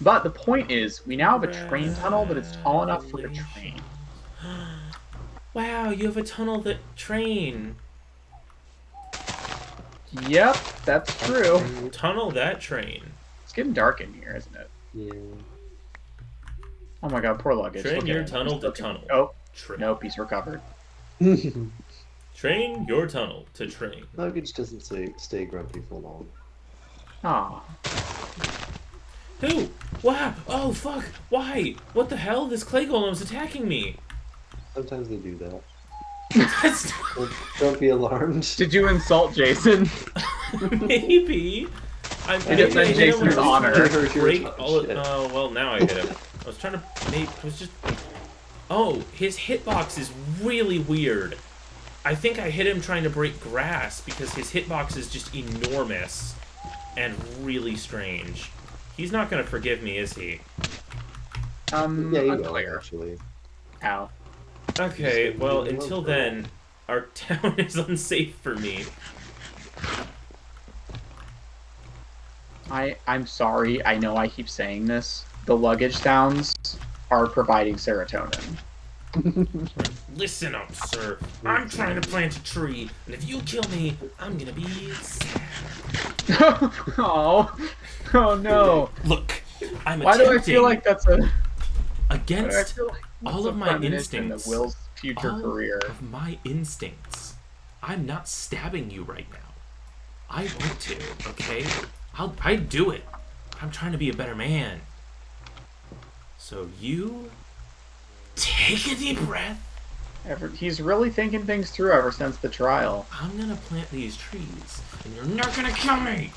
But the point is, we now have a train tunnel, but it's tall enough for a train. Wow, you have a tunnel that train. Yep, that's true. Tunnel that train. It's getting dark in here, isn't it? Yeah. Oh my god, poor luggage. Train Look at your him. tunnel He's to looking- tunnel. Oh, Train. nope, he's recovered. Train your tunnel to train. Luggage doesn't stay grumpy for long. Aw. Who? Wow! Oh fuck! Why? What the hell? This clay golem's attacking me. Sometimes they do that. That's Don't be alarmed. Did you insult Jason? maybe. I You defend hit him Jason's when I was honor. trying to Hurt your break touch, all of, yeah. oh well, now I hit him. I was trying to make. I was just. Oh, his hitbox is really weird. I think I hit him trying to break grass because his hitbox is just enormous and really strange. He's not gonna forgive me, is he? Yeah, you will, unclear. actually. Ow. Okay, Just well, leave him until alone. then, our town is unsafe for me. I'm sorry, I know I keep saying this. The luggage sounds are providing serotonin. Listen up, sir. I'm trying to plant a tree, and if you kill me, I'm gonna be sad. Oh. Oh no. Look, I'm Why do I attempting feel like that's a... Why do I against feel like that's all a of my premonition instincts. of Will's future all career? of my instincts. I'm not stabbing you right now. I want to, okay? I'd do it. I'm trying to be a better man. So you take a deep breath. He's really thinking things through ever since the trial. I'm gonna plant these trees, and you're not gonna kill me.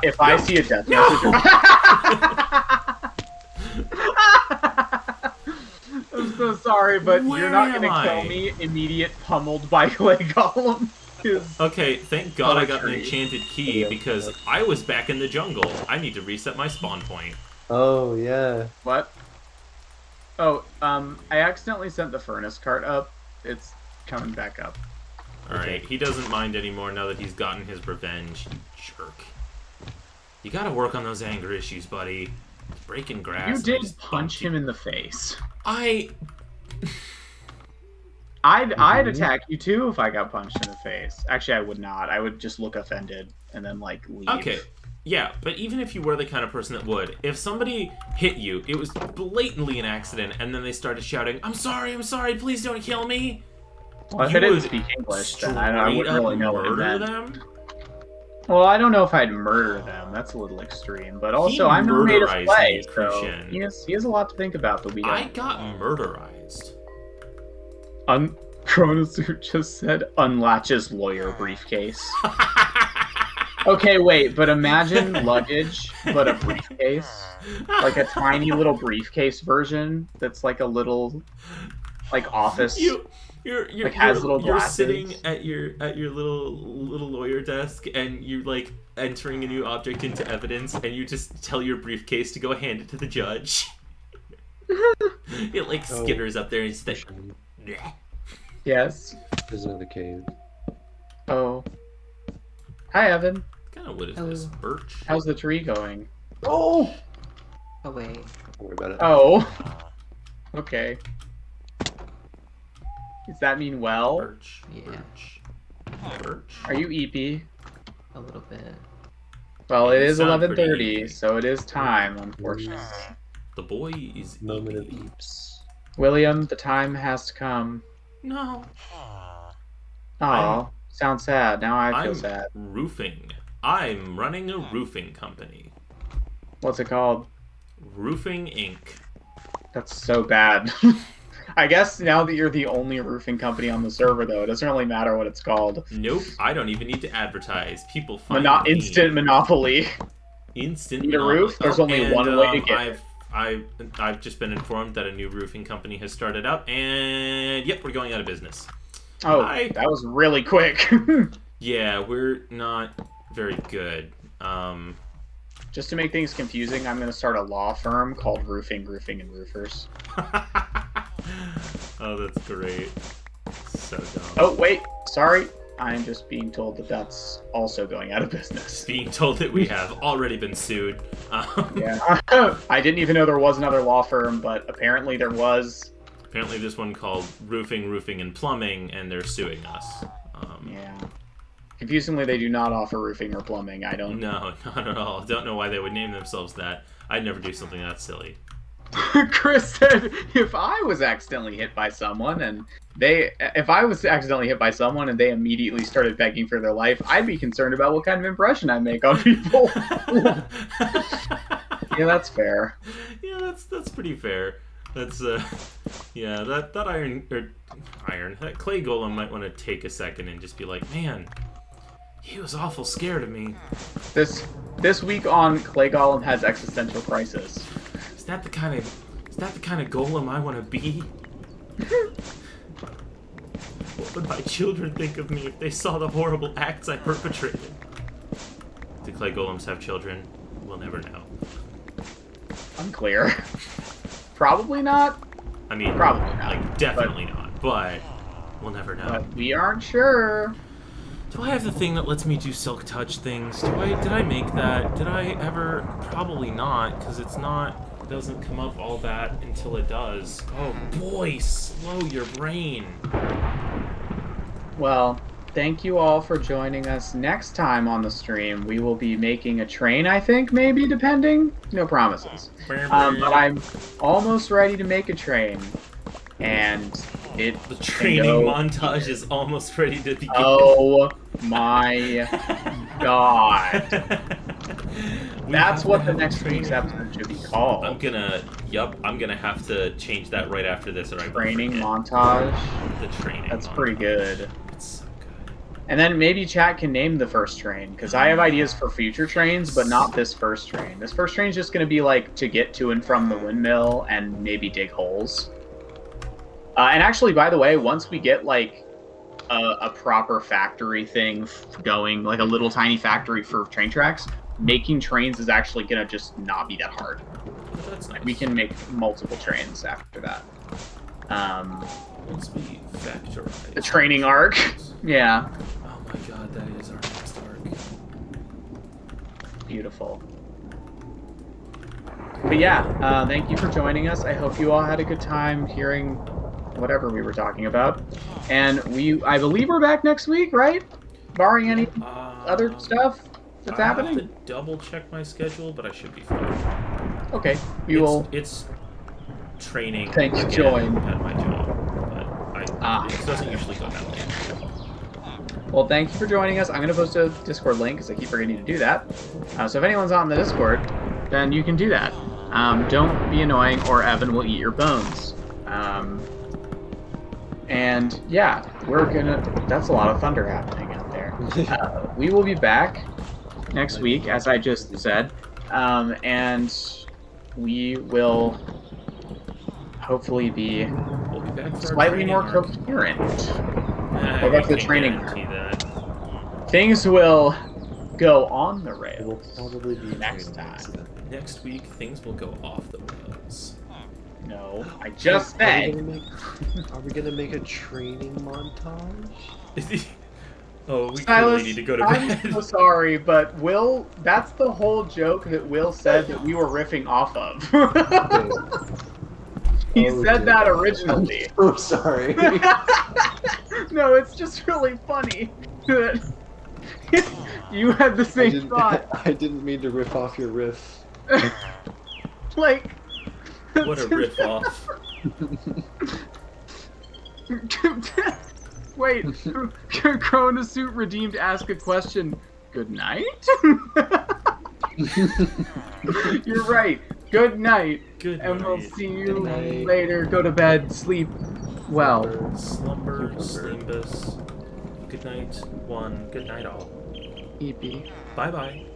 If I see a death No! message... I'm so sorry, but Where you're not am gonna I? kill me immediate pummeled by clay golem. Okay, thank God I got an Poetry. enchanted key because I was back in the jungle. I need to reset my spawn point. Oh, yeah. What? Oh, I accidentally sent the furnace cart up. It's coming back up. Alright, he doesn't mind anymore now that he's gotten his revenge, you jerk. You gotta work on those anger issues, buddy. He's breaking grass. You and I did just punch bumped him in the face. I'd attack you too if I got punched in the face. Actually, I would not. I would just look offended and then like leave. Okay, yeah, but even if you were the kind of person that would, if somebody hit you, it was blatantly an accident, and then they started shouting, I'm sorry, please don't kill me. Well, if You I didn't would speak English, then I straight wouldn't up really know what it murder meant. them? Well, I don't know if I'd murder them. That's a little extreme. But also, I'm not made of murderized clay, me, so Christian. he has a lot to think about. But we I don't. got murderized. Chronosuit just said unlatches lawyer briefcase. Okay, wait, but imagine luggage, but a briefcase. Like a tiny little briefcase version that's like a little, like, office. You're Like, has little you're glasses. sitting at your little lawyer desk, and you're like entering a new object into evidence, and you just tell your briefcase to go hand it to the judge. It like skitters up there and it's like, "Bleh." Yes. There's another cave. Oh. Hi, Evan. What kind of wood is this? Birch? How's the tree going? Oh! Oh wait. Don't worry about it. Oh. Okay. Does that mean well? Birch? Yeah. Birch? Birch? Are you EP? A little bit. Well, it You is sound pretty 11:30, EP. so it is time, unfortunately. The boy is Moment of eating. eeps. William, the time has to come. No. Oh, sounds sad. Now I feel I'm sad. roofing. I'm running a roofing company. What's it called? Roofing Inc. That's so bad. I guess now that you're the only roofing company on the server, though, it doesn't really matter what it's called. Nope, I don't even need to advertise. People find me. Instant monopoly. Instant Need a monopoly. roof? There's only and, one way to get it. I've just been informed that a new roofing company has started up, and yep, we're going out of business. Oh, that was really quick. Yeah, we're not very good. Just to make things confusing, I'm going to start a law firm called Roofing, and Roofers. Oh, that's great. So dumb. Oh, wait. Sorry. I'm just being told that that's also going out of business. Being told that we have already been sued. Yeah. I didn't even know there was another law firm, but apparently there was. Apparently this one called Roofing, and Plumbing, and they're suing us. Yeah. Confusingly, they do not offer roofing or plumbing. I don't. No, not at all. Don't know why they would name themselves that. I'd never do something that silly. Chris said, if I was accidentally hit by someone and they immediately started begging for their life, I'd be concerned about what kind of impression I make on people. Yeah, that's fair. Yeah, that's pretty fair. That's yeah, that that clay golem might want to take a second and just be like, man, he was awful scared of me. This week on Clay Golem has existential crisis. Is that the kind of golem I want to be? What would my children think of me if they saw the horrible acts I perpetrated? Do clay golems have children? We'll never know. Unclear. Probably not. I mean, Probably not, like, definitely not, but we'll never know. But we aren't sure. Do I have the thing that lets me do silk touch things? Did I make that? Did I ever? Probably not, because it doesn't come up all that until it does. Oh boy, slow your brain. Well, thank you all for joining us. Next time on the stream, we will be making a train, I think, maybe, depending. No promises. But I'm almost ready to make a train. And the training montage is almost ready to begin. Oh my god. That's what the next week's episode should be called. I'm gonna have to change that right after this, or I Training montage. The training. That's montage. pretty good. It's so good. And then maybe chat can name the first train, because I have ideas for future trains, but not this first train. This first train is just going to be like to get to and from the windmill and maybe dig holes. And actually, by the way, once we get like a proper factory thing going, like a little tiny factory for train tracks, making trains is actually going to just not be that hard. That's nice. We can make multiple trains after that. Once we factorize The training arc. Yeah. Oh my god, that is our next arc. Beautiful. But yeah, thank you for joining us. I hope you all had a good time hearing whatever we were talking about. And I believe we're back next week, right? Barring any other stuff that's happening? I have to double check my schedule, but I should be fine. Okay, It's training Thanks, again join. at my job, but it doesn't usually go that way. Well, thank you for joining us. I'm going to post a Discord link because I keep forgetting to do that. So if anyone's on the Discord, then you can do that. Don't be annoying or Evan will eat your bones. And yeah, that's a lot of thunder happening out there. We will be back next week, as I just said. And we will hopefully be We'll be back for our slightly training more arc. coherent. I that's the can't training guarantee that. Things will go on the It will rails probably be next training time. accident. Next week, things will go off the rails. No, I just Are said. we gonna make a training montage? Oh, we Silas, really need to go to bed. I'm so sorry, but that's the whole joke that Will said that we were riffing off of. He Oh, said dear. that originally. I'm so sorry. No, it's just really funny that you had the same thought. I didn't mean to rip off your riff. Like, What a riff off. Wait, Crow in a suit redeemed ask a question. Good night? You're right. Good night. Good And we'll night. see you Good night. later. Go to bed. Sleep well. Slumber, Slimbus. Good night, one. Good night, all. EP. Bye bye.